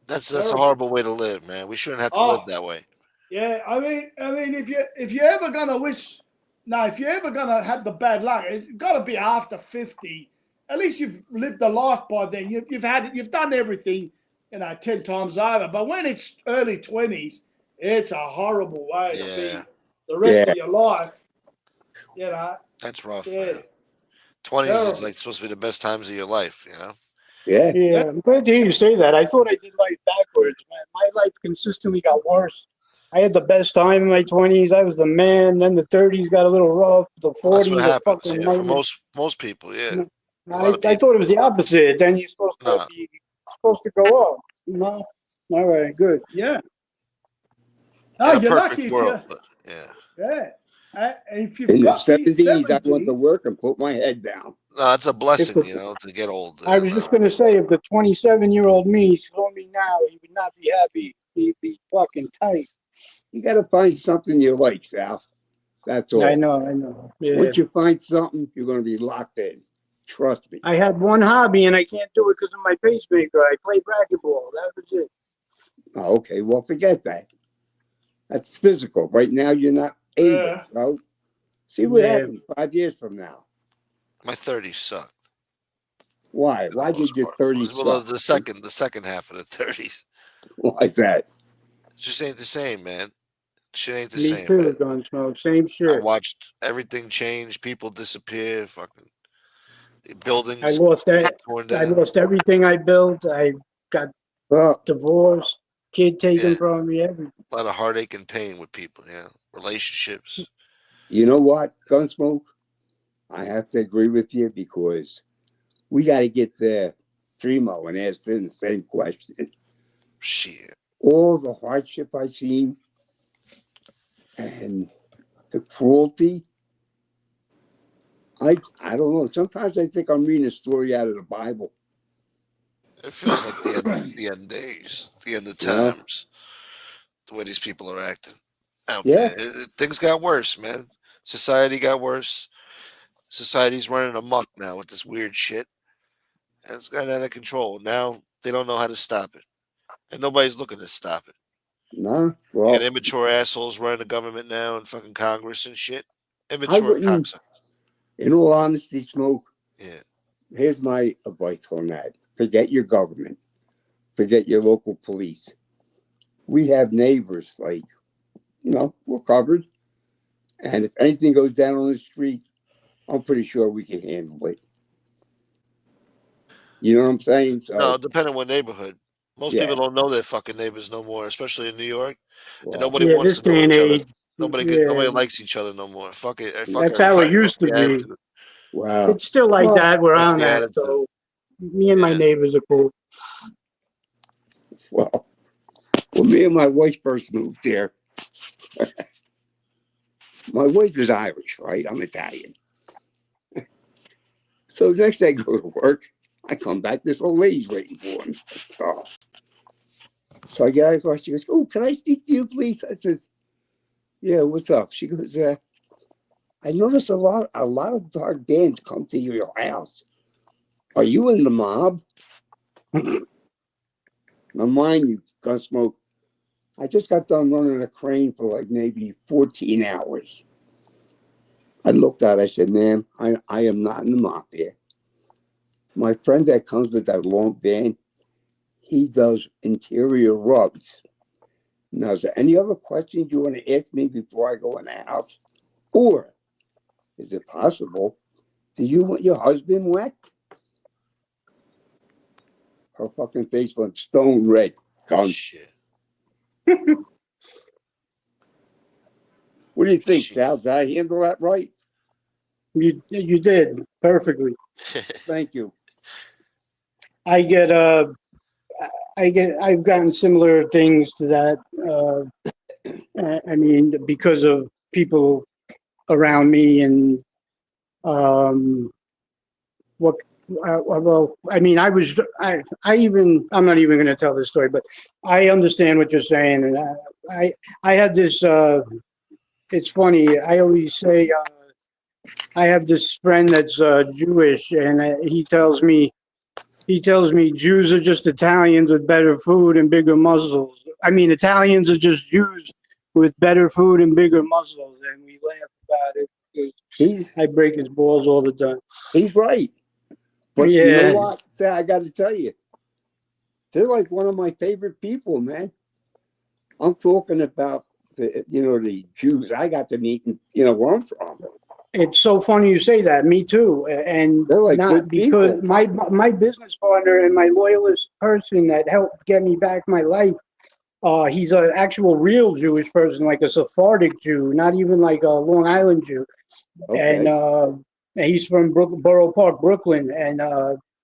That's a horrible way to live, man. We shouldn't have to live that way. Yeah, I mean, if you're ever gonna have the bad luck, it's got to be after 50. At least you've lived a life by then. You've done everything, 10 times over. But when it's early 20s, it's a horrible way to be the rest of your life. That's rough. Yeah. Man. 20s is like supposed to be the best times of your life, Yeah, I'm glad to hear you say that. I thought I did life backwards, man. My life consistently got worse. I had the best time in my 20s. I was the man. Then the 30s got a little rough. The 40s, that's what happens. For most people, I thought it was the opposite. Then you're supposed to go up. No, all right, good. Yeah. No, you're lucky. World, If you've in the got 70s, I went to work and put my head down. No, it's a blessing, to get old. I was just going to say, if the 27-year-old me saw me now, he would not be happy. He'd be fucking tight. You got to find something you like, Sal. That's all. I know. Yeah. Once you find something, you're going to be locked in. Trust me. I had one hobby, and I can't do it because of my pacemaker. I played racquetball. That was it. Oh, okay, well, forget that. That's physical. Right now, you're not able, bro. See what happens 5 years from now. My 30s sucked. Why? Why did your 30s suck? Well, the second half of the 30s. Why is that? It just ain't the same, man. Shit ain't the Me same. Me too, Gunsmoke. Same shit. I watched everything change. People disappear. Fucking buildings. I lost that. I lost everything I built. I got divorced. Kid taken from me. Everything. A lot of heartache and pain with people. Relationships. You know what, Gunsmoke? I have to agree with you because we got to get the Primo and ask him the same question. Shit. All the hardship I've seen and the cruelty. I don't know. Sometimes I think I'm reading a story out of the Bible. It feels like the end days, the end of times. The way these people are acting out there. Things got worse, man. Society got worse. Society's running amok now with this weird shit. It's gotten out of control. Now they don't know how to stop it, and nobody's looking to stop it. No, You well, got immature assholes running the government now and fucking Congress and shit. I Immature wouldn't, cocksuckers. in all honesty, Smoke, Yeah. here's my advice on that. Forget your government. Forget your local police. We have neighbors, like, we're covered. And if anything goes down on the street, I'm pretty sure we can handle it. You know what I'm saying? So, No, depending on what neighborhood. Most yeah. people don't know their fucking neighbors no more, especially in New York. And Well, nobody Yeah, wants this to know day and each other. age. Nobody Yeah, likes each other no more. Fuck it. Fuck that's how it everybody. used to That's the be. attitude. wow. It's still like Well, that where That's I'm the at. attitude. So me and my Yeah. neighbors are cool. Well, me and my wife first moved there. My wife is Irish, right? I'm Italian. So next day I go to work. I come back, this old lady's waiting for me. Oh. So I get out of the car. She goes, "Oh, can I speak to you, please?" I said, "Yeah, what's up?" She goes, "I noticed a lot of dark bands come to your house. Are you in the mob?" Now, mind you, Gunsmoke, I just got done running a crane for like maybe 14 hours. I looked at it, I said, "Ma'am, I am not in the mob here. My friend that comes with that long van, he does interior rubs. Now, is there any other questions you want to ask me before I go in the house? Or is it possible, do you want your husband wet?" Her fucking face went stone red. Guns. Shit. What do you think, Shit. Sal? Did I handle that right? You did perfectly. Thank you. I've gotten similar things to that. I mean, because of people around me and well, I mean, I'm not even going to tell this story, but I understand what you're saying, and I had this. It's funny. I always say I have this friend that's Jewish, and he tells me Jews are just Italians with better food and bigger muscles. I mean, Italians are just Jews with better food and bigger muscles, and we laugh about it. I break his balls all the time. He's right. But yeah. You know what? Say, I got to tell you, they're like one of my favorite people, man. I'm talking about the Jews I got to meet, where I'm from. It's so funny you say that. Me too. And they're like not because people. my business partner and my loyalist person that helped get me back my life. He's an actual real Jewish person, like a Sephardic Jew, not even like a Long Island Jew. Okay. And he's from Borough Park, Brooklyn, and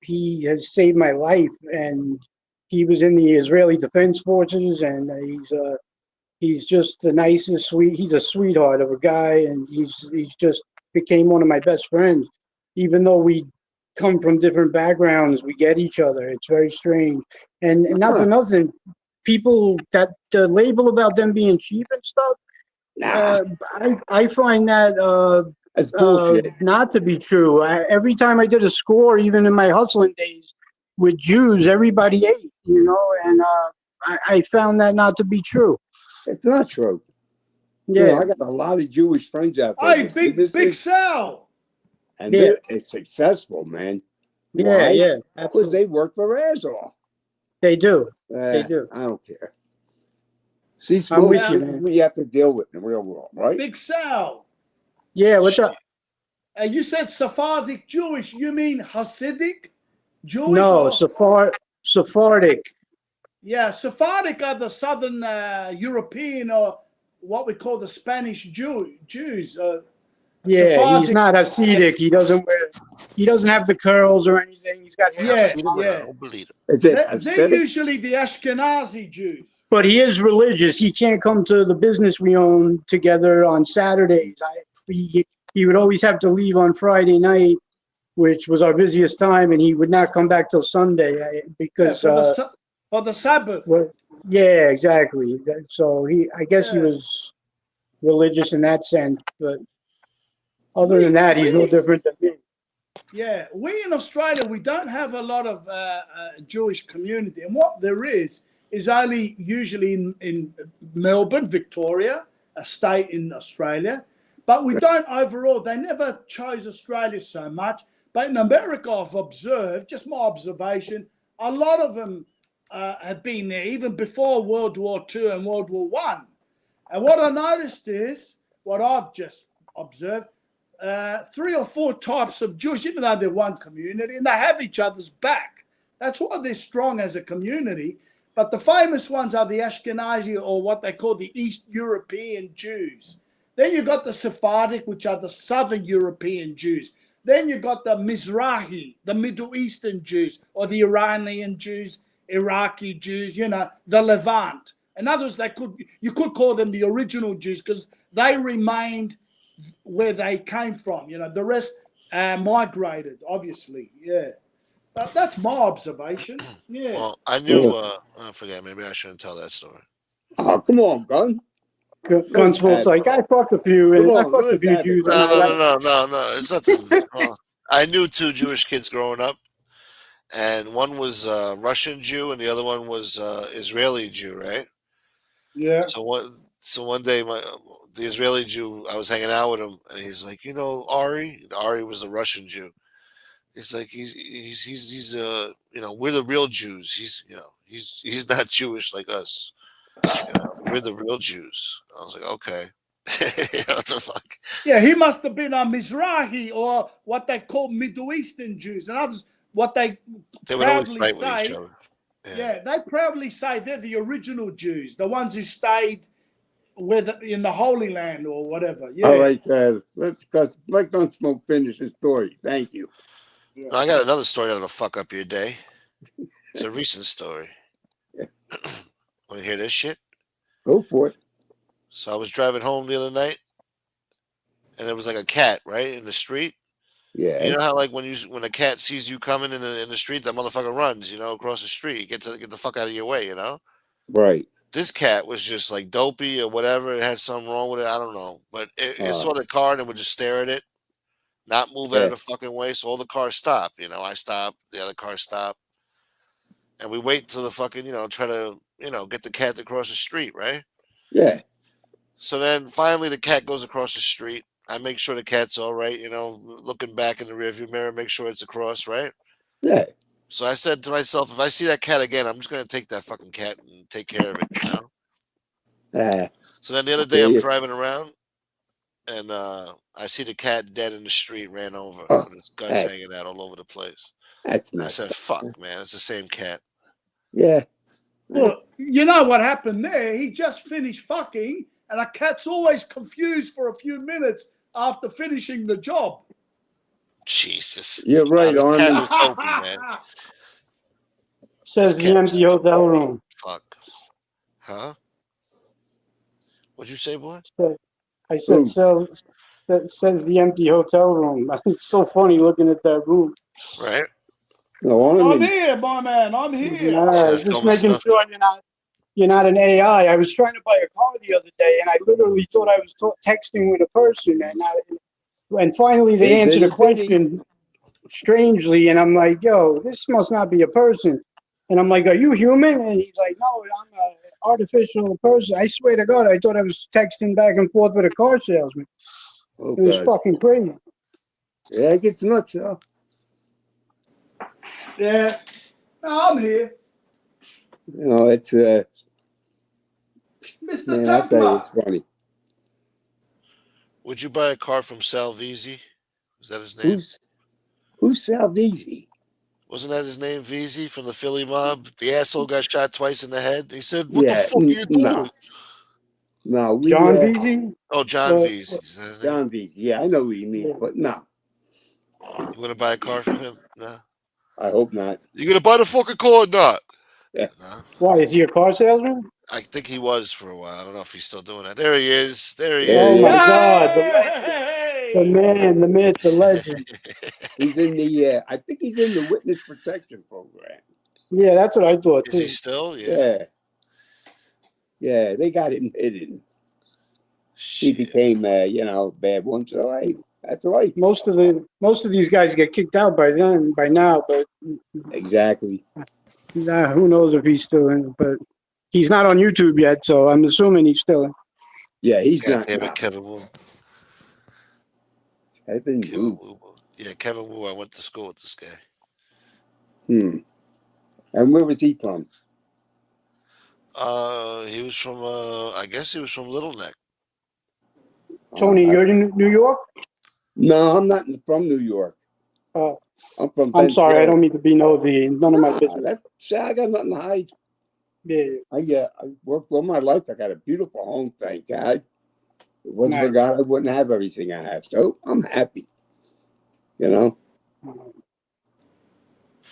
he has saved my life. And he was in the Israeli Defense Forces, and he's just the nicest, he's a sweetheart of a guy, and he's just became one of my best friends. Even though we come from different backgrounds, we get each other. It's very strange. And not for nothing, people that the label about them being cheap and stuff, I find that that's bullshit. not to be true. Every time I did a score, even in my hustling days with Jews, everybody ate, and I found that not to be true. It's not true. Yeah, I got a lot of Jewish friends out there. Hey, big Sal. And they're successful, man. Yeah, Why? yeah. Because they work their ass off. They do. They do. I don't care. See, I'm with you, this is man. what you have to deal with in the real world, right? Big Sal. Yeah, what's up? You said Sephardic Jewish. You mean Hasidic Jewish? No, Sephardic. Yeah, Sephardic are the Southern European, or what we call the Spanish Jews. Yeah, Sephardic. he's not Hasidic. He doesn't have the curls or anything. He's got yeah. I don't believe it. They're usually the Ashkenazi Jews. But he is religious. He can't come to the business we own together on Saturdays. He would always have to leave on Friday night, which was our busiest time, and he would not come back till Sunday because for the Sabbath. Well, yeah, exactly. So I guess he was religious in that sense, but other than that, he's no different than me. Yeah, we in Australia, we don't have a lot of Jewish community. And what there is only usually in Melbourne, Victoria, a state in Australia. But we don't overall, they never chose Australia so much. But in America, I've observed, just my observation, a lot of them have been there even before World War II and World War I. And what I noticed is, what I've just observed, 3 or 4 types of Jewish, even though they're one community, and they have each other's back. That's why they're strong as a community. But the famous ones are the Ashkenazi, or what they call the East European Jews. Then you've got the Sephardic, which are the Southern European Jews. Then you've got the Mizrahi, the Middle Eastern Jews, or the Iranian Jews, Iraqi Jews, the Levant. In other words, you could call them the original Jews because they remained where they came from. The rest migrated, obviously. Yeah. But that's my observation. Yeah. Well, I knew, I forget, maybe I shouldn't tell that story. Oh, come on, Gun. Gunsmoke's like, I fucked a few, and I fucked a few Jews. No. It's nothing. Well, I knew 2 Jewish kids growing up, and one was Russian Jew, and the other one was Israeli Jew, right? Yeah. So one day, the Israeli Jew, I was hanging out with him, and he's like, Ari. Ari was the Russian Jew. He's like, he's we're the real Jews. He's not Jewish like us. We're the real Jews. I was like, okay. What the fuck? Yeah, he must have been a Mizrahi, or what they call Middle Eastern Jews. And others, what they would always proudly fight say. with each other. Yeah, they proudly say they're the original Jews, the ones who stayed in the Holy Land or whatever. Yeah. All right, let Gunsmoke finish his story. Thank you. Yeah. I got another story that'll fuck up your day. It's a recent story. Want to hear this shit? Go for it. So I was driving home the other night, and there was like a cat right in the street. Yeah. You know how like when a cat sees you coming in the street, that motherfucker runs, across the street, get the fuck out of your way, Right. This cat was just like dopey or whatever. It had something wrong with it. I don't know, but it saw the car and it would just stare at it, not move out of the fucking way. So all the cars stop. I stop, the other car stop, and we wait till the fucking try to get the cat to cross the street, right? Yeah. So then finally the cat goes across the street. I make sure the cat's all right, looking back in the rearview mirror, make sure it's across, right? Yeah. So I said to myself, if I see that cat again, I'm just going to take that fucking cat and take care of it, So then the other day I'm driving around, and I see the cat dead in the street, ran over, with his guts hanging out all over the place. That's I said, fuck, man, it's the same cat. Yeah. Well, you know what happened there? He just finished fucking, and a cat's always confused for a few minutes after finishing the job. Jesus. You're right, Armin. Says the empty hotel room. Fuck. Huh? What'd you say, boy? I said, that says the empty hotel room. It's so funny looking at that room. Right? No, I'm here, my man. I'm here. Yeah, just making sure you're not an AI. I was trying to buy a car the other day, and I literally thought I was texting with a person, and finally they answered a question strangely, and I'm like, yo, this must not be a person. And I'm like, are you human? And he's like, no, I'm an artificial person. I swear to God, I thought I was texting back and forth with a car salesman. It was fucking crazy. Yeah, it gets nuts, huh? Yeah. No, I'm here. It's Mr. man, I'll tell you, it's funny. Would you buy a car from Salveezy? Is that his name? Who's Salveezy? Wasn't that his name, Veezy, from the Philly mob? The asshole got shot twice in the head. He said, what the fuck are you doing? No, John Veezy? Oh, John Veezy. John Veezy. Yeah, I know what you mean, but no. You want to buy a car from him? No. I hope not. You going to buy the fucking car or not? Yeah. No. Why, is he a car salesman? I think he was for a while. I don't know if he's still doing that. There he is. Oh, my God. The man, the myth, the legend. He's in the, I think he's in the witness protection program. Yeah, that's what I thought, too. Is he still? Yeah. Yeah, they got him hidden. He became, bad one, so That's right. Most of these guys get kicked out by now, but Exactly. who knows if he's still in? But he's not on YouTube yet, so I'm assuming he's still in. Yeah, he's God not. damn it, Kevin Wu. Kevin Wu. Yeah, Kevin Wu. I went to school with this guy. And where was he from? He was from. I guess he was from Little Neck. Tony, you're in New York? No, I'm not from New York. I'm from. I'm sorry, I don't mean to be nosy. None of my business. I got nothing to hide. Yeah. I worked all my life. I got a beautiful home, thank God. If it wasn't for Nice. God, I wouldn't have everything I have. So I'm happy. You know?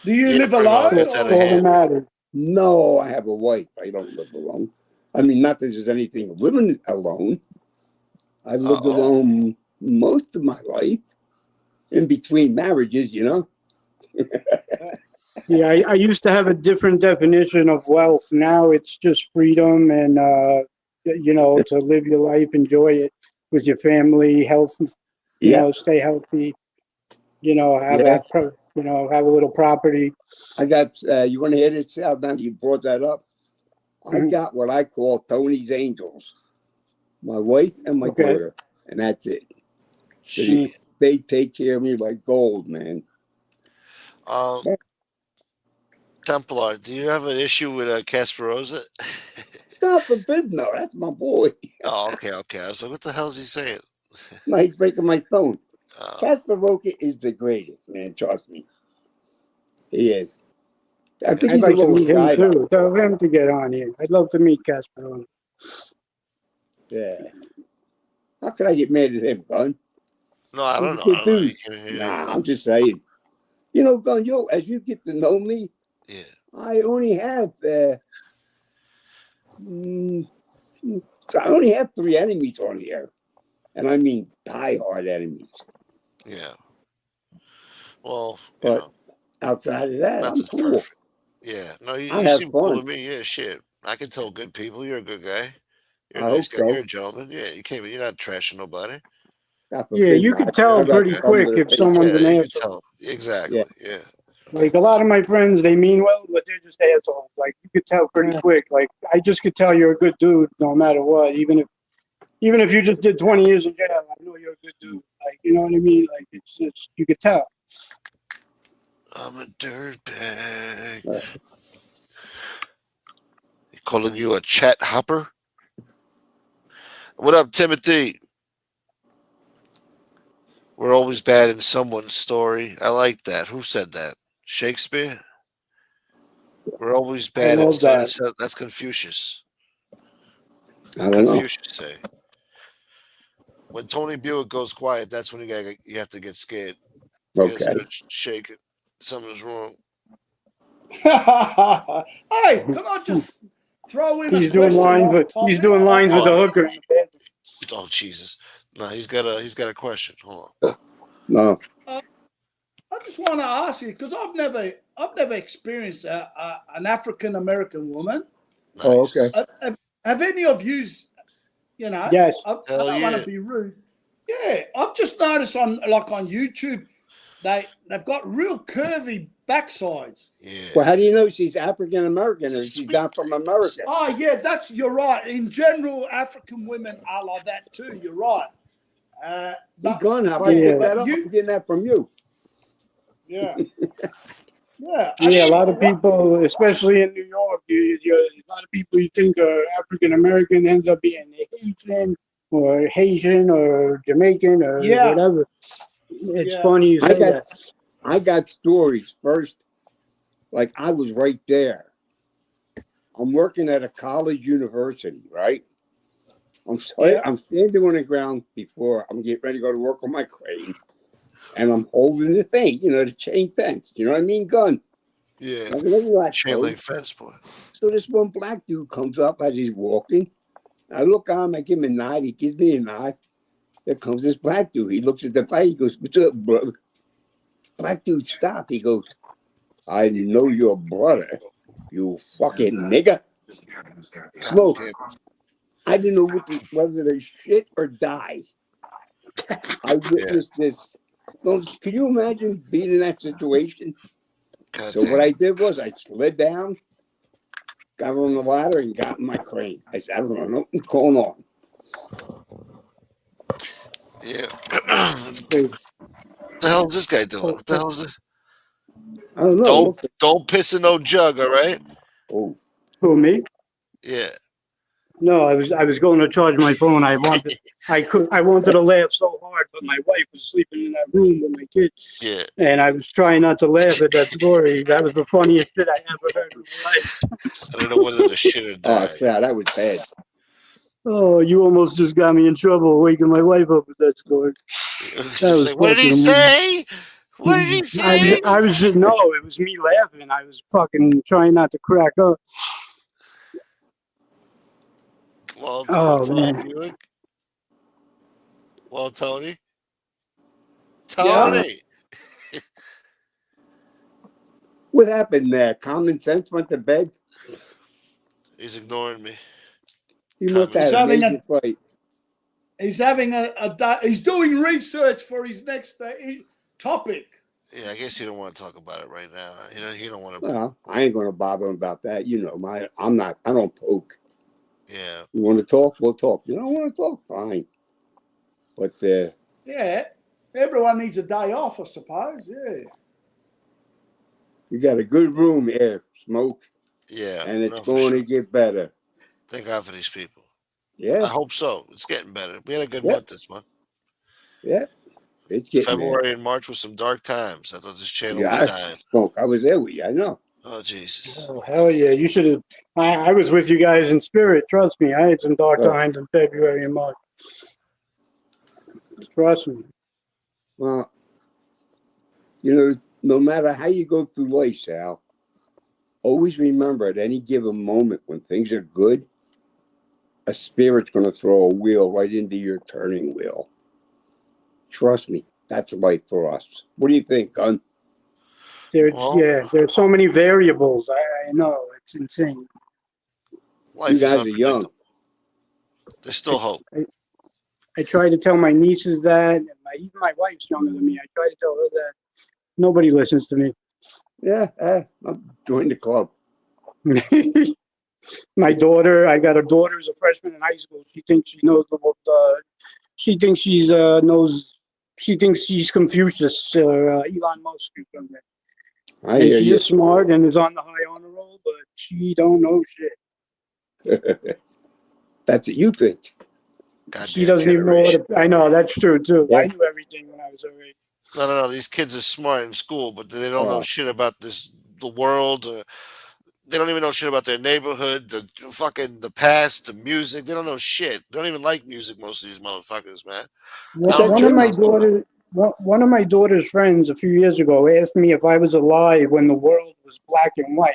Do you live no, alone? it's out of All that hand. matters. No, I have a wife. I don't live alone. I mean, not that there's anything living alone. I lived alone most of my life, in between marriages, you know? Yeah, I used to have a different definition of wealth. Now it's just freedom and, to live your life, enjoy it with your family, health, stay healthy, have have a little property. I got, you want to hear this out now? You brought that up. I got what I call Tony's Angels. My wife and my daughter, and that's it. They take care of me like gold, man. Templar, do you have an issue with Casperosa? God forbid, no. That's my boy. Oh, okay. I was like, what the hell is he saying? No, he's breaking my stone. Casperosa is the greatest, man. Trust me. He is. I think I'd he's like a to little meet him shy. too. Tell him to get on here. I'd love to meet Casper. Yeah. How could I get mad at him, Gun? No, I don't know. Good dude. Nah, I'm just saying. You know, Gun, as you get to know me, I only have I only have 3 enemies on here. And I mean die-hard enemies. Yeah. Well, but outside of that, I'm cool. Perfect. Yeah. No, you seem cool to me. Yeah, shit. I can tell good people. You're a good guy. You're a nice guy. You're a gentleman. Yeah, you're not trashing nobody. Yeah, you could tell pretty quick if someone's an asshole. Exactly. Yeah. Like a lot of my friends, they mean well, but they're just assholes. Like you could tell pretty quick. Like I just could tell you're a good dude, no matter what. Even if you just did 20 years in jail, I know you're a good dude. Like you know what I mean? Like it's you could tell. I'm a dirtbag. Calling you a chat hopper? What up, Timothy? We're always bad in someone's story. I like that. Who said that? Shakespeare? We're always bad in that's Confucius. I don't know. Confucius say. When Tony Buick goes quiet, that's when you have to get scared. You start shaking. Something's wrong. Hey, can I just throw in he's doing lines with the hooker. Oh Jesus! No, he's got a question. Hold on. No. I just want to ask you because I've never experienced an African American woman. Nice. Oh, okay. Have any of you? Yes. I don't want to be rude. Yeah, I've just noticed on YouTube, they've got real curvy backsides. Yeah. Well, how do you know she's African American or she's not from America? Oh yeah, you're right. In general, African women are like that too. You're right. He's gone. How about you get that up? I'm getting that from you. Yeah. Yeah. Yeah, a lot of people, especially in New York, a lot of people you think are African American ends up being Asian or Haitian or Jamaican or whatever. It's funny you say that. I got stories first. Like I was right there. I'm working at a college university, right? I'm standing on the ground before I'm getting ready to go to work on my crane. And I'm holding the thing, the chain fence. You know what I mean? Gun. Yeah. Chain link fence, boy. So this one black dude comes up as he's walking. I look at him, I give him a nod. He gives me a nod. There comes this black dude. He looks at the fight. He goes, "What's up, brother?" Black dude stopped. He goes, "I know your brother, you fucking nigga." Smoke. I didn't know whether to shit or die. I witnessed this. Well, can you imagine being in that situation? God So damn. what I did was I slid down, got on the ladder, and got in my crane. I said, I don't know what's going on. Yeah. What the hell is this guy doing? What the hell is it? I don't know. Don't piss in no jug, all right? Oh, Who, me? Yeah. No, I was going to charge my phone. I wanted to laugh so hard, but my wife was sleeping in that room with my kid. Yeah. And I was trying not to laugh at that story. That was the funniest shit I ever heard in my life. I don't know whether to shit or die. oh, sad. That was bad. Oh, you almost just got me in trouble waking my wife up with that story. That was What did he say? What did he say? I was just, no, it was me laughing. I was fucking trying not to crack up. Well, Man. Buick. Well, Tony. Yeah. What happened there? Common sense went to bed? He's ignoring me. He must have a major fight. He's having he's doing research for his next topic. Yeah, I guess he don't want to talk about it right now. He don't want to. Well, I ain't going to bother him about that. You know, I don't poke. Yeah. You want to talk? We'll talk. You don't want to talk? Fine. But, yeah, everyone needs a day off, I suppose. Yeah. You got a good room here, Smoke. Yeah. And it's going to get better. Thank God for these people. Yeah. I hope so. It's getting better. We had a good month this month. Yeah. It's getting February and March was some dark times. I thought this channel was dying. Smoke, I was there with you. I know. Oh, Jesus. Oh, hell yeah. You should have. I was with you guys in spirit. Trust me. I had some dark times in February and March. Trust me. Well, you know, no matter how you go through life, Sal, always remember at any given moment when things are good, a spirit's going to throw a wheel right into your turning wheel. Trust me, that's life for us. What do you think, Gun? There's so many variables. I know. It's insane. Life you guys is are young. There's still hope. I try to tell my nieces that, and even my wife's younger than me. I try to tell her that. Nobody listens to me. Yeah, I'll join the club. My daughter, I got a daughter who's a freshman in high school. She thinks she knows about. She thinks she's knows. She thinks she's Confucius or Elon Musk or something. And she is smart and is on the high honor roll, but she don't know shit. That's what you think. She doesn't even know what. I know that's true too. Yeah. I knew everything when I was her age. No. These kids are smart in school, but they don't know shit about the world. They don't even know shit about their neighborhood, the past, the music. They don't know shit. They don't even like music. Most of these motherfuckers, man. One of my daughter's friends a few years ago asked me if I was alive when the world was black and white,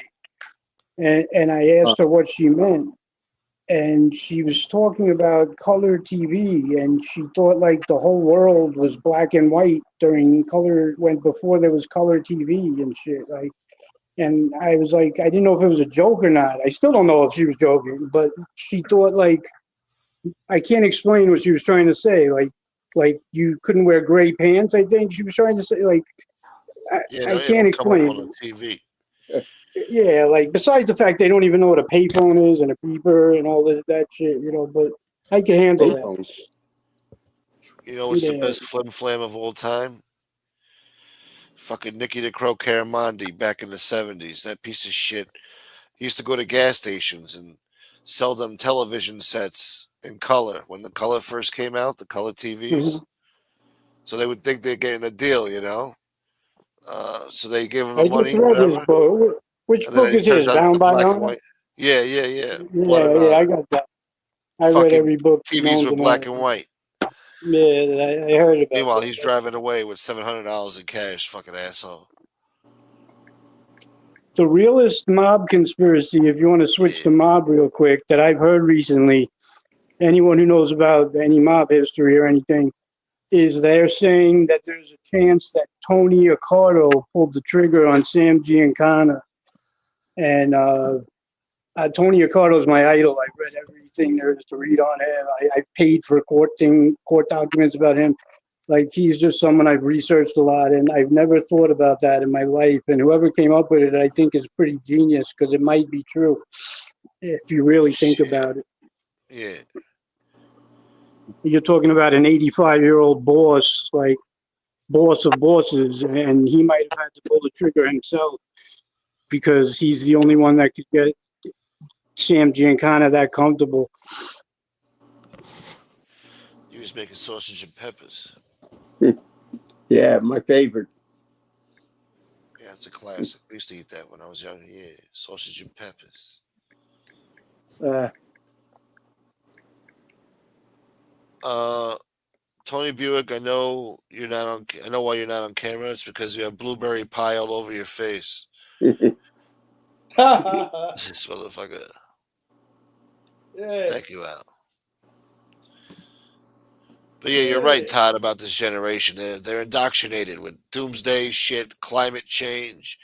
and I asked her what she meant, and she was talking about color TV, and she thought like the whole world was black and white during color before there was color TV and shit like. And I was like, I didn't know if it was a joke or not. I still don't know if she was joking, but she thought like, I can't explain what she was trying to say. Like you couldn't wear gray pants. I think she was trying to say like, I can't explain. On the TV. Yeah, like besides the fact they don't even know what a payphone is and a beeper and all that shit, but I can handle that. You know what's the best flim flam of all time? Fucking Nicky the Crow Caramondi back in the 70s. That piece of shit. He used to go to gas stations and sell them television sets in color. When the color first came out, the color TVs. Mm-hmm. So they would think they're getting a deal, so they give him the money, whatever. Which book is his? Down by Honor? Yeah. Yeah, I got that. I read every book. TVs were black and white. Yeah, I heard about it. Meanwhile, he's driving away with $700 in cash. Fucking asshole. The realest mob conspiracy, if you want to switch to mob real quick, that I've heard recently, anyone who knows about any mob history or anything, is they're saying that there's a chance that Tony Accardo pulled the trigger on Sam Giancana. And Tony Accardo is my idol. I read everything there is to read on him. I paid for court documents about him. Like, he's just someone I've researched a lot, and I've never thought about that in my life. And whoever came up with it, I think, is pretty genius, because it might be true if you really think about it. Yeah. You're talking about an 85-year-old boss, like boss of bosses, and he might have had to pull the trigger himself because he's the only one that could get Sam Giancana that comfortable. He was making sausage and peppers. Yeah, my favorite. Yeah, it's a classic. I used to eat that when I was younger. Yeah, sausage and peppers. Tony Buick, I know you're not on. I know why you're not on camera. It's because you have blueberry pie all over your face. This motherfucker. Yeah. Thank you, Al. But yeah, you're right, Todd, about this generation. They're indoctrinated with doomsday shit, climate change,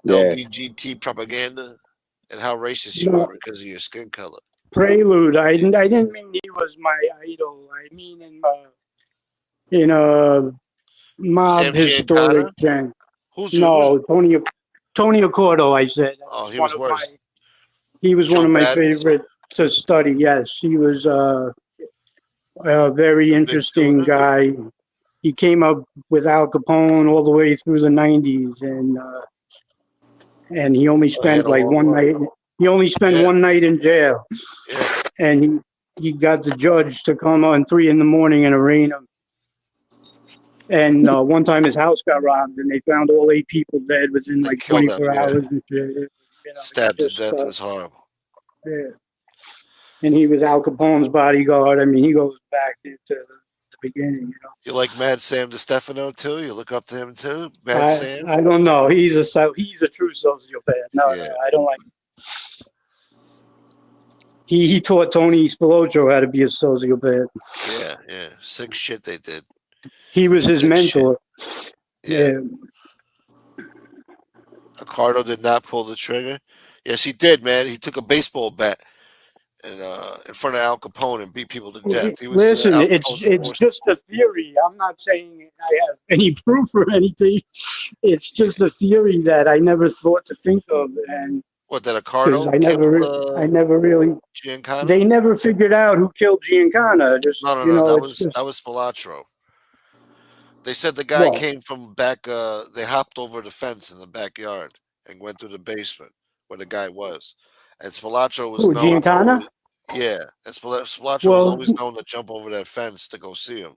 Yeah. LGBT propaganda, and how racist you are because of your skin color. Prelude. I didn't mean he was my idol. I mean in a mob Sam historic Giancana? sense. Who's No, Tony Accordo. I said. Oh, he was worse. He was one Joe of my Bad? favorite to study. Yes, he was a very interesting guy. He came up with Al Capone all the way through the 90s, and he only spent like one night. He only spent one night in jail, and he got the judge to come on 3 a.m. and arraign him. And one time his house got robbed, and they found all 8 people dead within like 24 hours. And shit. Stabbed to death. It was horrible. Yeah. And he was Al Capone's bodyguard. I mean, he goes back into the beginning. You like Mad Sam DeStefano too? You look up to him too, Mad Sam? I don't know. He's a true sociopath. No, I don't like him. He taught Tony Spilotro how to be a sociopath. Yeah. Sick shit they did. He was his mentor. Yeah. Ricardo did not pull the trigger. Yes, he did, man. He took a baseball bat and in front of Al Capone and beat people to death. Listen, it's just a theory. I'm not saying I have any proof or anything. It's just a theory that I never thought to think of. And what, that Ricardo? I never really. Giancana? They never figured out who killed Giancana. Just no. That was Spilotro. They said the guy came from back. They hopped over the fence in the backyard and went through the basement where the guy was. And Spilotro was known. Giancana? Yeah, and Spilotro was always known to jump over that fence to go see him.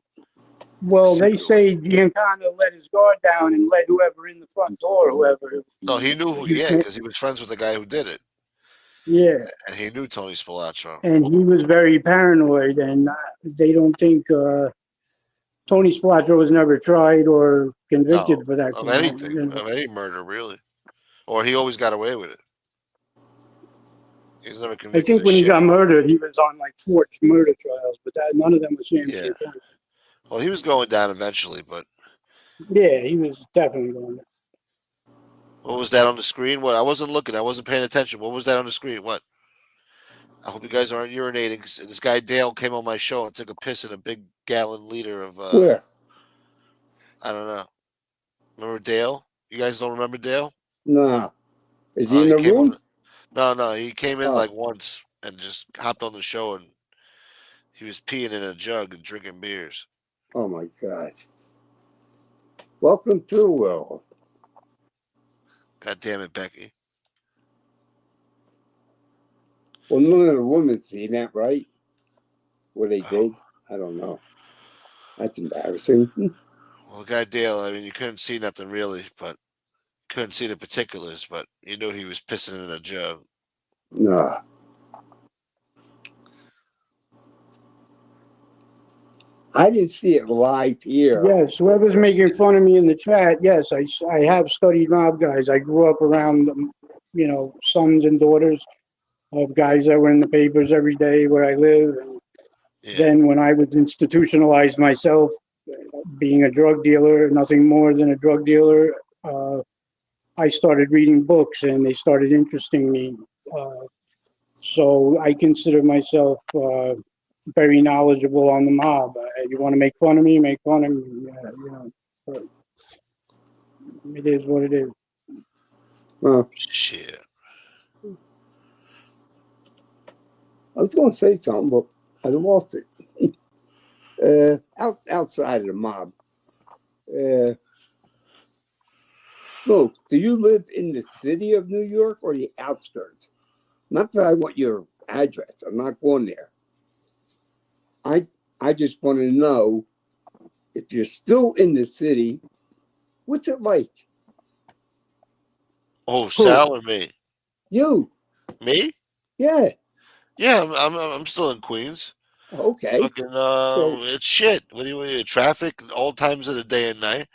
Well, they say Giancana let his guard down and let whoever in the front door, whoever. No, he knew who. Yeah, because he was friends with the guy who did it. Yeah, and he knew Tony Spilotro. And he was very paranoid, and they don't think Tony Spilotro was never tried or convicted for that. Of anything, of any murder, really. Or he always got away with it. He's never convicted. I think when he got murdered, he was on like 4 murder trials, but none of them was Sam. Yeah. Well, he was going down eventually, but. Yeah, he was definitely going down. What was that on the screen? What? I wasn't looking. I wasn't paying attention. What was that on the screen? What? I hope you guys aren't urinating. This guy Dale came on my show and took a piss in a big gallon liter of. Where? I don't know. Remember Dale? You guys don't remember Dale? No. Is he in the room? No. He came in like once and just hopped on the show, and he was peeing in a jug and drinking beers. Oh my God! Welcome to Will. God damn it, Becky. Well, none of the women seen that, right? What they did? I don't know. That's embarrassing. Well, guy Dale, I mean, you couldn't see nothing really, but couldn't see the particulars, but you knew he was pissing in a jug. No. I didn't see it live here. Yes, whoever's making fun of me in the chat, yes, I have studied mob guys. I grew up around, sons and daughters of guys that were in the papers every day where I live. And then when I was institutionalized myself, being a drug dealer, nothing more than a drug dealer, I started reading books and they started interesting me. So I consider myself very knowledgeable on the mob. You want to make fun of me? Make fun of me. You know, but it is what it is. Well, Shit. I was going to say something, but I lost it. Outside of the mob. Look, do you live in the city of New York or the outskirts? Not that I want your address. I'm not going there. I just want to know if you're still in the city, what's it like? Oh, Sal or me? You? Me? Yeah. Yeah, I'm still in Queens. Okay. Fucking So- it's shit. What do you traffic all times of the day and night?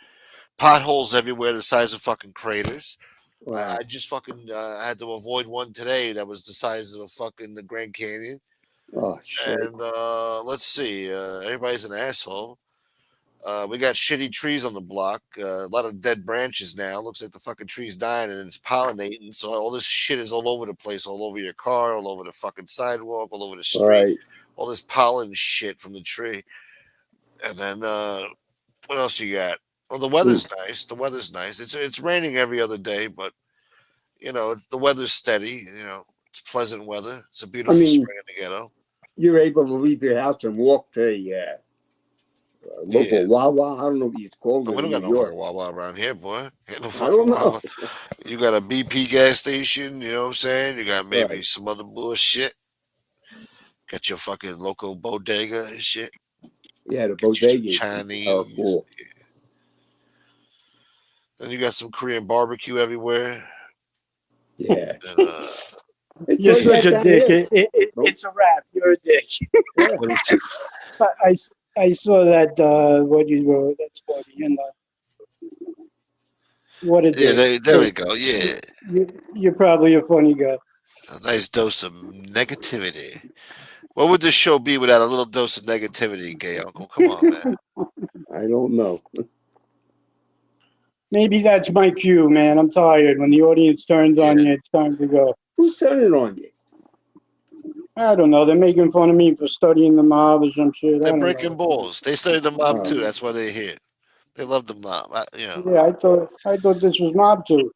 Potholes everywhere the size of fucking craters. Wow. I just fucking had to avoid one today that was the size of a fucking the Grand Canyon. Oh shit. And let's see, everybody's an asshole. We got shitty trees on the block, a lot of dead branches now. Looks like the fucking tree's dying and it's pollinating. So all this shit is all over the place, all over your car, all over the fucking sidewalk, all over the street. Right. All this pollen shit from the tree. And then what else you got? Well, the weather's nice. The weather's nice. It's raining every other day, but you know the weather's steady. You know it's pleasant weather. It's a beautiful spring in the ghetto. You're able to leave your house and walk to local Wawa. I don't know what you call it. We don't in got New no York. fucking Wawa around here, boy. Ain't no I fucking don't know. Wawa. You got a BP gas station. You know what I'm saying? You got maybe Right. some other bullshit. Got your fucking local bodega and shit. Yeah, the Get you bodega. some Chinese. Oh, cool. Then you got some Korean barbecue everywhere. Yeah. And, You're like such that a down dick. here. It's a wrap. You're a dick. Yeah. what is it? I saw that what you wrote. That's funny. You know, what a Yeah, dick. there we go. Yeah. You're probably a funny guy. A nice dose of negativity. What would this show be without a little dose of negativity, gay uncle? Come on, man. I don't know. Maybe that's my cue, man. I'm tired. When the audience turns on you, it's time to go. Who's turning on you? I don't know. They're making fun of me for studying the mob or some shit. I They're don't breaking know. balls. They study the mob too. That's why they're here. They love the mob. Yeah, I thought this was mob too.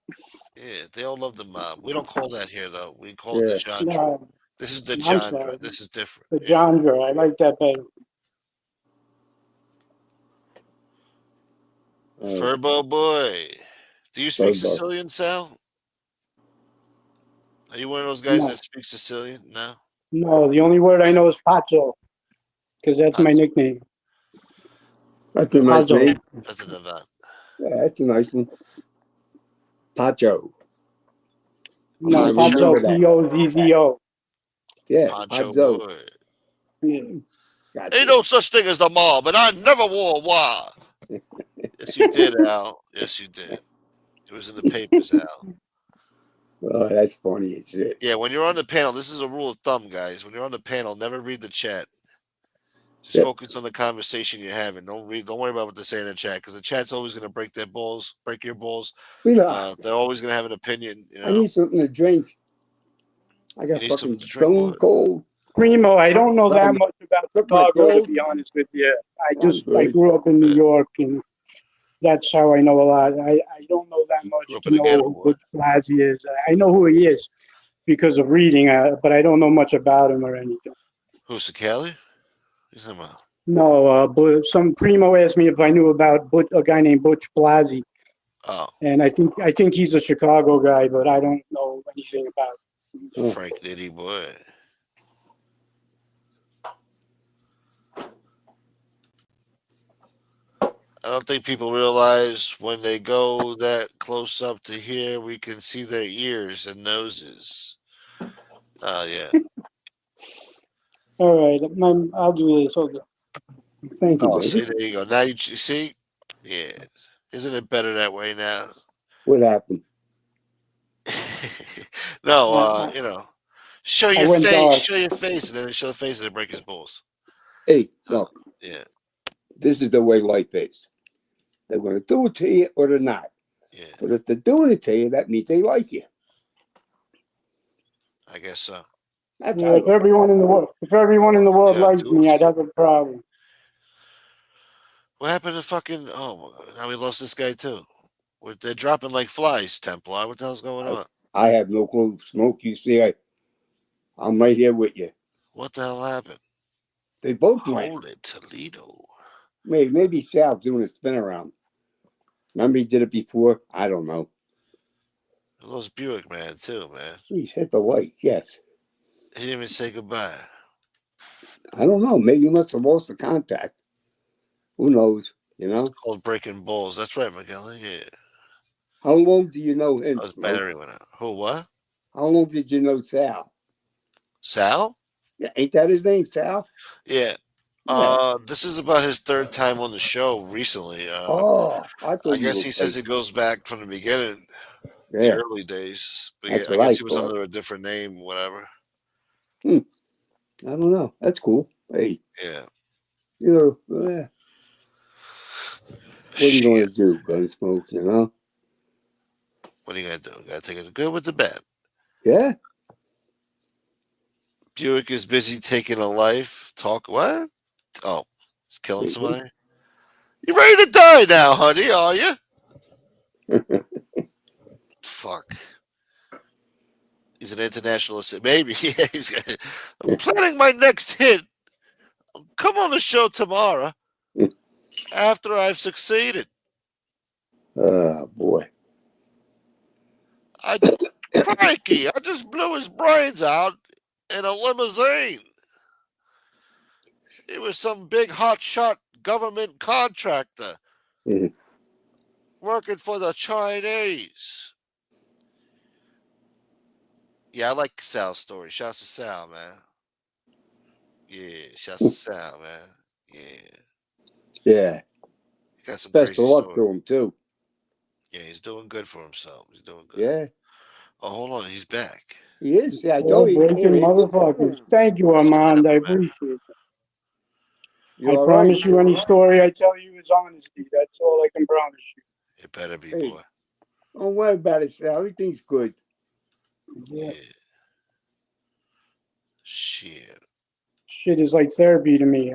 Yeah, they all love the mob. We don't call that here though. We call it Yeah. the genre. No, This is the I'm genre. sorry. This is different. The genre. I like that better. Furbo boy. Do you speak Furbo. Sicilian, Sal? Are you one of those guys No. that speaks Sicilian? No. No, the only word I know is pazzo, because that's my nickname. That's a nice Pazzo. name. That's an event. Yeah, that's a nice one. Pacho. No, I pazzo. remember that. P-O-Z-Z-O. Yeah, Pancho Pacho. boy. Yeah. Gotcha. Ain't no such thing as the mob, and I never wore a wire. Yes, you did, Al. Yes, you did. It was in the papers, Al. Oh, that's funny as shit. Yeah, when you're on the panel, this is a rule of thumb, guys. When you're on the panel, never read the chat. Just Yep. focus on the conversation you're having. Don't worry about what they say in the chat, because the chat's always going to break your balls. They're always going to have an opinion. You know? I need something to drink. I got You need fucking something to drink, stone boy. cold. Primo, I don't know that much about Took my Chicago, to gold. be honest with you. I good. grew up in New York, and that's how I know a lot. I don't know that much Grew up to in the ghetto, know who boy. Butch Blasey is. I know who he is because of reading, but I don't know much about him or anything. Who's the Cali? Who's talking about? No, some Primo asked me if I knew about a guy named Butch Blasey, Oh, and I think he's a Chicago guy, but I don't know anything about him. Frank Nitty, boy. I don't think people realize when they go that close up to here, we can see their ears and noses. Oh, yeah. All right, I'll do this. Hold on. Thank you, Oh, baby. see, there you go. Now you see? Yeah. Isn't it better that way now? What happened? No, you know, show I your went face, dark. show your face, and then show the face and then break his balls. Hey, look, Yeah, this is the way life is. They're going to do it to you or they're not. yeah, But if they're doing it to you, that means they like you. I guess so. That's Yeah, if everyone in the world Yeah, liked me, I'd have a problem. What happened to fucking? Oh, now we lost this guy too. They're dropping like flies, Templar. What the hell's going on? I have no clue. Smoke, you see, I'm right here with you. What the hell happened? They both went. Hold it, Toledo. Maybe Sal's doing a spin around. Remember he did it before? I don't know. We lost Buick, man, too, man. He's hit the white, yes. He didn't even say goodbye. I don't know. Maybe he must have lost the contact. Who knows? You know? It's called breaking balls. That's right, Miguel. Yeah. How long do you know him? His battery went out. Who, what? How long did you know Sal? Sal? Yeah, ain't that his name, Sal? Yeah. Yeah. This is about his third time on the show recently. I I thought guess he says it goes back from the beginning, the Yeah, early days. But That's yeah, I what guess I he was thought. under a different name, whatever. I don't know. That's cool. Hey, Yeah. you know, what are you going to do, Gunsmoke, you know? What are you going to do? Got to take it good with the bad. Yeah. Buick is busy taking a life. Talk what? Oh, he's killing somebody? You ready to die now, honey, are you? Fuck. He's an internationalist. Maybe. Yeah, I'm planning my next hit. Come on the show tomorrow after I've succeeded. Oh, boy. Crikey, I just blew his brains out in a limousine. He was some big hotshot government contractor working for the Chinese. Yeah, I like Sal's story. Shouts to Sal, man. Yeah, shouts to Sal, man. Yeah. Yeah. He got some Best crazy of luck stories. to him, too. Yeah, he's doing good for himself. He's doing good. Yeah. Oh, hold on. He's back. He is. Yeah, I told you. Breaking motherfuckers. Thank you, Armand. I appreciate it. You I all promise right? you any story I tell you is honesty. That's all I can promise you. It better be, Hey. boy. Don't worry about it, Sal. Everything's good. Yeah. Shit. Shit is like therapy to me.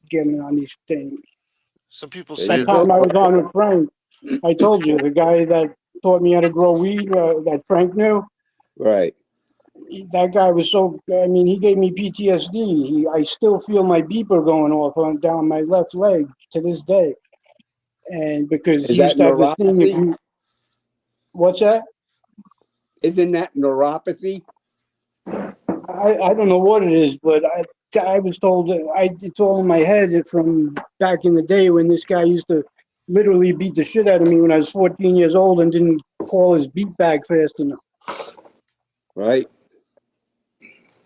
Getting on these things. Some people There say you That time go. I was on with Frank, I told you the guy that taught me how to grow weed, that Frank knew. Right. That guy was so. I mean, he gave me PTSD. I still feel my beeper going off down my left leg to this day. And because Is he used that to have this thing. If neuropathy? you, what's that? Isn't that neuropathy? I don't know what it is, but I was told it's all in my head from back in the day when this guy used to literally beat the shit out of me when I was 14 years old and didn't call his beat back fast enough. Right.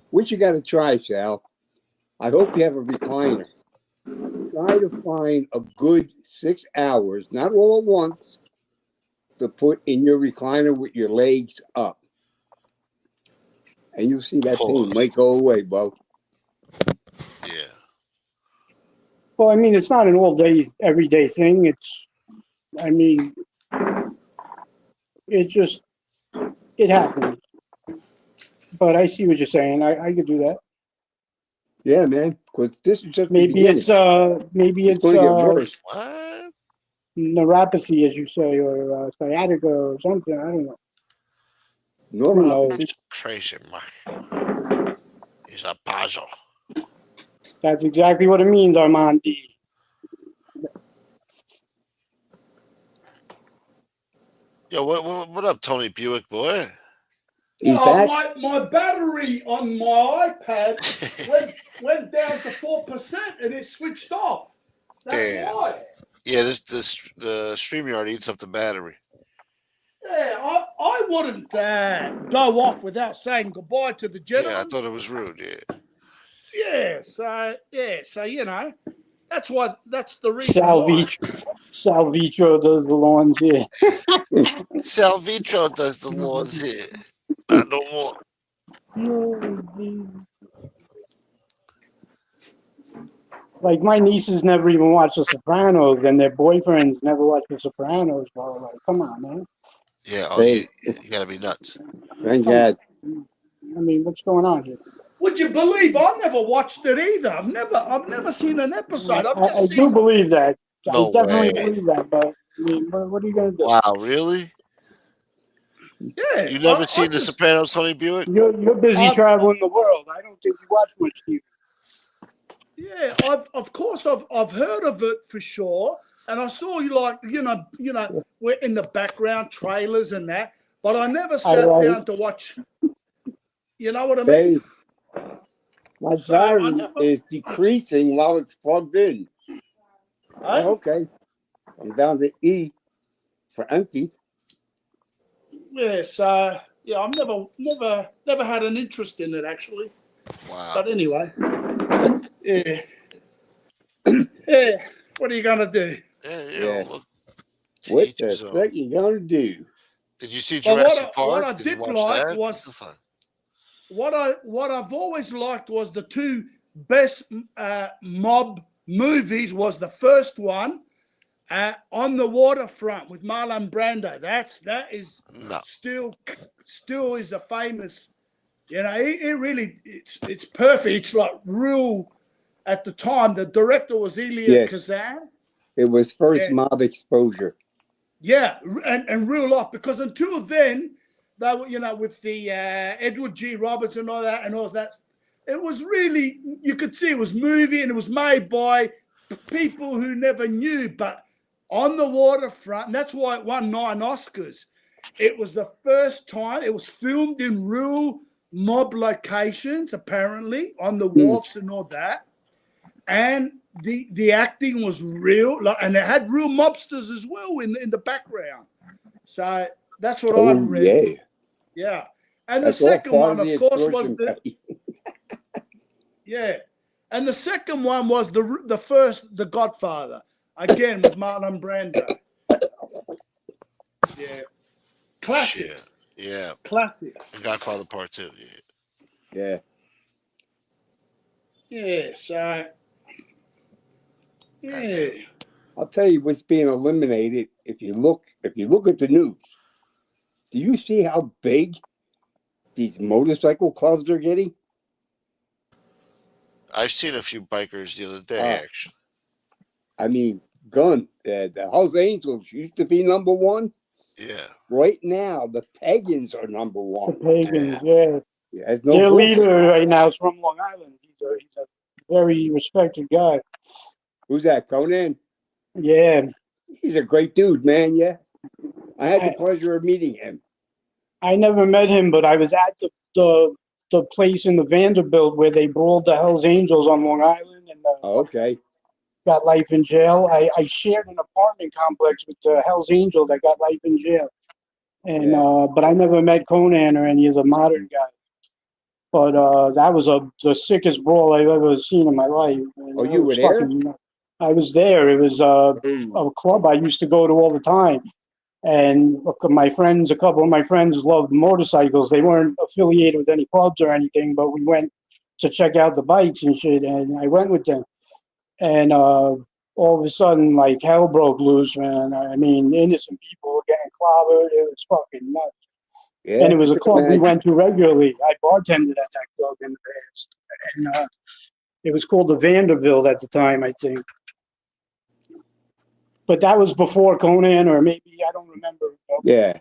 What you got to try, Sal? I hope you have a recliner. Try to find a good 6 hours, not all at once, to put in your recliner with your legs up. And you'll see that pain might go away, Bo. Yeah. Well, I mean, it's not an all day, everyday thing. I mean, it happens. But I see what you're saying. I could do that. Yeah, man. Because this is just maybe it's going to get worse. What? Neuropathy, as you say, or sciatica or something. I don't know. Neuropathy. Crazy, man. He's a puzzle. That's exactly what it means, Armand. Yo, what up, Tony Buick, boy? My battery on my iPad went down to 4% and it switched off. That's why. Yeah, the StreamYard eats up the battery. Yeah, I wouldn't go off without saying goodbye to the gentleman. Yeah, I thought it was rude. Yeah. Yeah, so you know, that's the reason why. Salvitro does the lawns here. Salvitro does the lawns here. Not no more. Like my nieces never even watched The Sopranos, and their boyfriends never watched The Sopranos. Bro, like, come on, man. Yeah, Hey. you gotta be nuts. Thank God. I mean, what's going on here? would you believe I never watched it either? I've never seen an episode. I've I just do seen. believe that. No I definitely way. believe that. But I mean, what are you gonna do? Wow, really? Yeah, You never I seen The just, Sopranos, Tony Buick? You're busy I've- traveling the world. I don't think you watch much TV. yeah. Of course I've heard of it for sure, and I saw you like we're in the background trailers and that, but I never sat down to watch. You know what I mean? Hey, my So I battery never. is decreasing while it's plugged in. Eh? Okay. I'm down to E for empty. Yeah, so yeah, I've never had an interest in it actually. Wow. But anyway, yeah, yeah. What are you gonna do? Yeah, Yeah. look. What Each the his own. fuck you gonna do? Did you see But Jurassic what I Park? Did you did watch like that? was That's fun. what I've always liked was the two best mob movies. Was the first one On the Waterfront with Marlon Brando. That is No. still is a famous. It really it's perfect. It's like real. At the time, the director was Elia Yes. Kazan. It was first mob exposure. Yeah, and real life, because until then, they were, with the Edward G. Roberts and all that, it was really, you could see it was movie and it was made by people who never knew, but On the Waterfront, and that's why it won 9 Oscars. It was the first time, it was filmed in real mob locations, apparently, on the wharfs and all that. And the acting was real, and it had real mobsters as well in the background. So that's what I read. Yeah. And That's the second one, of of course, was extortion. yeah. And the second one was the first, The Godfather, again with Marlon Brando. Yeah. Classics. Yeah. Classics. And Godfather Part 2. Yeah. Yeah. Yeah. So. Yeah. I'll tell you what's being eliminated. If you look at the news, do you see how big these motorcycle clubs are getting? I've seen a few bikers the other day, actually. I mean, the Hells Angels used to be number one. Yeah. Right now, the Pagans are number one. The Pagans, yeah. No Their leader right now is from Long Island. He's a very respected guy. Who's that, Conan? Yeah. He's a great dude, man. Yeah. I had the pleasure of meeting him. I never met him, but I was at the place in the Vanderbilt where they brawled the Hells Angels on Long Island and okay. Got life in jail. I shared an apartment complex with the Hells Angels that got life in jail. And but I never met Conan or any of the modern guys. But that was the sickest brawl I've ever seen in my life. And you were there? I was there. It was a club I used to go to all the time. And a couple of my friends loved motorcycles. They weren't affiliated with any clubs or anything, but we went to check out the bikes and shit. And I went with them. And all of a sudden, like, hell broke loose, man. I mean, innocent people were getting clobbered. It was fucking nuts. Yeah, and it was a club we went to regularly. I bartended at that club in the past. And it was called the Vanderbilt at the time, I think. But that was before Conan, or maybe, I don't remember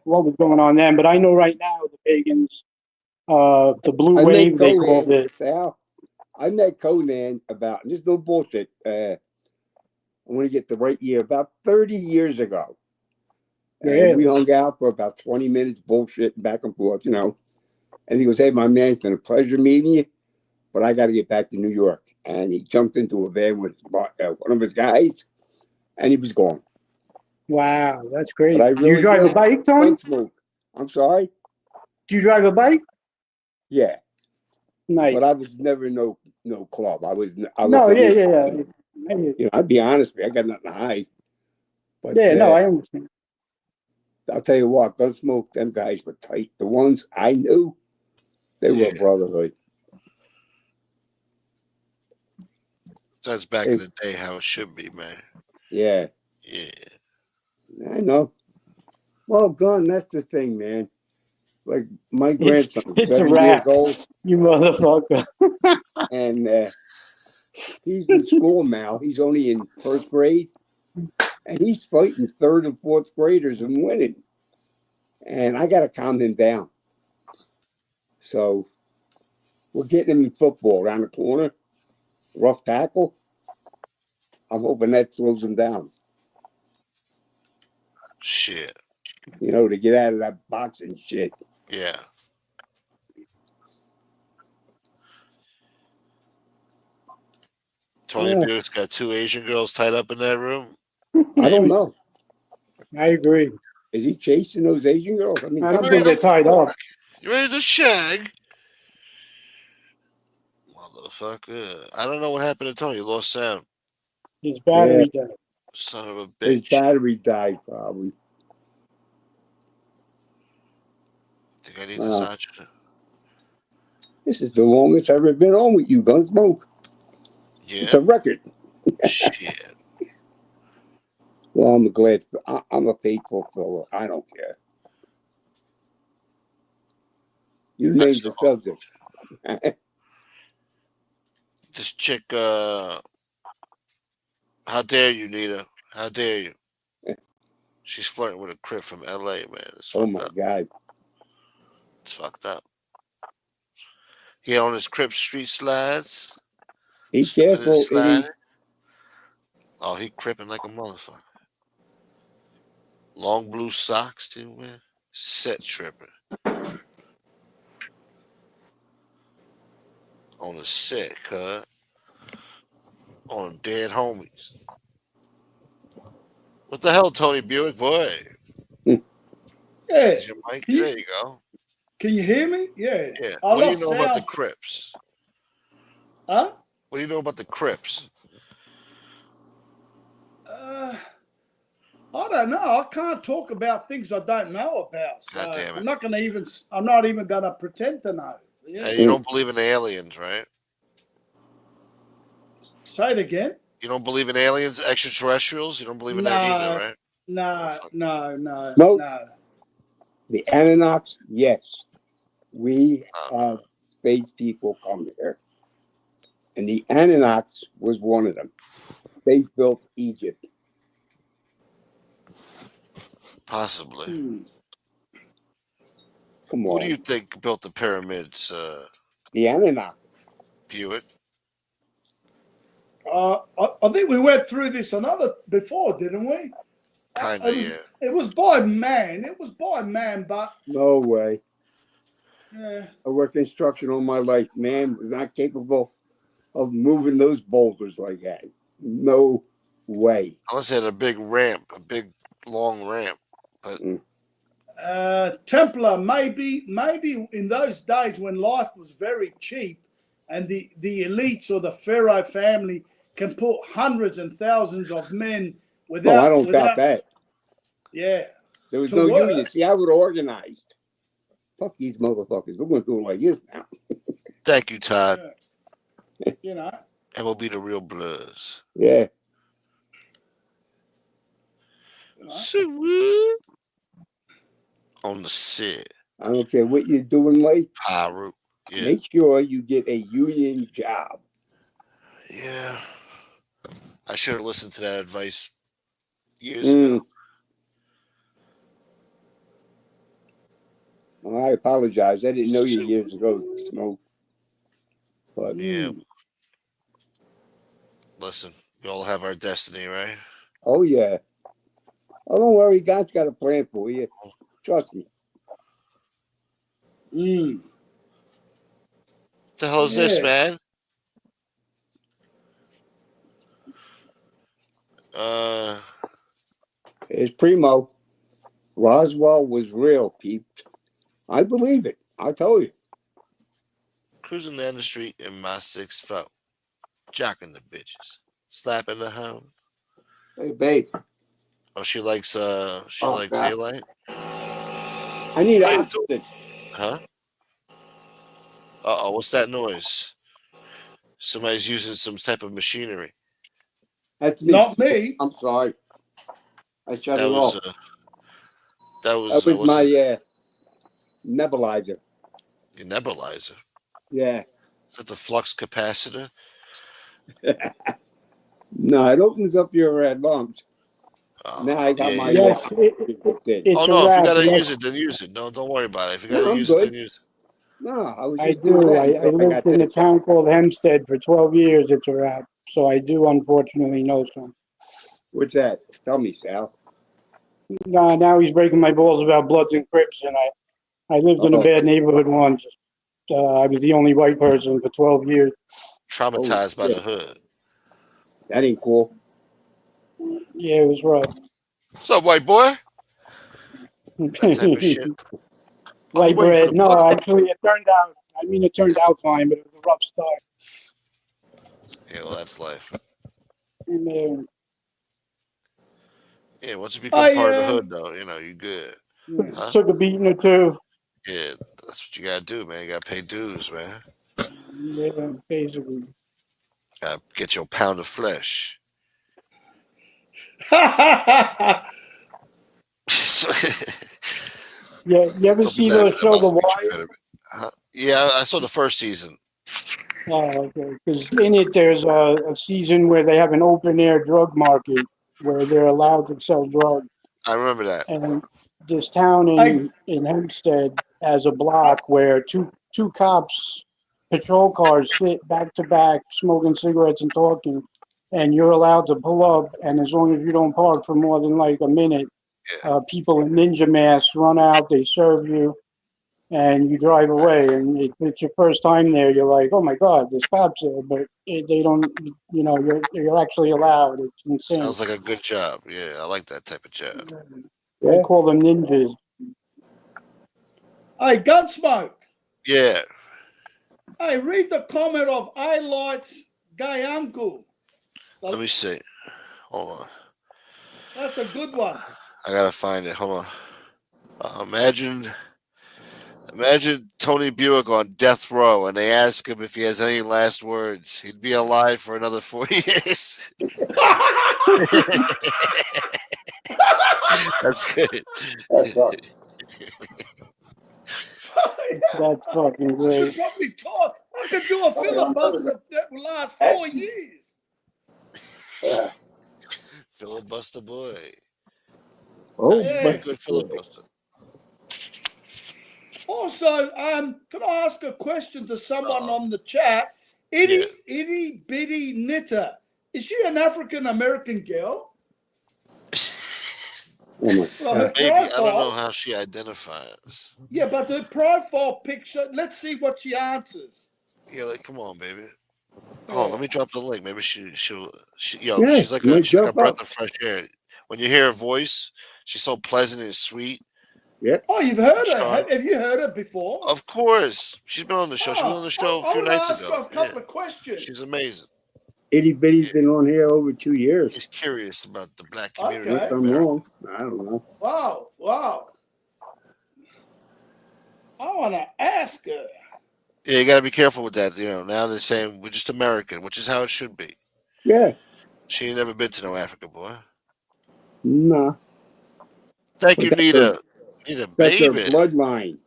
what was going on then. But I know right now the Pagans, the Blue Wave, they called it. Sal, I met Conan about, just no bullshit, I want to get the right year, about 30 years ago. And we hung out for about 20 minutes, bullshit, back and forth, And he goes, hey, my man, it's been a pleasure meeting you, but I got to get back to New York. And he jumped into a van with one of his guys, and he was gone. Wow, that's great. Really do you drive a bike, Tony? I'm sorry? Do you drive a bike? Yeah. Nice. But I was never no club. I was yeah. I'd be honest with you, I got nothing to hide. But, I understand. I'll tell you what, Gunsmoke, them guys were tight. The ones I knew, they were a brotherhood. That's back in the day how it should be, man. Yeah. Yeah. I know. Well, Gun, that's the thing, man. Like my grandson, It's a 7 years wrap, old, you motherfucker. and he's in school now. He's only in first grade, and he's fighting third and fourth graders and winning. And I got to calm him down. So we're getting him in football around the corner, rough tackle. I'm hoping that slows him down. Shit. You know, to get out of that boxing shit. Yeah. Tony Yeah. Buick's got 2 Asian girls tied up in that room. I don't know. I agree. Is he chasing those Asian girls? I mean, I come don't think on. they're tied up. You ready to shag? Motherfucker. I don't know what happened to Tony. He lost sound. His battery died. Son of a His bitch. battery died, probably. Think I need Wow. this oxygen. This is the longest I've ever been on with you, Gunsmoke. Yeah. It's a record. Shit. Well, I'm glad. I'm a faithful fellow. I don't care. You named the subject. This chick, how dare you, Nita? How dare you? She's flirting with a crip from LA, man. It's Oh fucked my up. God. It's fucked up. He on his crip street slides. Be slipping and careful, Eddie. sliding. Oh, he cripping like a motherfucker. Long blue socks, too, man. Set tripping. On a set, cut. On dead homies. What the hell, Tony Buick, boy? Yeah. Is your mic? Can you- There you go. Can you hear me? Yeah. Yeah. I What do you lost know about the sound. Crips? Huh? What do you know about the Crips? I don't know. I can't talk about things I don't know about. So God damn it. I'm not even going to pretend to know. Yeah. And you don't believe in aliens, right? Say it again. You don't believe in aliens, extraterrestrials? You don't believe in that either, right? No. No. The Anunnaks, yes. We have space people come here. And the Anunnaks was one of them. They built Egypt. Possibly. Come Who on. do you think built the pyramids, The Anunnaki. Buick? I think we went through this before, didn't we? Kind of, yeah. It was by man. It was by man, but No way. yeah. I worked construction all my life. Man was not capable of moving those boulders like that. No way. Unless they had a big ramp, a big long ramp. But Templar, maybe in those days when life was very cheap and the elites or the pharaoh family can put hundreds and thousands of men without. I don't doubt that. Yeah. There was no union. See, I would have organized. Fuck these motherfuckers. We're going to do it like this now. thank you, Todd. Yeah. You know. And we'll be the real Bloods. Yeah. You know. On the set. I don't care what you're doing late. Pyro. Yeah. Make sure you get a union job. Yeah. I should have listened to that advice years ago. Well, I apologize. I didn't know you years ago, Smoke. But yeah. Listen, we all have our destiny, right? Oh yeah. Oh, don't worry. God's got a plan for you. Trust me. What the hell is this, man? It's Primo. Roswell was real, peeps. I believe it. I told you. Cruising down the street in my 6'4", jocking the bitches, slapping the hound. Hey, babe. Oh, she likes daylight. I need oxygen. Huh? Uh-oh, what's that noise? Somebody's using some type of machinery. That's me. Not me. I'm sorry. I shut it off. That was my nebulizer. Your nebulizer. Yeah. Is that the flux capacitor? No, it opens up your lungs. Now I got my Yes, it's oh a no! If you wrap. gotta Yes, use it, then use it. Don't worry about it. If you No, gotta I'm use it, good. then use it. No, I was I just doing do. that I until I lived got in a this. town called Hempstead for 12 years. It's a wrap. So I do unfortunately know some. What's that? Tell me, Sal. Now he's breaking my balls about Bloods and Crips, and I lived in a Oh. bad neighborhood once. I was the only white person for 12 years. Traumatized by yeah. the hood. That ain't cool. Yeah, it was rough. What's up, white boy? That type of shit. Oh, you White waiting for bread. the No, blood? actually, it turned out fine, but it was a rough start. Yeah, well, that's life. And, Yeah, once you become part of the hood, though, you good. Huh? took a beating or two. Yeah, that's what you gotta do, man. You gotta pay dues, man. Yeah, basically. Gotta get your pound of flesh. Yeah, you ever see the show The Wire? Yeah, I saw the first season. Oh, okay. Because in it, there's a season where they have an open air drug market where they're allowed to sell drugs. I remember that. And this town in Hempstead has a block where two cops, patrol cars sit back to back, smoking cigarettes and talking, and you're allowed to pull up. And as long as you don't park for more than like a minute, people in ninja masks run out, they serve you, and you drive away. And if it's your first time there, you're like, oh my God, there's cops there, but they don't, you're actually allowed. It's insane. Sounds like a good job. Yeah, I like that type of job. I call them ninjas. Hey, Gunsmoke. Yeah. Hey, read the comment of I likes gay uncle. Let me see. Hold on. That's a good one. I gotta find it. Hold on. Imagine Tony Buick on death row, and they ask him if he has any last words. He'd be alive for another 4 years. That's good. That's right. That's fucking great. I could do a filibuster that will last 4 years. Filibuster boy. Oh, Yeah. Good filibuster. Also, can I ask a question to someone on the chat? Itty Bitty Knitter. Is she an African American girl? well, her Maybe. I profile, don't know how she identifies. Yeah, but the profile picture, let's see what she answers. Yeah, like, come on, baby. Oh, let me drop the link. Maybe she's like a breath of fresh air. When you hear her voice, she's so pleasant and sweet. Yeah. Oh, you've heard her. Have you heard her before? Of course. She's been on the show. She was on the show a few nights ago. I want to ask her a couple of questions. She's amazing. Itty Bitty's been on here over 2 years. He's curious about the black community. Okay. I'm wrong. I don't know. Wow. I want to ask her. Yeah, you got to be careful with that. Now they're saying we're just American, which is how it should be. Yeah. She ain't never been to no Africa, boy. Nah. Thank you, Nita. Nita, That's her baby. bloodline.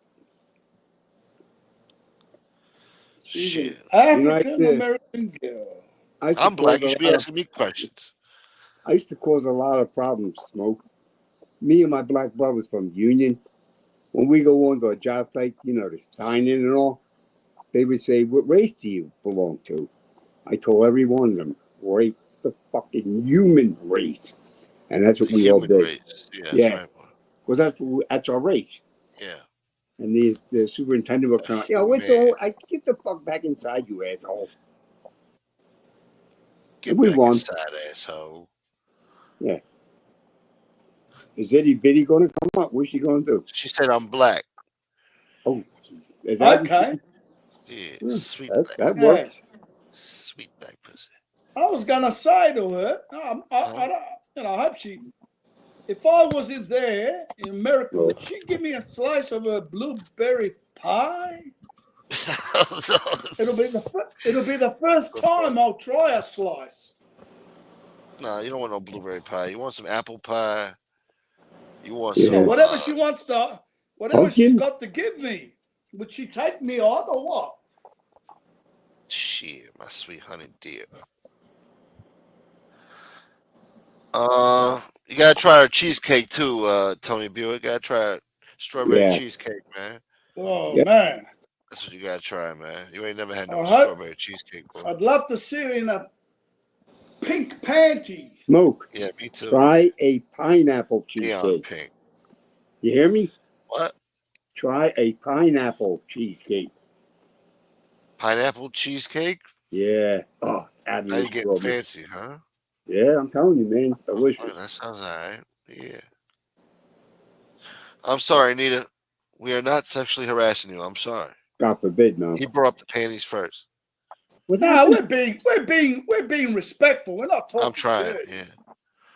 She's an African American girl. I'm black. You should be asking me questions. I used to cause a lot of problems, Smoke. Me and my black brothers from Union, when we go on to a job site, to sign in and all, they would say, what race do you belong to? I told every one of them, right, the fucking human race. And that's what we all did. Race. Yeah. Right. Well, that's our race. Yeah. And the superintendent would come out, get the fuck back inside, you asshole. Get back inside, asshole. Yeah. Is Itty Bitty going to come up? What's she going to do? She said I'm black. Oh, is that okay. Yeah, sweet black. That works. Sweet black pussy. I was going to say to her, I hope she, if I was in there in America, would she give me a slice of her blueberry pie? It'll be the first time I'll try a slice. No, you don't want no blueberry pie. You want some apple pie. You want some whatever she wants to. Whatever she's got to give me. Would she take me on or what? Shit, my sweet honey dear. You gotta try our cheesecake too, Tony Buick. Gotta try our strawberry cheesecake, man. Oh man, that's what you gotta try, man. You ain't never had no strawberry cheesecake, bro. I'd love to see her in a pink panty. Smoke. Yeah, me too. Try a pineapple cheesecake. Neon pink. You hear me? What? Try a pineapple cheesecake. Pineapple cheesecake? Yeah. Oh, now you getting fancy, huh? Yeah, I'm telling you, man. Delicious. Oh, that sounds all right. Yeah. I'm sorry, Nita. We are not sexually harassing you. I'm sorry. God forbid, no. He brought up the panties first. No, we're being respectful. We're not talking. I'm trying, dirty. yeah.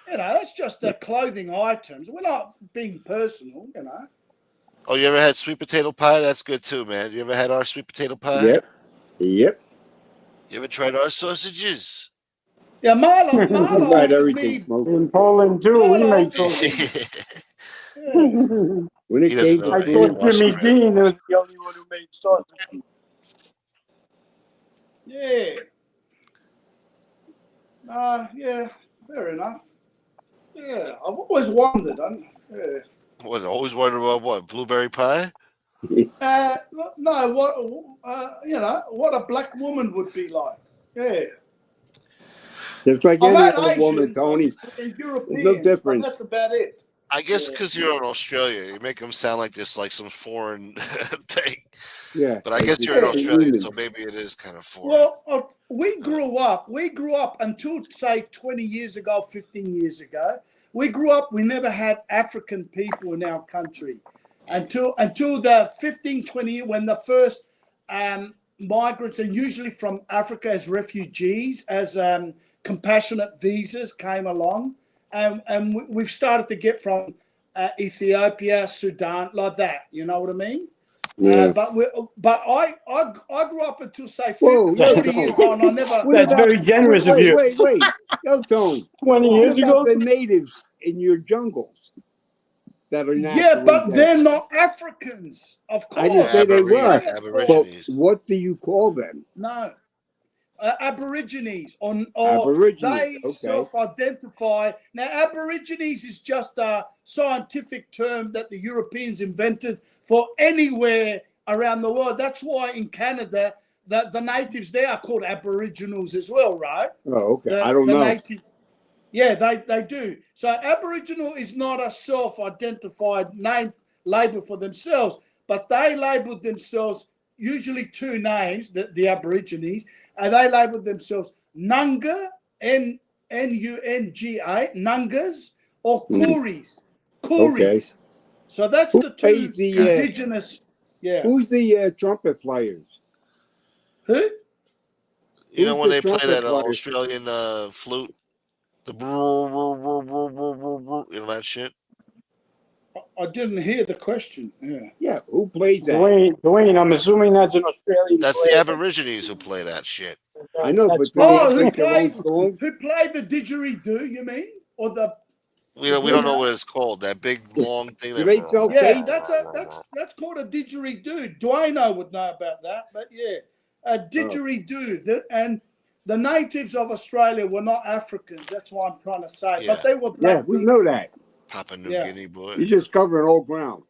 You know, that's just clothing items. We're not being personal, you know. Oh, you ever had sweet potato pie? That's good too, man. You ever had our sweet potato pie? Yep. Yep. You ever tried our sausages? Yeah, Marlon tried offered me in Poland too. We made sausages. When it came to I thought Jimmy Dean was the only one who made sausages. Yeah. Yeah, fair enough. Yeah, I've always wondered. Yeah. What? Always wondered about what? Blueberry pie? No, you know, what a black woman would be like. Yeah. Just like any other woman, Tony. And Europeans, no different. That's about it. I guess because you're in Australia, you make them sound like this, like some foreign thing. Yeah. But I guess you're in Australia, so maybe it is kind of foreign. Well, we grew up until, say, 20 years ago, 15 years ago. We grew up, we never had African people in our country. Until the 15, 20 years, when the first migrants, and usually from Africa as refugees, as compassionate visas came along. And we've started to get from Ethiopia, Sudan, like that. You know what I mean? Yeah. But I grew up until, say, 40 years on. I never. That's very generous of you. Wait. Yo, Tone. 20 years ago? The natives in your jungles that are naturally Yeah, but dead. they're not Africans, of course. I didn't say they were. But what do you call them? No. Aborigines or Aborigines, they self-identify. Now, Aborigines is just a scientific term that the Europeans invented for anywhere around the world. That's why in Canada, the natives there are called Aboriginals as well, right? Oh, okay. I don't know. Yeah, they do. So Aboriginal is not a self-identified name label for themselves, but they labeled themselves usually two names, the Aborigines, and they labeled themselves Nunga, Nunga, Nungas, or Kooris. Kooris. Okay. So that's the two indigenous. Yeah. Who's the trumpet players? Who? You know when they play that Australian flute? The you know that shit? I didn't hear the question. Yeah, who plays that? Dwayne, I'm assuming that's an Australian. That's the Aborigines who play that shit. I know, but who played the didgeridoo? You mean, or the? We don't know what it's called. That big long thing. That's called a didgeridoo. Dwayne would know about that, but yeah, a didgeridoo. And the natives of Australia were not Africans. That's what I'm trying to say. Yeah. But they were black. Yeah, we know that. Papua New Guinea, boy. You're just covering old ground.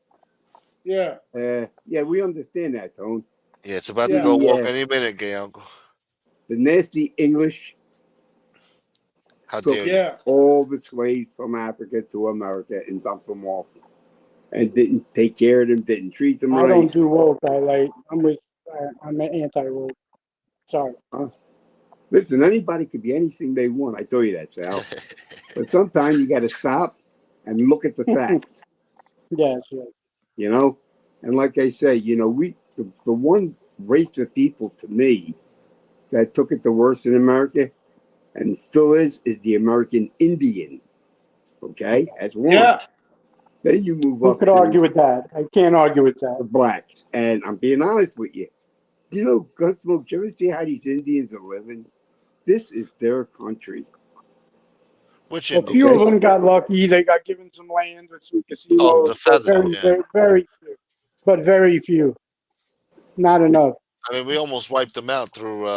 Yeah. Yeah, we understand that, Tone. Yeah, it's about to go walk any minute, gay uncle. The nasty English. How dare you? All the slaves from Africa to America and dumped them off. And didn't take care of them, didn't treat them right. I don't do woke. I'm anti-woke. Sorry. Listen, anybody could be anything they want. I tell you that, Sal. But sometimes you got to stop and look at the facts. Yes. You know? And like I say, you know, the one race of people to me that took it the worst in America and still is the American Indian. Okay? That's one. Yeah. Then you move up. Who could argue with that? I can't argue with that. The blacks. And I'm being honest with you. You know, Gunsmoke, do you ever see how these Indians are living? This is their country. Which few of them got lucky. They got given some land with some casinos. Oh, the feather. Very few. but very few. Not enough. I mean, we almost wiped them out through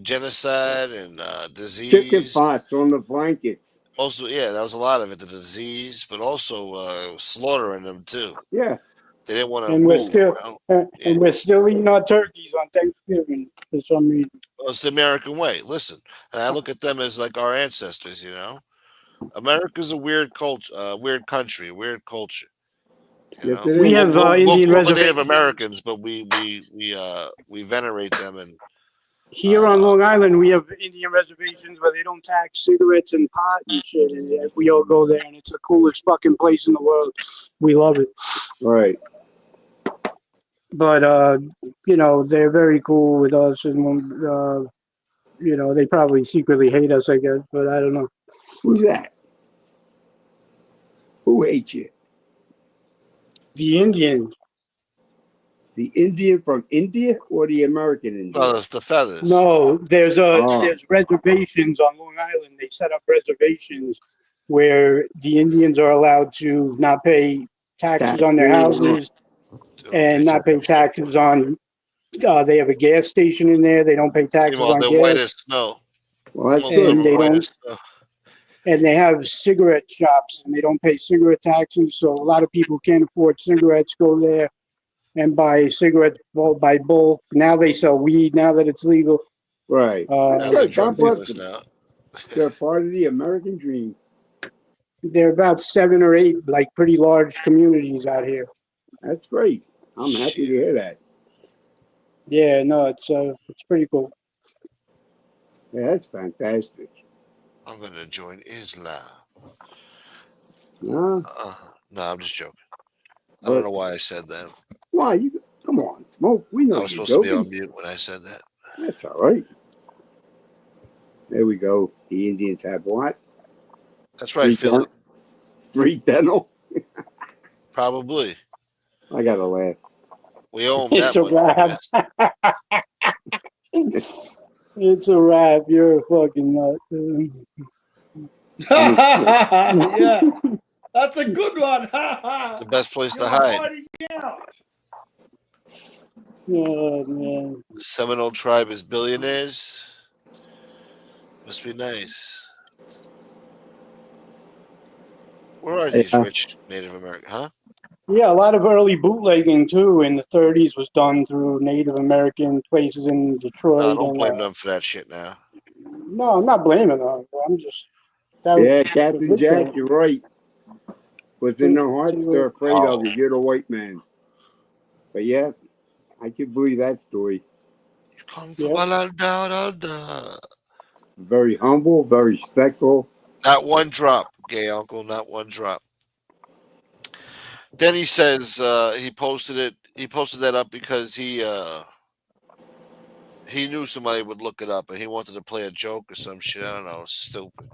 genocide and Chicken disease. pox on the blankets. Most of yeah, that was a lot of it. The disease, but also slaughtering them too. Yeah. They didn't want to And move. we're still Yeah. and we're still eating our turkeys on Thanksgiving for some reason. Well, it's the American way. Listen, and I look at them as like our ancestors. America's a weird culture, weird country, weird culture. Yes, it We is. have We'll Indian call the Native reservations. Americans, but we venerate them and Here on Long Island, we have Indian reservations where they don't tax cigarettes and pot and shit. And we all go there, and it's the coolest fucking place in the world. We love it. Right. But they're very cool with us, and they probably secretly hate us, I guess. But I don't know. Who's that? Who hates you? The Indians. The Indian from India or the American Indian? well, it's the feathers. No, there's Oh. reservations on Long Island. They set up reservations where the Indians are allowed to not pay taxes on their houses and not pay taxes on. They have a gas station in there. They don't pay taxes Well, on they're white gas, as snow. Well, that's Most of them And good. are they white don't- as snow. and they have cigarette shops, and they don't pay cigarette taxes. So a lot of people can't afford cigarettes. Go there and buy cigarettes by bulk. Now they sell weed. Now that it's legal, Right. Now That's they're good. drug God bless dealers them. now. They're part of the American dream. there are about 7 or 8 like pretty large communities out here. That's great. I'm happy to hear that. Yeah, no, it's pretty cool. Yeah, that's fantastic. I'm gonna join Islam. Huh? No, I'm just joking. I don't know why I said that. Why? You come on, Smoke. We know I was you're supposed to be joking. on mute when I said that. That's all right. There we go. The Indians have what? That's right, Phil. Free dental. Probably. I gotta laugh. We owe them It's that a much. I wrap. guess. It's a wrap. You're a fucking nut. Yeah, that's a good one. The best place to You're hide. hiding out. Oh, man. The Seminole tribe is billionaires. Must be nice. Where are these Yeah. rich Native Americans? Huh? Yeah, a lot of early bootlegging too in the 30s was done through Native American places in Detroit. No, don't and, blame them for that shit now. No, I'm not blaming them. I'm just. Yeah, Captain Jack, you're right. What's in their hearts, they're afraid of you. You're the white man. But yeah, I can believe that story. You come from Alanda. Very humble, very respectful. Not one drop, gay uncle. Not one drop. Then he says he posted it. He posted that up because he knew somebody would look it up and he wanted to play a joke or some shit. I don't know. Stupid.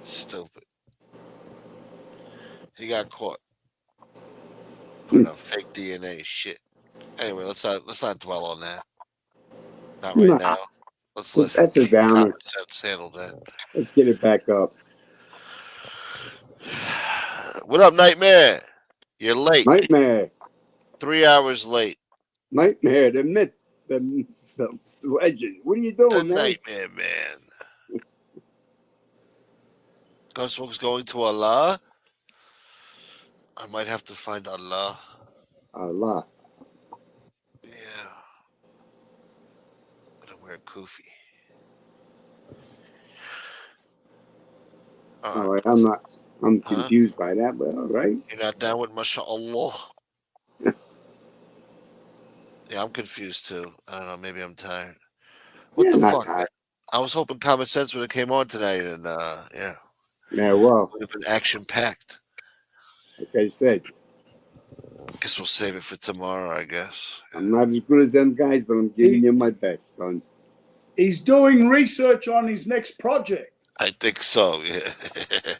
Stupid. He got caught. Putting up fake DNA shit. Anyway, let's not dwell on that. Not right now. Let's let That's a downer. common sense handle that. Let's get it back up. What up, Nightmare? You're late. Nightmare. 3 hours late. Nightmare, the myth, the legend. What are you doing, The man? Nightmare Man. Gunsmoke's going to Allah. I might have to find Allah. Allah. Yeah. I'm gonna wear a kufi. All right, I'm confused by that, but all right. You're not down with MashaAllah? Yeah, I'm confused too. I don't know. Maybe I'm tired. What the fuck? Tired. I was hoping Common Sense would have came on tonight, and yeah. Yeah, well, would have been action packed. like I said, Guess we'll save it for tomorrow. I guess. I'm not as good as them guys, but I'm giving you my best, son. He's doing research on his next project. I think so. Yeah.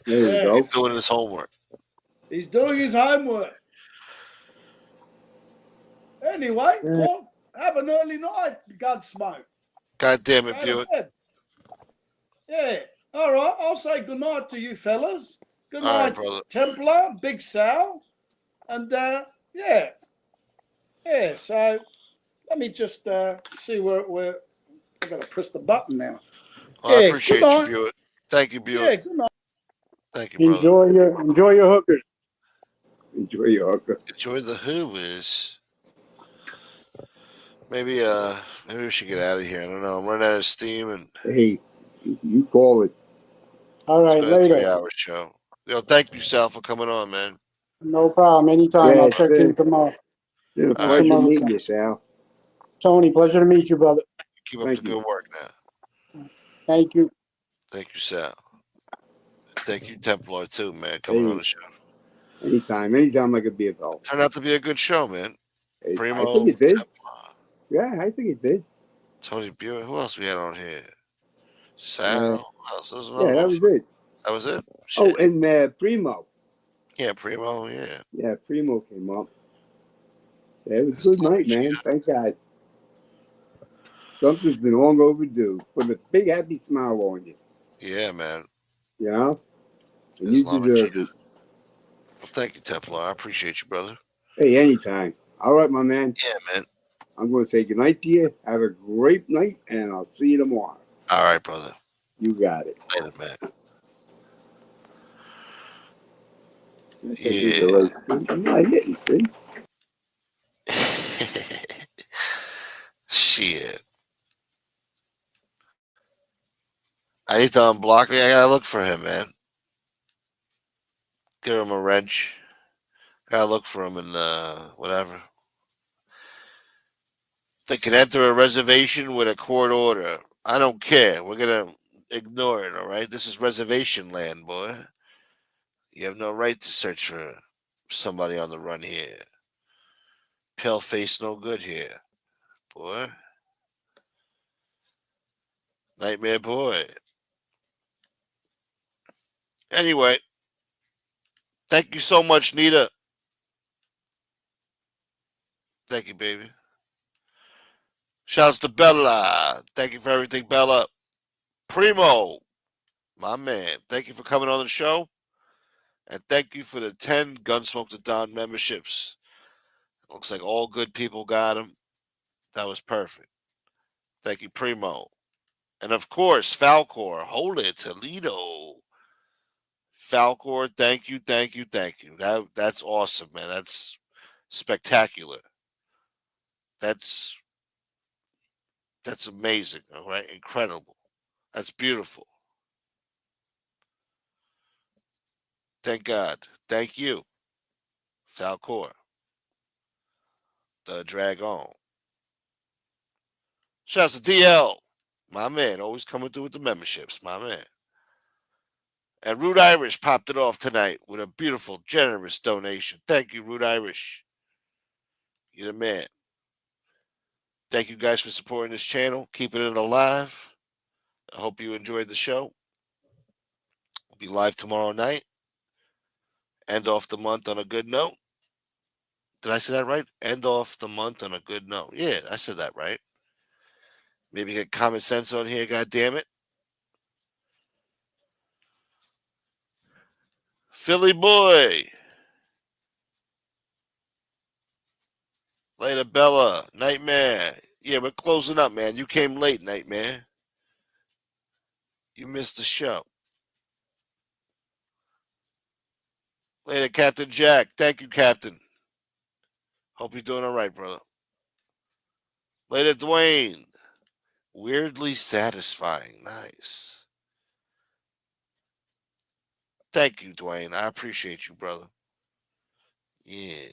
There we go. He's doing his homework. He's doing his homework. Anyway, Paul, have an early night, Gunsmoke. God damn it, Go to Buick. bed. Yeah. All right. I'll say good night to you fellas. Good All right, night, brother. Templar, Big Sal. And yeah. So let me just see where I gotta press the button now. Well, I Yeah. Good appreciate you, night. Buick. Thank you, Buick. Yeah. Good night. Thank you, brother. Enjoy your hookers. Enjoy your hooker. Enjoy the who is. Maybe we should get out of here. I don't know. I'm running out of steam, and Hey, you call it. All it's right, been a later. 3-hour show. Yo, thank you, Sal, for coming on, man. No problem. Anytime. Yeah, I'll it's check in tomorrow. been a All pleasure right. meeting you, Sal. Tony, pleasure to meet you, brother. Keep up Thank the you. good work now. Thank you. Thank you, Sal. Thank you, Templar, too, man, coming on the show. Anytime I could be available. Turned out to be a good show, man. Primo, I think it did. Templar, Yeah, I think it did. Tony Buick. Who else we had on here? Sal. Who else? There was another Yeah, that one. was it. That was it? Oh, Shit. and Primo. Yeah, Primo, yeah. Yeah, Primo came up. Yeah, it was a good night, man. Thank God. Something's been long overdue. Put a big happy smile on you. Yeah, man. You know? And you deserve it. Well, thank you, Templar. I appreciate you, brother. Hey, anytime. All right, my man. Yeah, man. I'm going to say good night to you. Have a great night, and I'll see you tomorrow. All right, brother. You got it. Later, man. Yeah. I'm not hitting, see? Shit. I need to unblock me. I gotta look for him, man. Give him a wrench. Gotta look for him in whatever. They can enter a reservation with a court order. I don't care. We're gonna ignore it, all right? This is reservation land, boy. You have no right to search for somebody on the run here. Pale face no good here, boy. Nightmare boy. Anyway, thank you so much, Nita. Thank you, baby. Shouts to Bella. Thank you for everything, Bella. Primo, my man. Thank you for coming on the show. And thank you for the 10 Gunsmoke the Don memberships. Looks like all good people got them. That was perfect. Thank you, Primo. And of course, Falcor. Hold it, Toledo. Falcor, thank you, thank you, thank you. That's awesome, man. That's spectacular. That's amazing, all right? Incredible. That's beautiful. Thank God. Thank you, Falcor. The Dragon. Shouts to DL. My man, always coming through with the memberships. My man. And Rude Irish popped it off tonight with a beautiful, generous donation. Thank you, Rude Irish. You're the man. Thank you guys for supporting this channel, keeping it alive. I hope you enjoyed the show. We'll be live tomorrow night. End off the month on a good note. Did I say that right? End off the month on a good note. Yeah, I said that right. Maybe get common sense on here, God damn it. Philly boy. Later, Bella. Nightmare. Yeah, we're closing up, man. You came late, Nightmare. You missed the show. Later, Captain Jack. Thank you, Captain. Hope you're doing all right, brother. Later, Dwayne. Weirdly satisfying. Nice. Thank you, Dwayne. I appreciate you, brother. Yeah.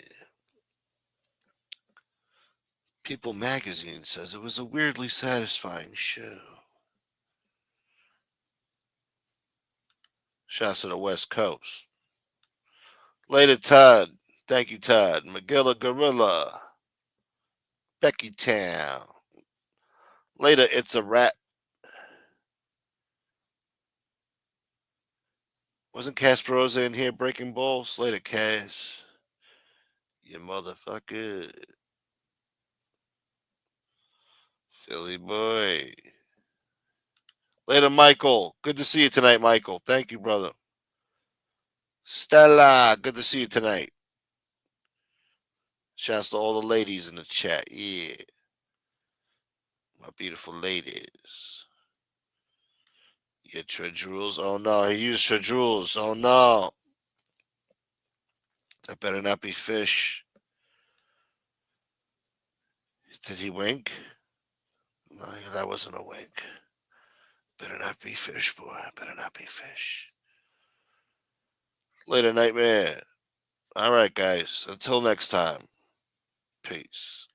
People Magazine says it was a weirdly satisfying show. Shouts to the West Coast. Later, Todd. Thank you, Todd. McGilla Gorilla. Becky Town. Later, it's a wrap. Wasn't Casperosa in here breaking balls? Later, Cass. You motherfucker. Philly boy. Later, Michael. Good to see you tonight, Michael. Thank you, brother. Stella. Good to see you tonight. Shouts to all the ladies in the chat. Yeah. My beautiful ladies. Yeah, Tredrules. Oh no, he used Tredrules. Oh no. That better not be fish. Did he wink? No, that wasn't a wink. Better not be fish, boy. Better not be fish. Later, Nightmare. All right, guys. Until next time. Peace.